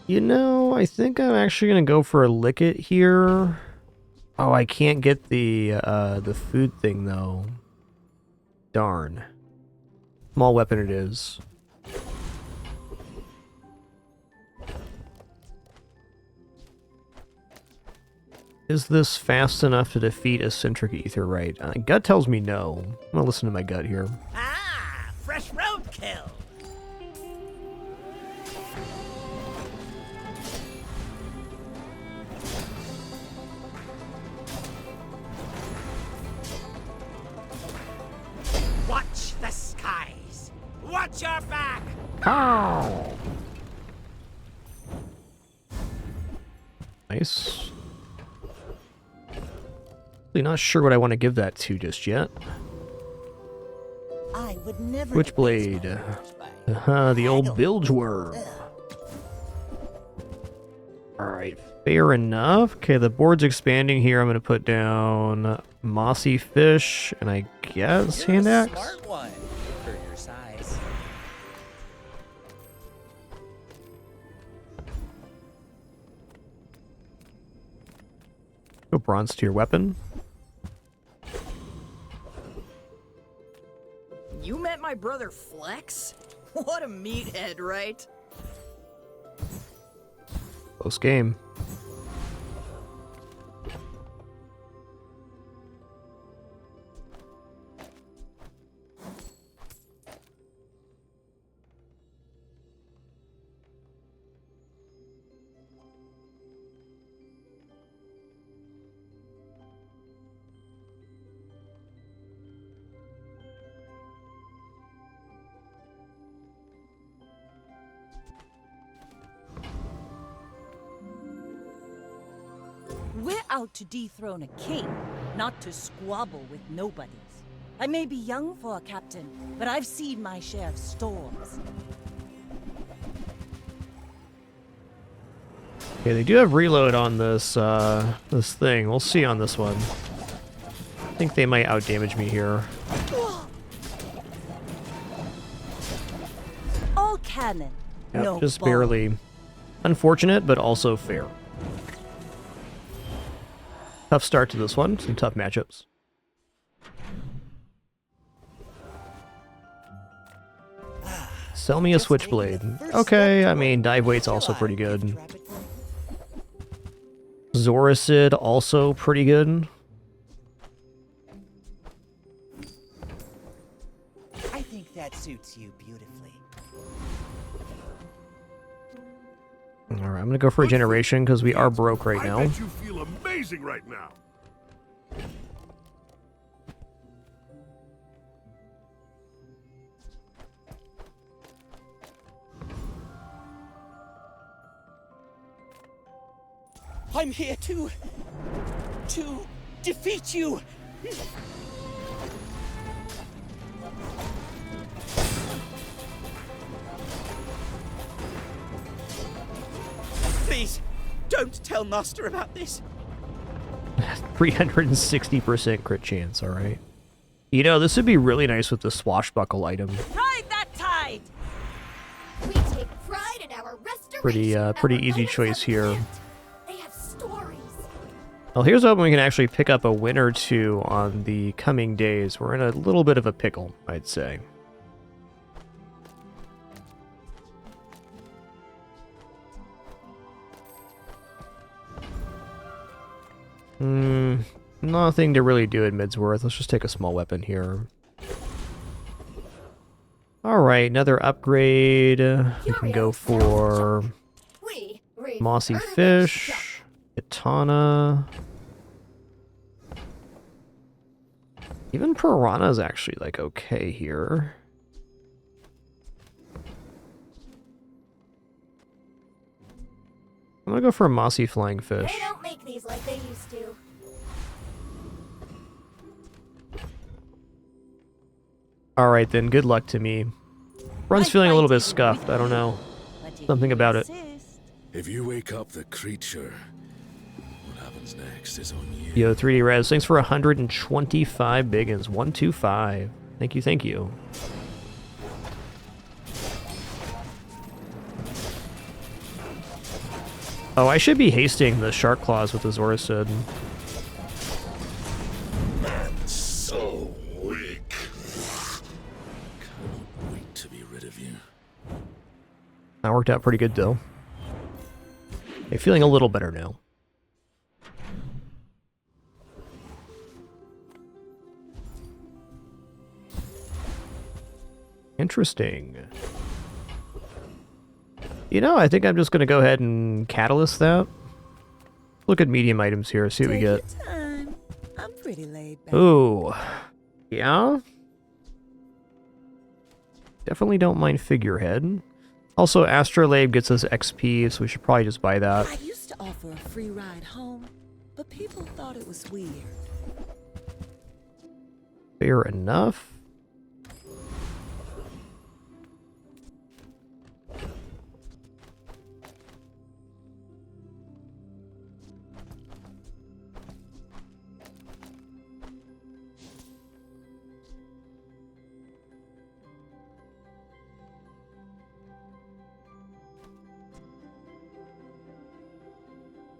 You know, I think I'm actually gonna go for a lick it here. Oh, I can't get the food thing though. Darn. Small weapon it is. Is this fast enough to defeat eccentric ether right? Gut tells me no. I'm gonna listen to my gut here. Ah, fresh roadkill. Watch the skies. Watch your back. Ow! Nice. Really not sure what I want to give that to just yet. I would never. Switchblade. The old bilge worm. Alright, fair enough. Okay, the board's expanding here. I'm going to put down mossy fish and I guess hand axe. Smart one for your size. Go bronze tier weapon. You met my brother Flex? What a meathead, right? Close game. We're out to dethrone a king, not to squabble with nobodies. I may be young for a captain, but I've seen my share of storms. Okay, they do have reload on this this thing. We'll see on this one. I think they might outdamage me here. All cannon, Yep, no just ball. barely. Unfortunate, but also fair. Tough start to this one. Some tough matchups. Sell me a switchblade. Okay, I mean, dive weight's also pretty good. Zoricid, also pretty good. I think that suits you beautifully. Alright, I'm gonna go for a generation because we are broke right now. I bet you feel amazing right now. I'm here to defeat you. Please, don't tell Master about this. 360% crit chance, alright. You know, this would be really nice with the swashbuckle item. Ride that tide! We take pride in our restoration. Pretty easy choice here. They have stories. Well, here's hoping we can actually pick up a win or two on the coming days. We're in a little bit of a pickle, I'd say. Nothing to really do at Midsworth. Let's just take a small weapon here. Alright, another upgrade. We can go for Mossy Fish, Katana. Even Piranha's actually, like, okay here. I'm gonna go for a Mossy Flying Fish. They don't make these like they used to. Alright then, good luck to me. Run's feeling a little bit scuffed, I don't know. Something about it. If you wake up the creature, what happens next is on you. Yo, 3D Res, thanks for 125 biggins. 125. Thank you, thank you. Oh, I should be hasting the Shark Claws with the Zoricid. So weak. Can't wait to be rid of you. That worked out pretty good, though. I'm feeling a little better now. Interesting. You know, I think I'm just going to go ahead and catalyst that. Look at medium items here, see what we get. Time. I'm pretty laid back. Ooh. Yeah? Definitely don't mind Figurehead. Also, Astrolabe gets us XP, so we should probably just buy that. I used to offer a free ride home, but people thought it was weird. Fair enough.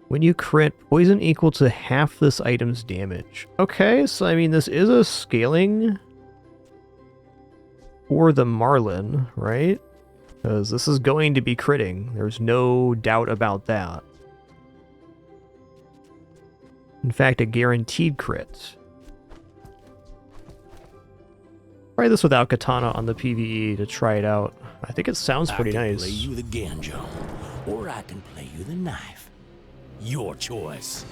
When you crit, poison equal to half this item's damage. Okay, so I mean, this is a scaling for the Marlin, right? Because this is going to be critting. There's no doubt about that. In fact, a guaranteed crit. Try this without Katana on the PvE to try it out. I think it sounds pretty nice. I can play you the Ganjo, or I can play you the knife. Your choice.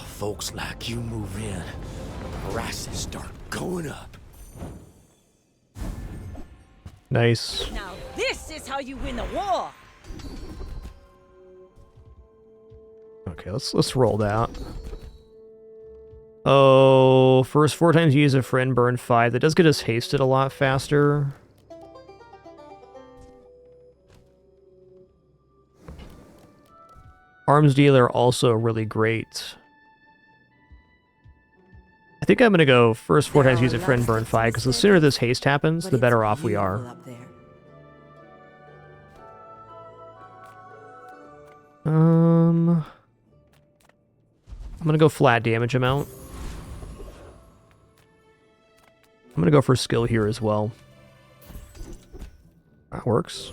Folks like you move in, prices start going up. Nice. Now this is how you win a war. Okay, let's roll that. Oh, first 4 times you use a friend, burn 5. That does get us hasted a lot faster. Arms dealer also really great. I think I'm gonna go first 4 times use a friend, burn 5, because the sooner this haste happens, the better off we are. I'm gonna go flat damage amount. I'm gonna go for skill here as well. That works.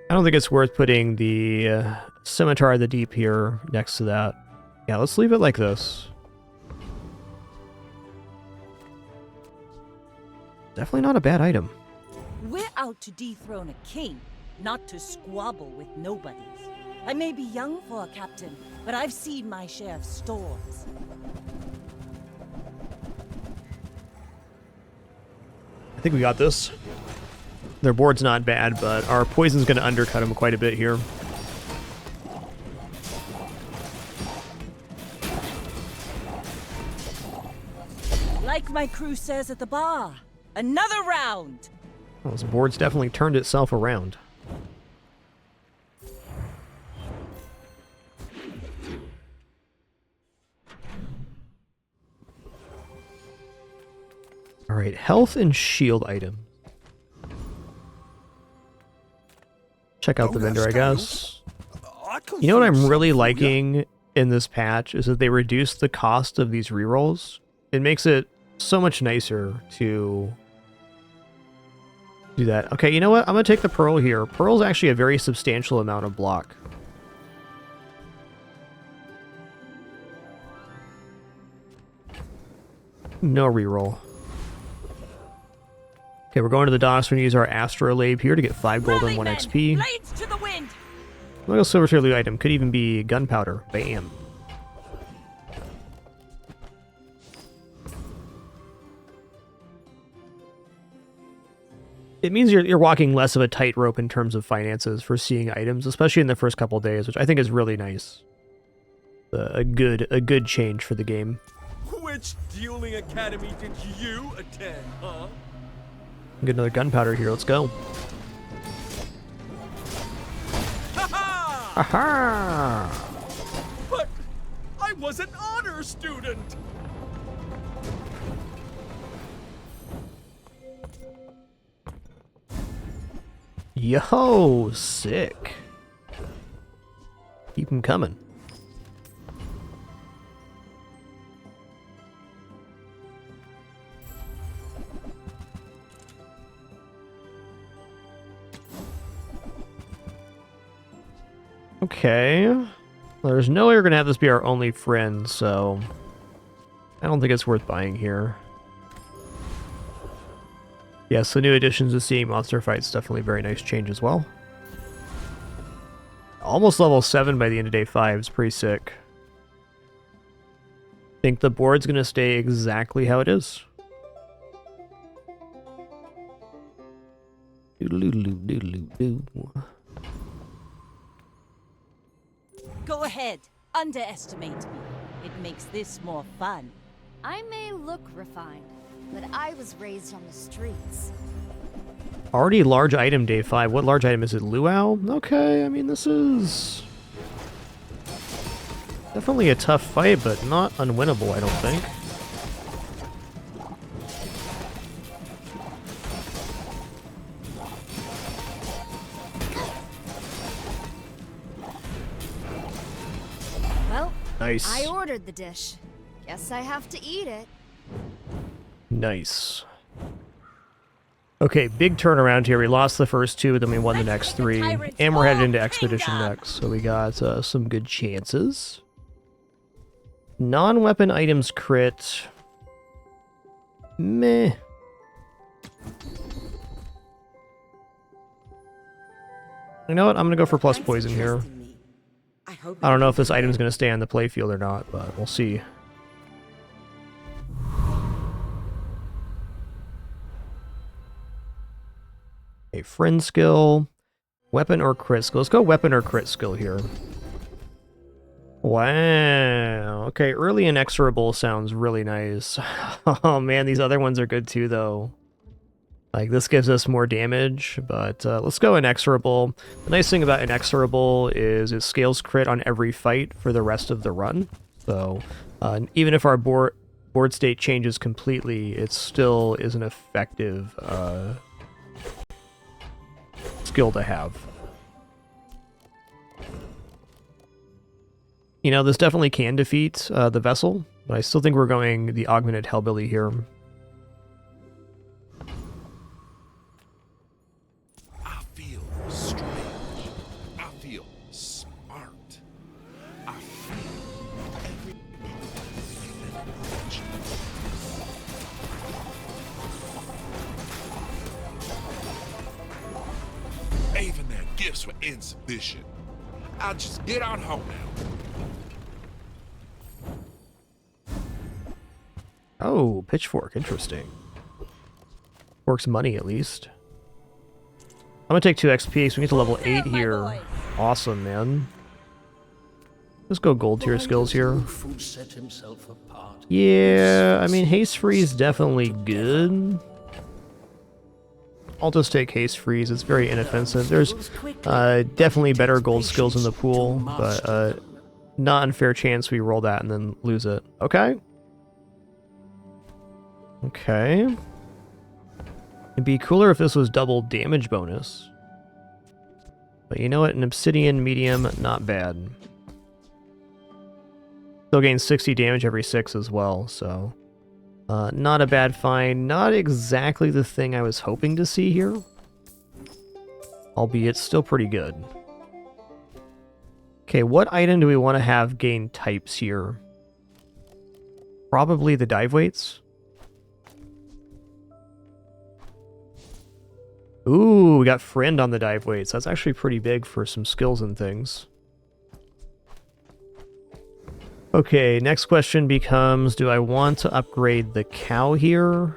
I don't think it's worth putting the Scimitar of the Deep here next to that. Yeah, let's leave it like this. Definitely not a bad item. We're out to dethrone a king, not to squabble with nobodies. I may be young for a captain, but I've seen my share of storms. I think we got this. Their board's not bad, but our poison's going to undercut them quite a bit here. Like my crew says at the bar, another round! Well, this board's definitely turned itself around. Alright, health and shield item. Check out the vendor, I guess. You know what I'm really liking in this patch is that they reduced the cost of these rerolls. It makes it so much nicer to do that. Okay, you know what? I'm going to take the Pearl here. Pearl's actually a very substantial amount of block. No reroll. Okay, we're going to the docks. We're going to use our Astrolabe here to get 5 gold and 1 XP. Blades to the wind. Little silver tier loot item. Could even be gunpowder. Bam. It means you're walking less of a tightrope in terms of finances for seeing items, especially in the first couple days, which I think is really nice. A good change for the game. Which dueling academy did you attend, huh? Get another gunpowder here. Let's go. Aha! But I was an honor student. Yo, sick. Keep them coming. Okay. Well, there's no way we're gonna have this be our only friend, so I don't think it's worth buying here. Yes, the new additions to seeing monster fights definitely a very nice change as well. Almost level 7 by the end of day 5 is pretty sick. Think the board's gonna stay exactly how it is. Doodle-doo-doo-doo-doo-doo. Go ahead. Underestimate me. It makes this more fun. I may look refined, but I was raised on the streets. Already large item day 5. What large item is it? Luau? Okay, I mean this is definitely a tough fight, but not unwinnable, I don't think. Well, nice. I ordered the dish. Guess I have to eat it. Nice. Okay, big turnaround here. We lost the first 2, then we won the next 3. And we're headed into Expedition next, so we got some good chances. Non-weapon items crit. Meh. You know what? I'm going to go for plus poison here. I don't know if this item's going to stay on the playfield or not, but we'll see. A friend skill, weapon or crit skill. Let's go weapon or crit skill here. Wow. Okay, early inexorable sounds really nice. Oh man, these other ones are good too though. Like this gives us more damage, but let's go inexorable. The nice thing about inexorable is it scales crit on every fight for the rest of the run. So even if our board state changes completely, it still is an effective skill to have. You know, this definitely can defeat the vessel, but I still think we're going the augmented hellbilly here. I feel strange. I feel smart. I feel even their gifts were insufficient. I'll just get on home now. Oh, pitchfork, interesting. Works money at least. I'm gonna take 2 XP, so we get to level 8 here. Awesome, man. Let's go gold tier skills here. Yeah, I mean, haste freeze definitely good. I'll just take haste freeze. It's very inoffensive. There's definitely better gold skills in the pool, but not unfair chance we roll that and then lose it. Okay. Okay. It'd be cooler if this was double damage bonus. But you know what? An obsidian medium, not bad. Still gains 60 damage every 6 as well, so... not a bad find. Not exactly the thing I was hoping to see here. Albeit still pretty good. Okay, what item do we want to have gain types here? Probably the dive weights. Ooh, we got friend on the dive weights. That's actually pretty big for some skills and things. Okay, next question becomes, do I want to upgrade the cow here?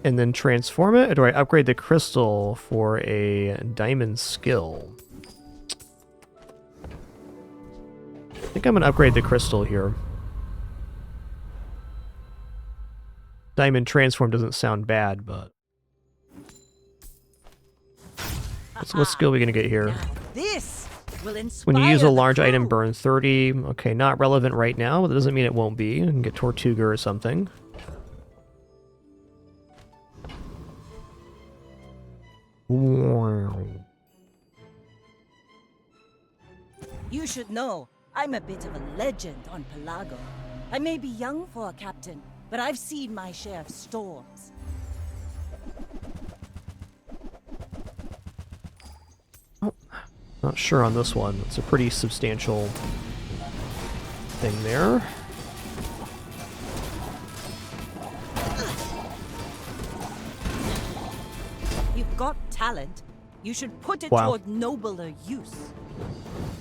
And then transform it? Or do I upgrade the crystal for a diamond skill? I think I'm going to upgrade the crystal here. Diamond transform doesn't sound bad, but... What skill are we going to get here? This will When you use a inspire the large crew. item, burn 30. Okay, not relevant right now, but that doesn't mean it won't be. You can get Tortuga or something. Wow. You should know, I'm a bit of a legend on Pelago. I may be young for a captain, but I've seen my share of storms. Not sure on this one. It's a pretty substantial thing there. You've got talent. You should put it Wow. toward nobler use.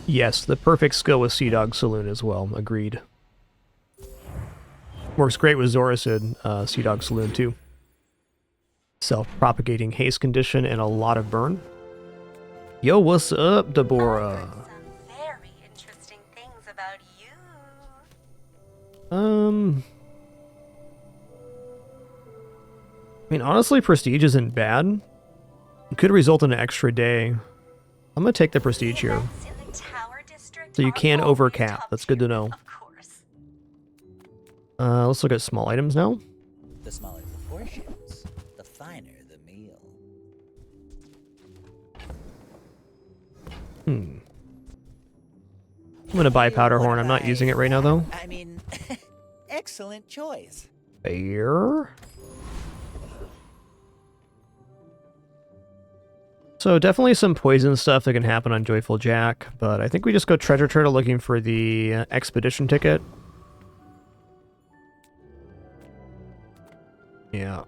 Yes, the perfect skill with Sea Dog Saloon as well. Agreed. Works great with Zorasid, Sea Dog Saloon too. Self-propagating haste condition and a lot of burn. Yo, what's up, Deborah? Very interesting things about you. I mean, honestly, Prestige isn't bad. It could result in an extra day. I'm gonna take the Prestige here. So you can overcap. That's good to know. Let's look at small items now. The smaller the portions, the finer the meal. I'm gonna buy Powder Horn. I'm not using it right now, though. I mean, excellent choice. Fair. So definitely some poison stuff that can happen on Joyful Jack, but I think we just go Treasure Turtle looking for the expedition ticket. Yeah.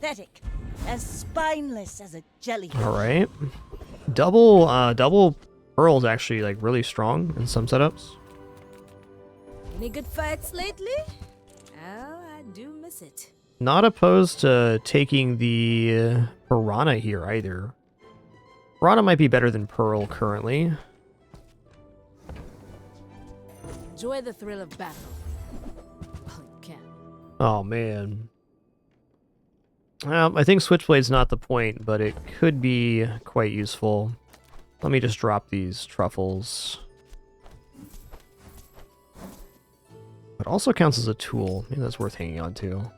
Pathetic. As spineless as a jellyfish. All right. Double pearl's actually like really strong in some setups. Any good fights lately? Oh, I do miss it. Not opposed to taking the Piranha here either. Piranha might be better than Pearl currently. Enjoy the thrill of battle. Well, you can. Oh man. I think Switchblade's not the point, but it could be quite useful. Let me just drop these truffles. It also counts as a tool. Maybe that's worth hanging on to.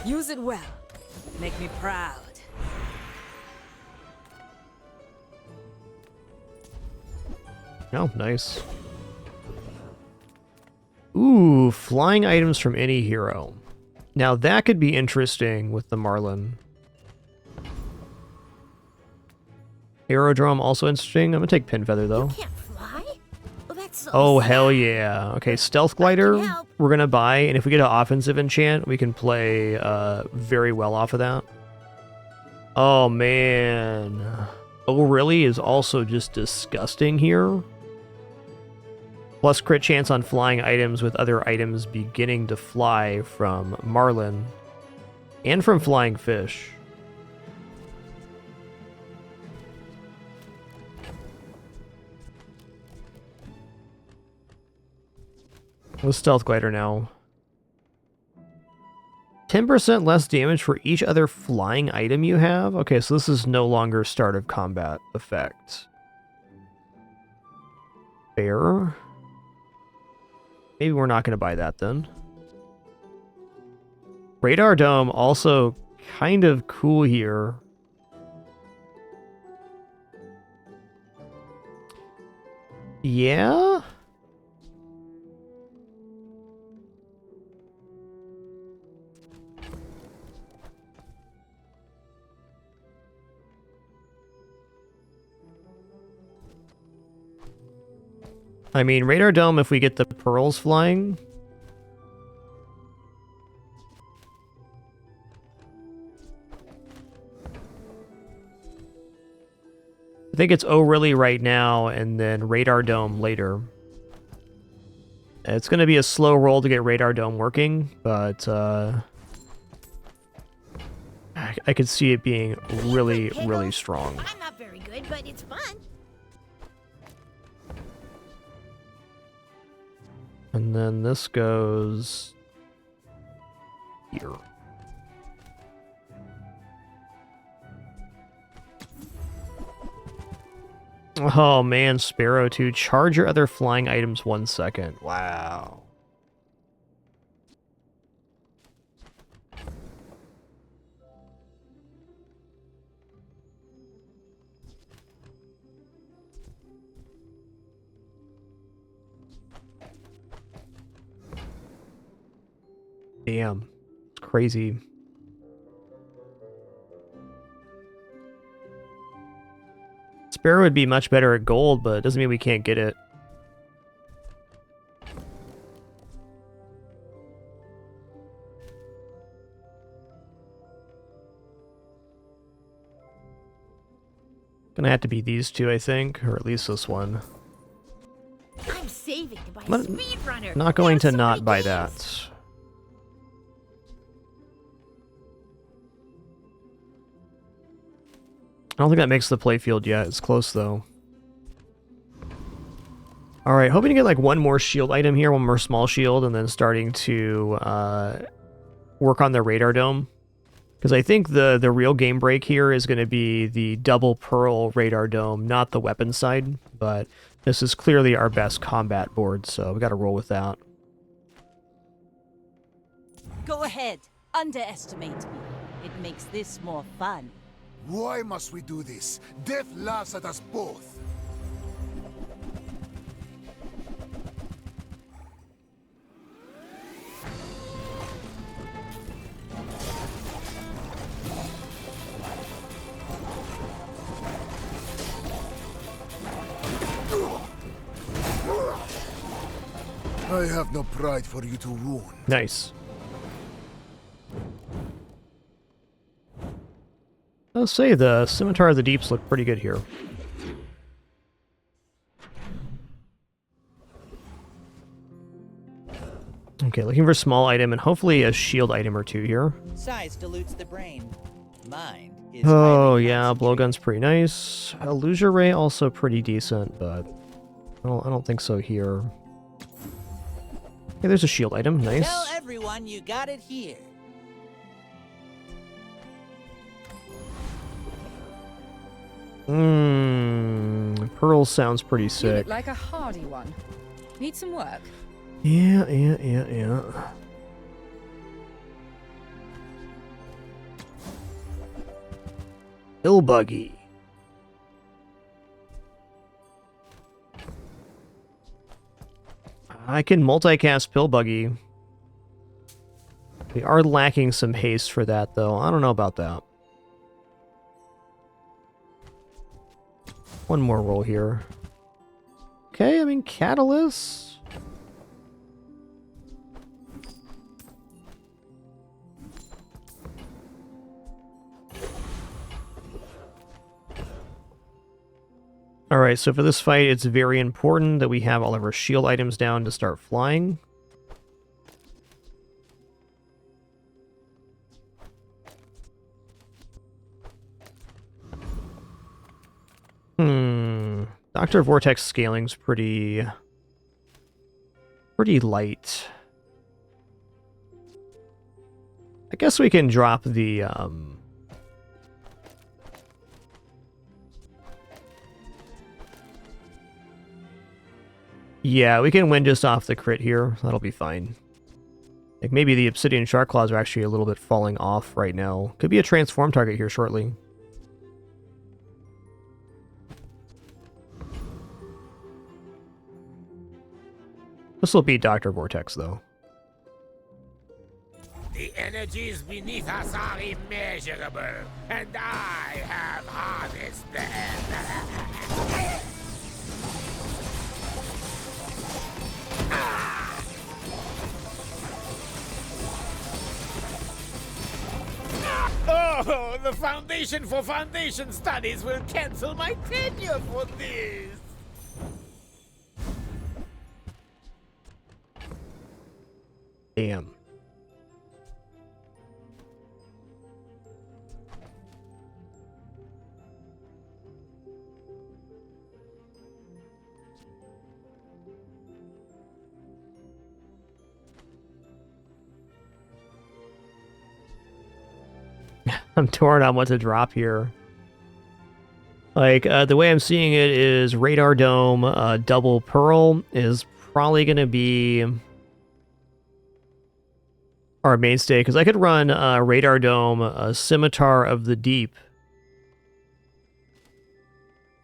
Use it well. Make me proud. Oh, nice. Ooh, flying items from any hero. Now that could be interesting with the Marlin. Aerodrome also interesting. I'm gonna take Pin Feather though. Can't fly? Well, that's so Oh, sad. hell yeah. Okay, Stealth Glider help. we're gonna buy, and if we get an offensive enchant, we can play very well off of that. Oh, man. Oh, really is also just disgusting here. Plus crit chance on flying items with other items beginning to fly from Marlin and from flying fish. With Stealth Glider now. 10% less damage for each other flying item you have? Okay, so this is no longer start of combat effect. Fair. Maybe we're not going to buy that then. Radar Dome also kind of cool here. Yeah? I mean, Radar Dome, if we get the pearls flying. I think it's Oh Really right now, and then Radar Dome later. It's going to be a slow roll to get Radar Dome working, but I could see it being really, really strong. I'm not very good, but it's fun. And then this goes here. Oh man, Sparrow 2. Charge your other flying items 1 second. Wow. Damn. It's crazy. Sparrow would be much better at gold, but it doesn't mean we can't get it. Gonna have to be these two, I think, or at least this one. I'm saving to buy a I'm speedrunner. not going to not buy that. I don't think that makes the playfield yet. It's close, though. Alright, hoping to get like one more shield item here, one more small shield, and then starting to work on the Radar Dome. Because I think the real game break here is going to be the double pearl Radar Dome, not the weapon side. But this is clearly our best combat board, so we got to roll with that. Go ahead. Underestimate me. It makes this more fun. Why must we do this? Death laughs at us both. I have no pride for you to ruin. Nice. I'll say the Scimitar of the Deeps look pretty good here. Okay, looking for a small item and hopefully a shield item or two here. Size dilutes the brain. Mind is Oh yeah, blowgun's pretty nice. Illusion Ray also pretty decent, but I don't think so here. Okay, there's a shield item. Nice. Tell everyone you got it here. Pearl sounds pretty You sick. look like a hardy one. Need some work? Yeah. Hill Buggy. I can multicast Pill Buggy. We are lacking some haste for that, though. I don't know about that. One more roll here. Okay, I mean, Catalyst. Alright, so for this fight, it's very important that we have all of our shield items down to start flying. Dr. Vortex scaling's pretty pretty light. I guess we can drop the, yeah, we can win just off the crit here. That'll be fine. Like, maybe the Obsidian Shark Claws are actually a little bit falling off right now. Could be a transform target here shortly. This will beat Dr. Vortex, though. The energies beneath us are immeasurable, and I have harnessed them. Oh, the Foundation for Foundation Studies will cancel my tenure for this. Damn. I'm torn on what to drop here. Like, the way I'm seeing it is Radar Dome, Double Pearl is probably going to be our mainstay, because I could run Radar Dome, Scimitar of the Deep,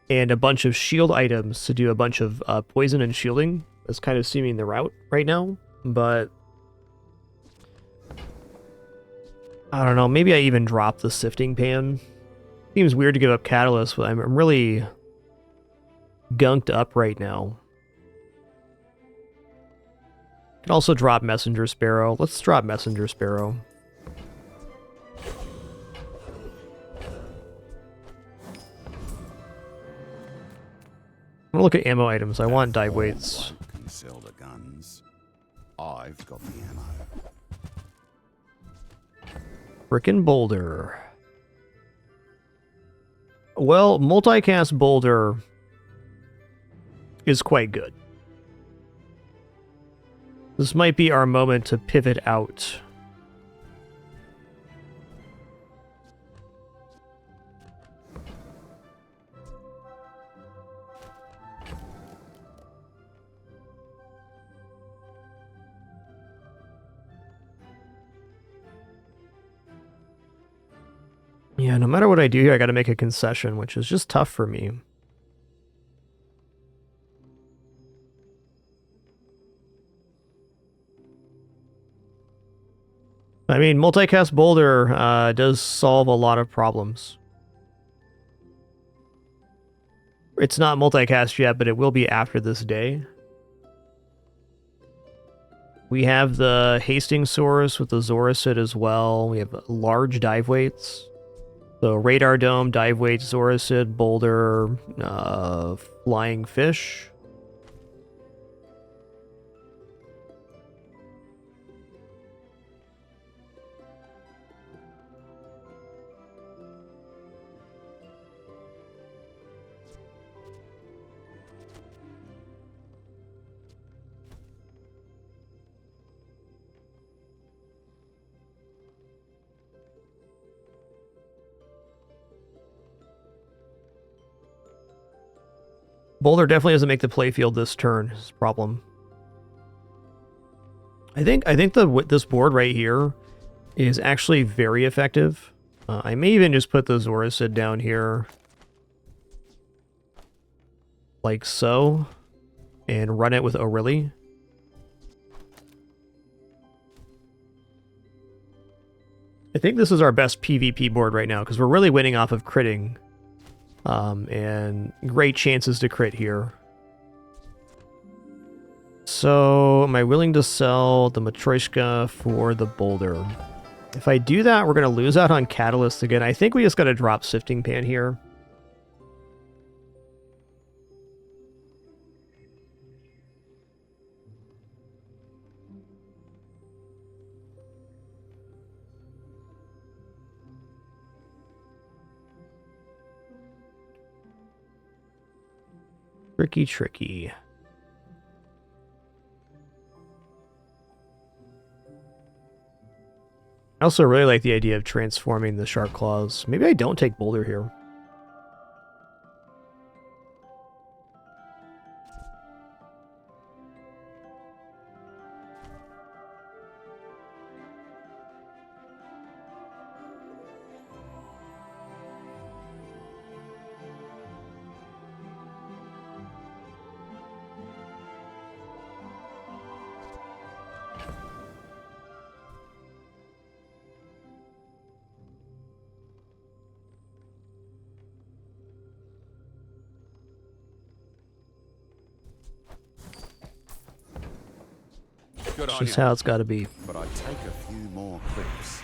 and a bunch of shield items to do a bunch of poison and shielding. That's kind of seeming the route right now, but I don't know, maybe I even drop the Sifting Pan. Seems weird to give up Catalyst, but I'm really gunked up right now. Can also drop Messenger Sparrow. Let's drop Messenger Sparrow. I'm gonna look at ammo items. I want dive weights. Can sell the guns. I've got the ammo. Frickin' Boulder. Well, multicast Boulder is quite good. This might be our moment to pivot out. Yeah, no matter what I do here, I gotta make a concession, which is just tough for me. I mean, multicast Boulder does solve a lot of problems. It's not multicast yet, but it will be after this day. We have the Hastingsaurus with the Zorasid as well. We have large dive weights. So Radar Dome, dive weight, Zorasid, Boulder, Flying Fish. Boulder definitely doesn't make the playfield this turn. Is the problem. I think this board right here is actually very effective. I may even just put the Zorasid down here, like so, and run it with O'Reilly. I think this is our best PvP board right now because we're really winning off of critting. And great chances to crit here. So, am I willing to sell the Matryoshka for the Boulder? If I do that, we're going to lose out on Catalyst again. I think we just got to drop Sifting Pan here. Tricky, tricky. I also really like the idea of transforming the shark claws. Maybe I don't take Boulder here. Good on Just you. how it's got to be. But I'd take a few more clips.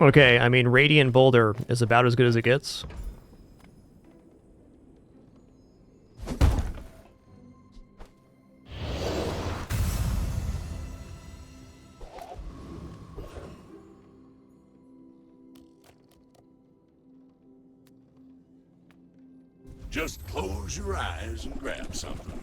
Okay, I mean, Radiant Boulder is about as good as it gets. Just close your eyes and grab something.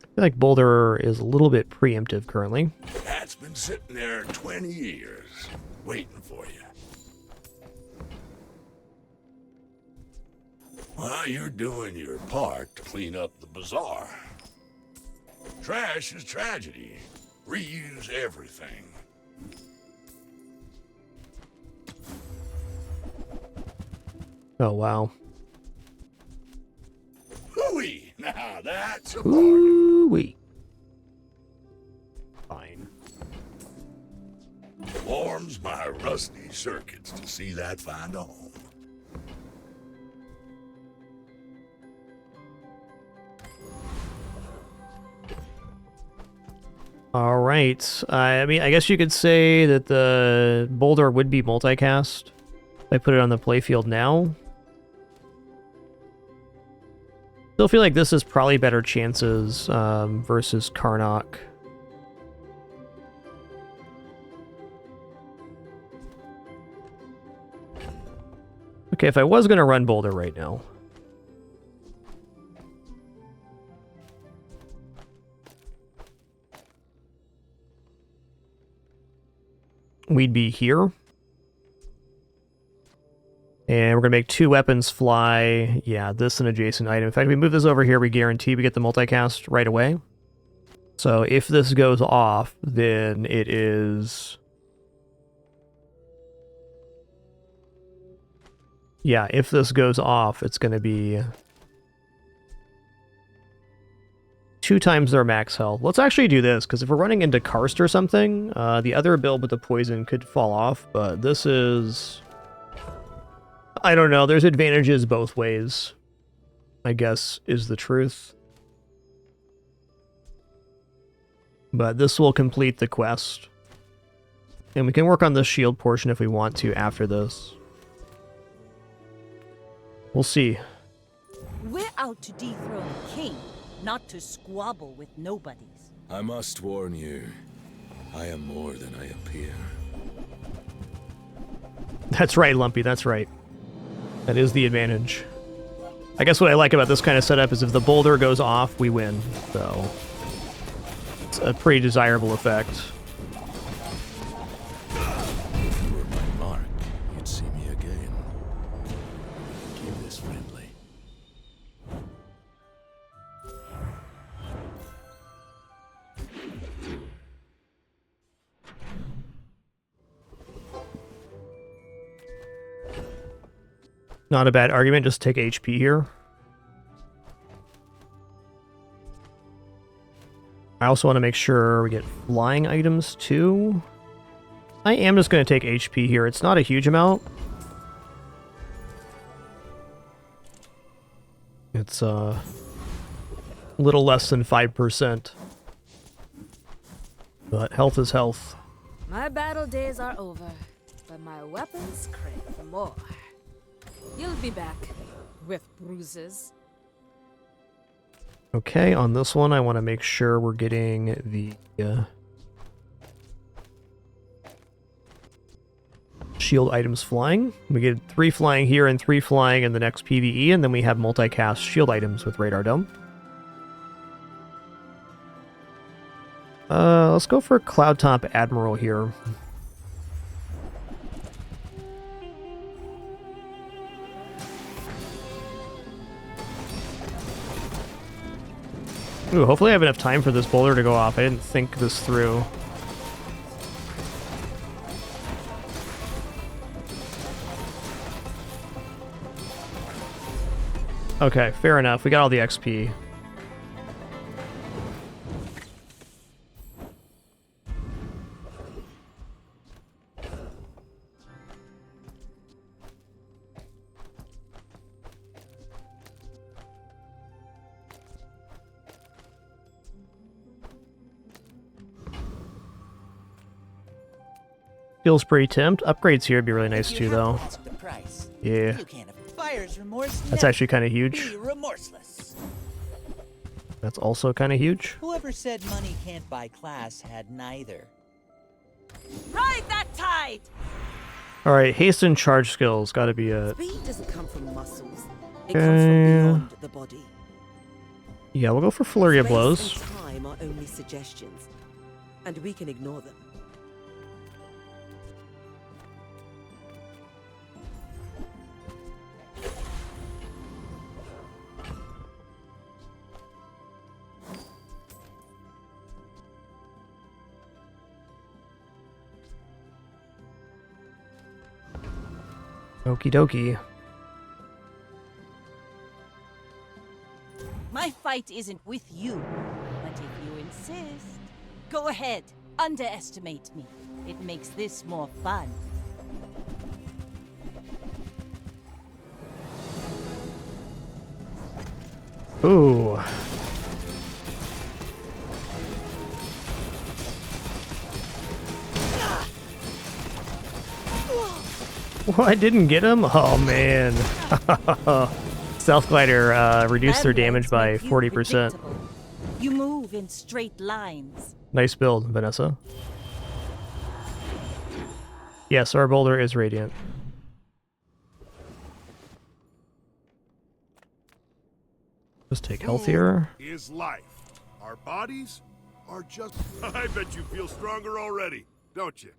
I feel like Boulder is a little bit preemptive currently. Cat's been sitting there 20 years, waiting for you. Well, you're doing your part to clean up the bazaar. Trash is tragedy. Reuse everything. Oh, wow. Hooey! Now that's a bargain. Ooh-wee. Fine. Warms my rusty circuits to see that find a home. All right. I mean, I guess you could say that the Boulder would be multicast. If I put it on the playfield now. Still feel like this is probably better chances versus Karnak. Okay, if I was going to run Boulder right now. We'd be here. And we're going to make 2 weapons fly. Yeah, this and adjacent item. In fact, if we move this over here, we guarantee we get the multicast right away. So if this goes off, then it is... Yeah, if this goes off, it's going to be 2 times their max health. Let's actually do this, because if we're running into Karst or something, the other build with the poison could fall off, but this is... I don't know, there's advantages both ways, I guess, is the truth. But this will complete the quest. And we can work on the shield portion if we want to after this. We'll see. We're out to dethrone a king, not to squabble with nobodies. I must warn you, I am more than I appear. That's right, Lumpy, that's right. That is the advantage. I guess what I like about this kind of setup is if the boulder goes off, we win. So it's a pretty desirable effect. If you were my mark, you'd see me again. Keep this friendly. Not a bad argument, just take HP here. I also want to make sure we get flying items too. I am just going to take HP here. It's not a huge amount. It's a little less than 5%. But health is health. My battle days are over, but my weapons crave for more. You'll be back with bruises. Okay, on this one, I want to make sure we're getting the shield items flying. We get 3 flying here and 3 flying in the next PvE, and then we have multicast shield items with Radar Dome. Let's go for Cloudtop Admiral here. Ooh, hopefully I have enough time for this boulder to go off. I didn't think this through. Okay, fair enough. We got all the XP. Feels pretty tempted. Upgrades here would be really nice too, though. Yeah. That's actually kind of huge. That's also kind of huge. Whoever said money can't buy class had neither. Ride that tide! Alright, haste and charge skills. Gotta be a... Speed doesn't come from muscles. It Okay. comes from beyond the body. Yeah, we'll go for Flurry of Space Blows. and time are only suggestions, and we can ignore them. Okie dokie. My fight isn't with you, but if you insist, go ahead, underestimate me. It makes this more fun. Ooh. Well, I didn't get him? Oh, man. Stealth Glider reduced their damage by 40%. You move in straight lines. Nice build, Vanessa. Yes, our boulder is radiant. Just take health here. Is life. Our bodies are just... I bet you feel stronger already, don't you?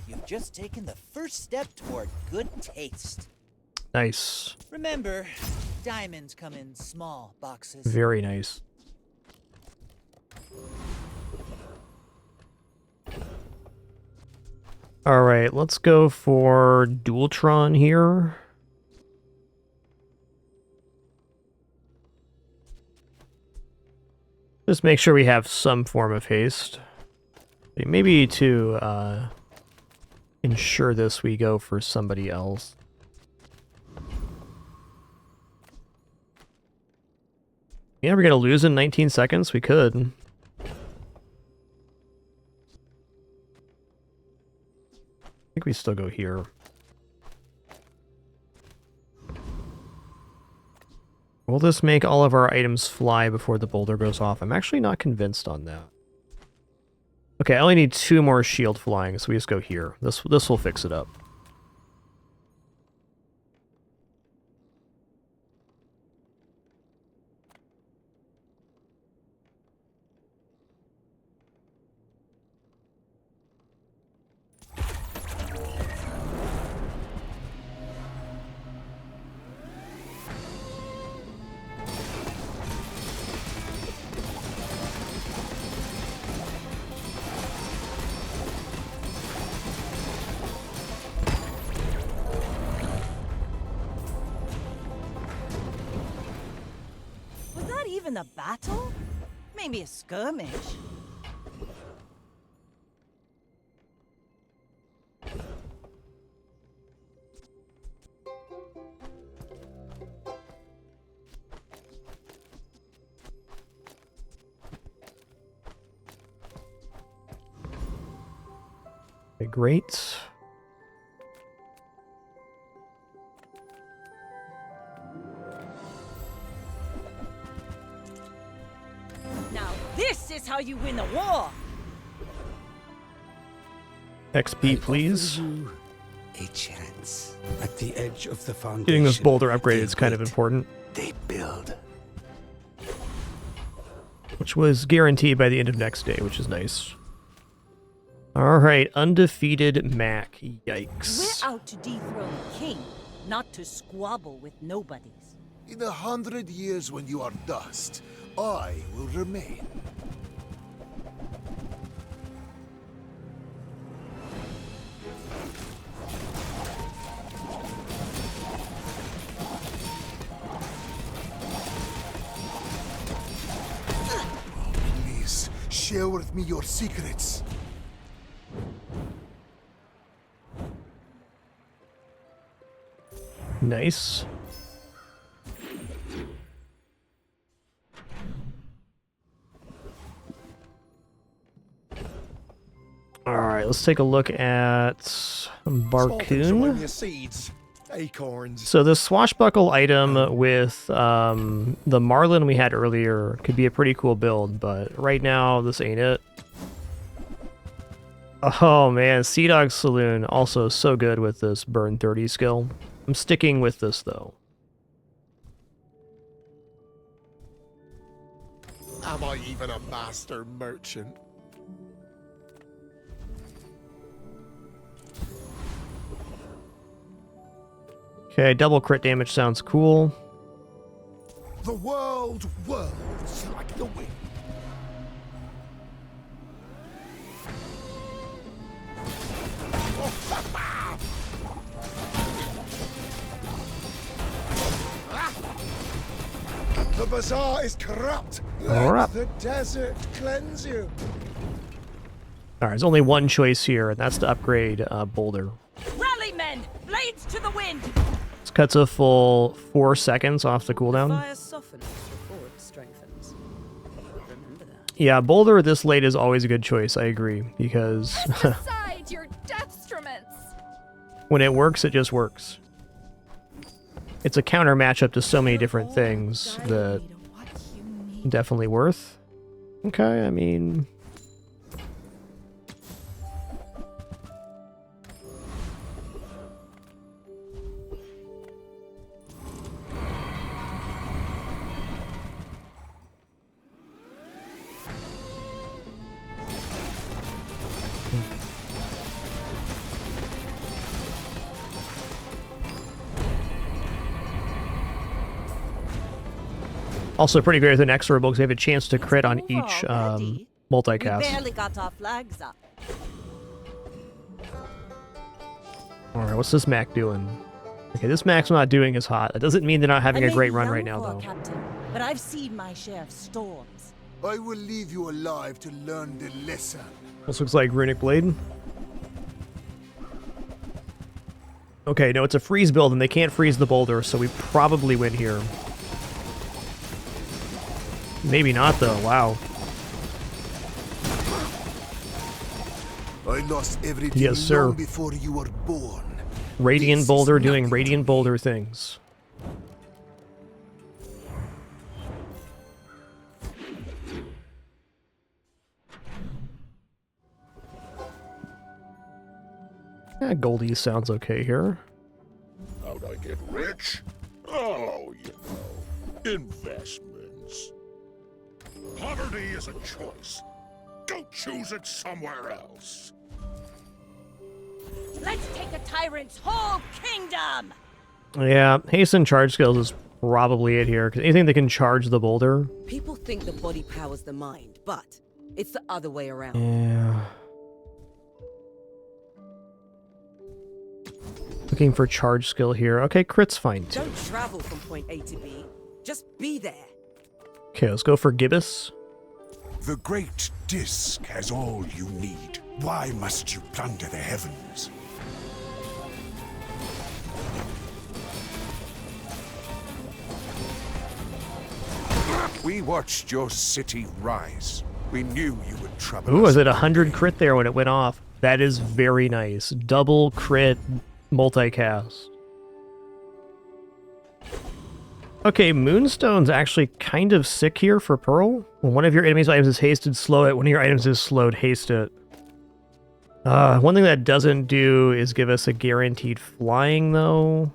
You've just taken the first step toward good taste. Nice. Remember, diamonds come in small boxes. Very nice. Alright, let's go for Dualtron here. Just make sure we have some form of haste. Maybe to ensure this, we go for somebody else. Yeah, we're gonna lose in 19 seconds? We could. I think we still go here. Will this make all of our items fly before the boulder goes off? I'm actually not convinced on that. Okay, I only need 2 more shield flying, so we just go here. This will fix it up. Even a battle? Maybe a skirmish. Okay, great. Now this is how you win a war! XP, please. A chance. At the edge of the foundation. Getting this boulder upgraded is kind of important. They build. Which was guaranteed by the end of next day, which is nice. Alright, undefeated Mac. Yikes. We're out to dethrone a king, not to squabble with nobodies. In 100 years when you are dust, I will remain. Please, share with me your secrets. Nice. Alright, let's take a look at Barcoon. Seeds, acorns. So the swashbuckle item with the Marlin we had earlier could be a pretty cool build, but right now this ain't it. Oh man, Sea Dog Saloon also so good with this burn 30 skill. I'm sticking with this though. Am I even a master merchant? Okay, double crit damage sounds cool. The world whirls like the wind. The bazaar is corrupt. Let the desert cleanse you. Alright, there's only one choice here, and that's to upgrade Boulder. Rally, men! Blades to the wind! This cuts a full 4 seconds off the cooldown. Fire softens before it strengthens. Remember that. Yeah, Boulder this late is always a good choice, I agree, because Aside your deathstruments. when it works, it just works. It's a counter matchup to so many different things that definitely worth. Okay, I mean... Also pretty great with an extra because they have a chance to crit on each We multicast. barely got our flags up. Alright, what's this Mac doing? Okay, this Mac's not doing as hot. That doesn't mean they're not having I a may great be run young right now, for a though. captain, but I've seen my share of storms. I will leave you alive to learn the lesson. This looks like Runic Blade. Okay, no, it's a freeze build, and they can't freeze the boulder, so we probably win here. Maybe not, though. Wow. I lost everything Yes, sir. long before you were born. Radiant Boulder doing Radiant Boulder things. Yeah, Goldie sounds okay here. How'd I get rich? Oh, you know, investments. Poverty is a choice. Go choose it somewhere else. Let's take a tyrant's whole kingdom! Yeah, hasten charge skills is probably it here, because anything that can charge the boulder. People think the body powers the mind, but it's the other way around. Yeah. Looking for charge skill here. Okay, crit's fine too. Don't travel from point A to B. Just be there. Okay, let's go for Gibbous. The Great Disc has all you need. Why must you plunder the heavens? We watched your city rise. We knew you would trouble Ooh, us. was it 100 crit there when it went off? That is very nice. Double crit multicast. Okay, Moonstone's actually kind of sick here for Pearl. When one of your enemy's items is hasted, slow it. One of your items is slowed, haste it. One thing that doesn't do is give us a guaranteed flying, though.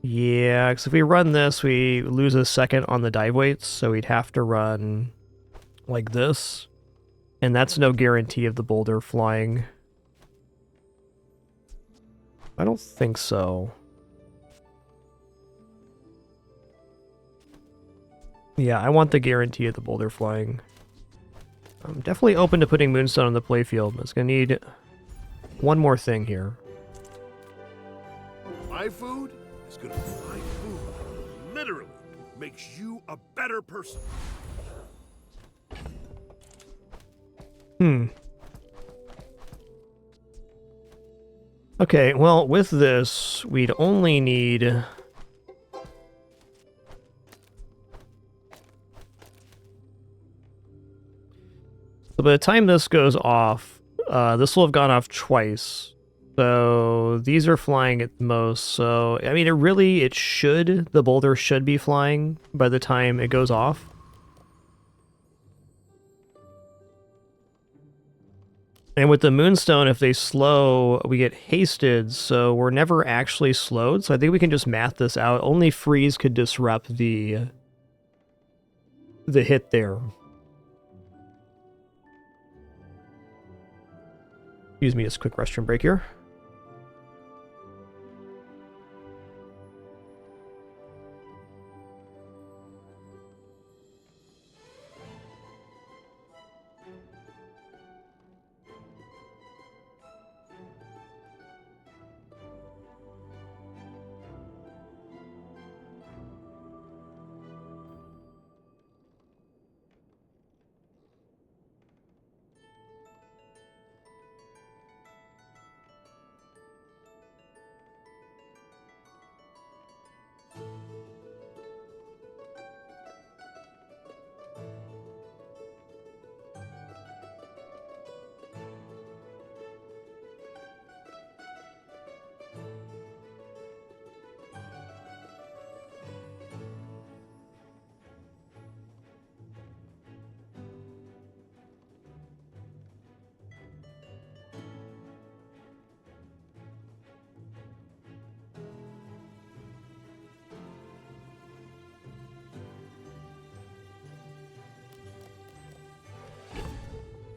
Yeah, because if we run this, we lose a second on the dive weights, so we'd have to run like this. And that's no guarantee of the boulder flying. I don't think so. Yeah, I want the guarantee of the boulder flying. I'm definitely open to putting Moonstone on the playfield. It's going to need one more thing here. My food is gonna be my food. Literally makes you a better person. Okay, well, with this, we'd only need... So by the time this goes off, this will have gone off twice. So these are flying at most. So, I mean, the boulder should be flying by the time it goes off. And with the Moonstone, if they slow, we get hasted, so we're never actually slowed. So I think we can just math this out. Only freeze could disrupt the hit there. Excuse me, just a quick restroom break here.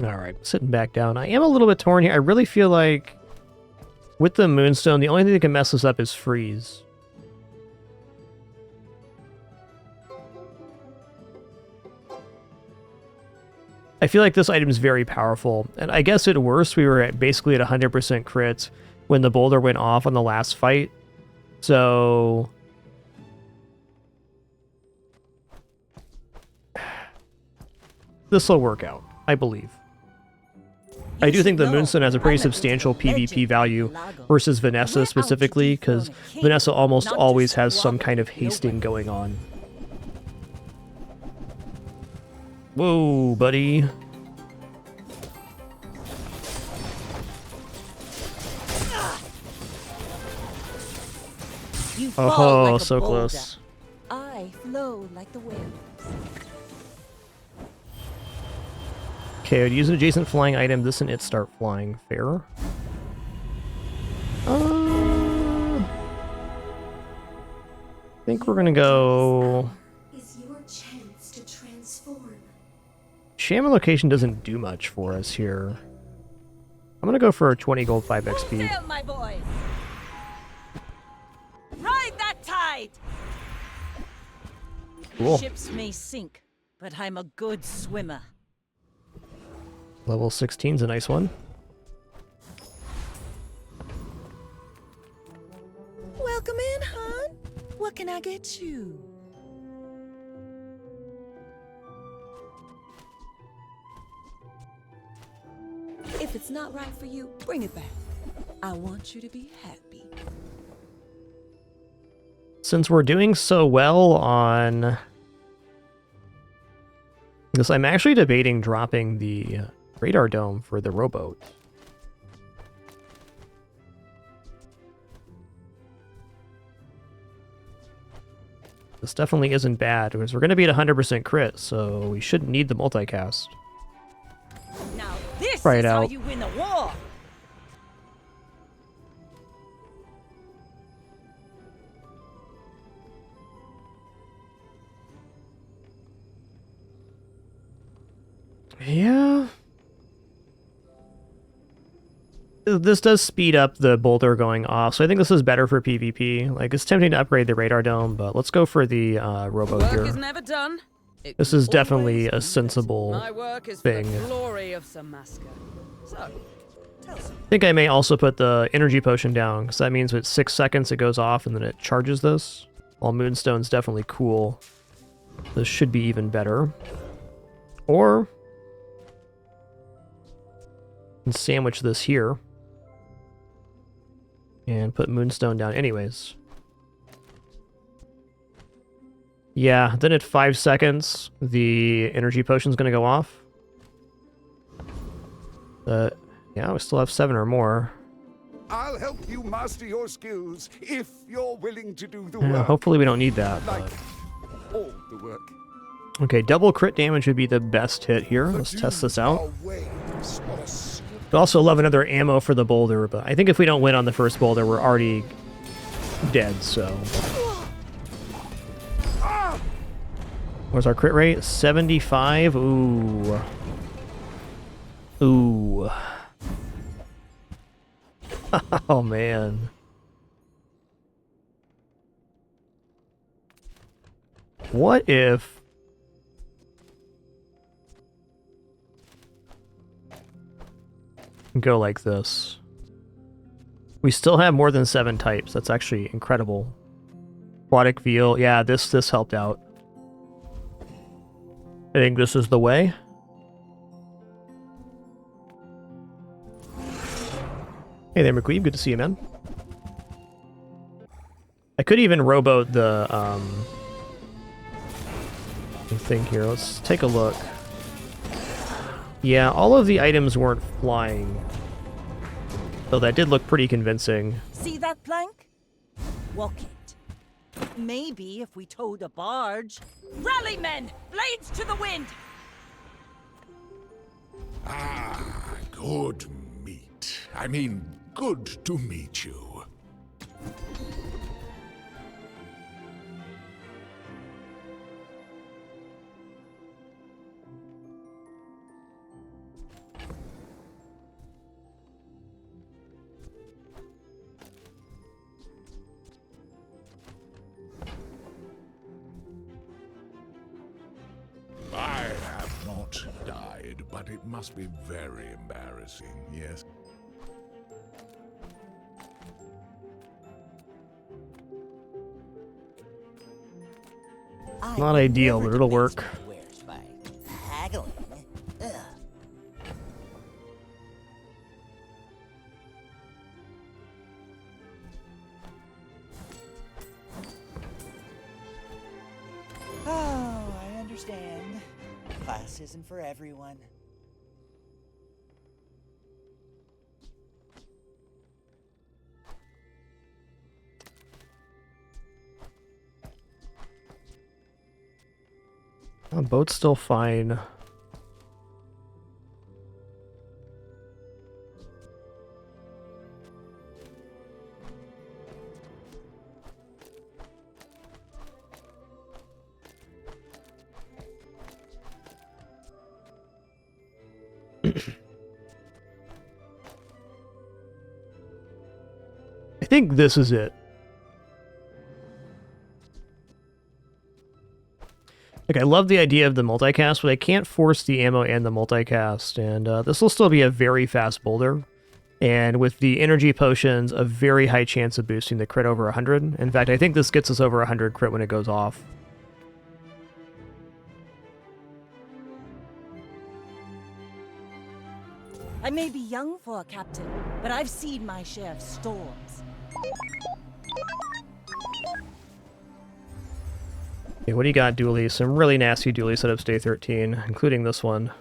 Alright, sitting back down. I am a little bit torn here. I really feel like with the Moonstone, the only thing that can mess us up is freeze. I feel like this item is very powerful. And I guess at worst, we were basically at 100% crit when the boulder went off on the last fight. So... this will work out, I believe. I do think the Moonstone has a pretty substantial PvP value versus Vanessa specifically, because Vanessa almost always has some kind of hasting going on. Whoa, buddy. Oh, so close. I flow like the wind. Okay, I'd use an adjacent flying item. This and it start flying. Fair. I think we're gonna go... Is your chance to transform. Shaman location doesn't do much for us here. I'm gonna go for a 20 gold 5 XP. Sail, my boys. Ride that tide. Cool. Ships may sink, but I'm a good swimmer. Level 16's a nice one. Welcome in, hon. What can I get you? If it's not right for you, bring it back. I want you to be happy. Since we're doing so well on this, I'm actually debating dropping the radar dome for the rowboat. This definitely isn't bad, because we're going to be at 100% crit, so we shouldn't need the multicast. Now this Try it is how out. you win the war. Yeah. This does speed up the boulder going off, so I think this is better for PvP. Like, it's tempting to upgrade the radar dome, but let's go for the robo Work here. is never done. This is definitely a sensible My work is thing. for the glory of Samaska. So, tell us. I think I may also put the energy potion down, because that means with 6 seconds it goes off and then it charges this. While Moonstone's definitely cool. This should be even better. Or, and sandwich this here. And put Moonstone down anyways. Yeah, then at 5 seconds, the energy potion's going to go off. Yeah, we still have 7 or more. I'll help you master your skills if you're willing to do the Yeah, work. hopefully we don't need that. Like But... all the work. Okay, double crit damage would be the best hit here. Let's test this out. I'd also love another ammo for the boulder, but I think if we don't win on the first boulder, we're already dead, so... What's our crit rate? 75? Ooh. Ooh. Oh, man. What if... go like this? We still have more than 7 types. That's actually incredible. Aquatic veal. Yeah, this helped out. I think this is the way. Hey there, McQueen. Good to see you, man. I could even rowboat the thing here. Let's take a look. Yeah, all of the items weren't flying. So that did look pretty convincing. See that plank? Walk it. Maybe if we towed a barge. Rally, men! Blades to the wind! Ah, good meat. I mean, good to meet you. I have not died, but it must be very embarrassing, yes? Not ideal, but it'll work. Haggling. Ugh. Oh, I understand. Class isn't for everyone. Boat's still fine. I think this is it. Like, I love the idea of the multicast, but I can't force the ammo and the multicast, and this will still be a very fast boulder. And with the energy potions, a very high chance of boosting the crit over 100. In fact, I think this gets us over 100 crit when it goes off. I may be young for a captain, but I've seen my share of storms. Okay, what do you got, dually? Some really nasty dually setups day 13, including this one.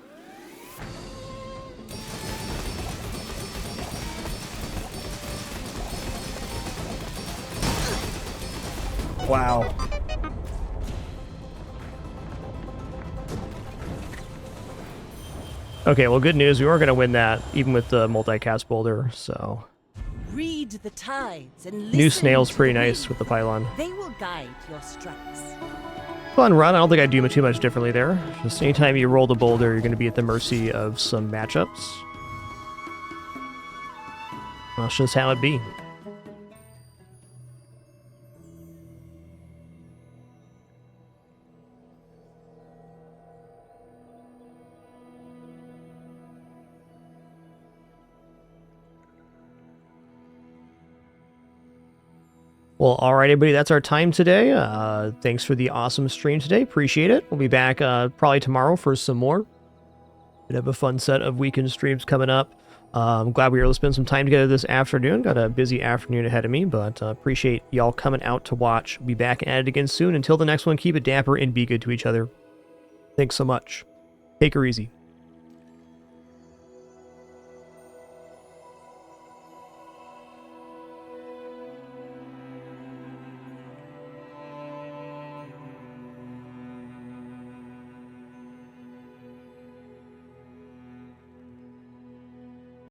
Wow. Okay, well, good news. We were going to win that, even with the multicast boulder, so... Read the tides and listen New snail's to pretty the nice wind. with the pylon. They will guide your strikes. fun run. I don't think I'd do too much differently there. Just anytime you roll the boulder, you're going to be at the mercy of some matchups. That's just how it be. Well, all right, everybody, that's our time today. Thanks for the awesome stream today. Appreciate it. We'll be back probably tomorrow for some more. We have a fun set of weekend streams coming up. I'm glad we were able to spend some time together this afternoon. Got a busy afternoon ahead of me, but appreciate y'all coming out to watch. We'll be back at it again soon. Until the next one, keep it dapper and be good to each other. Thanks so much. Take her easy.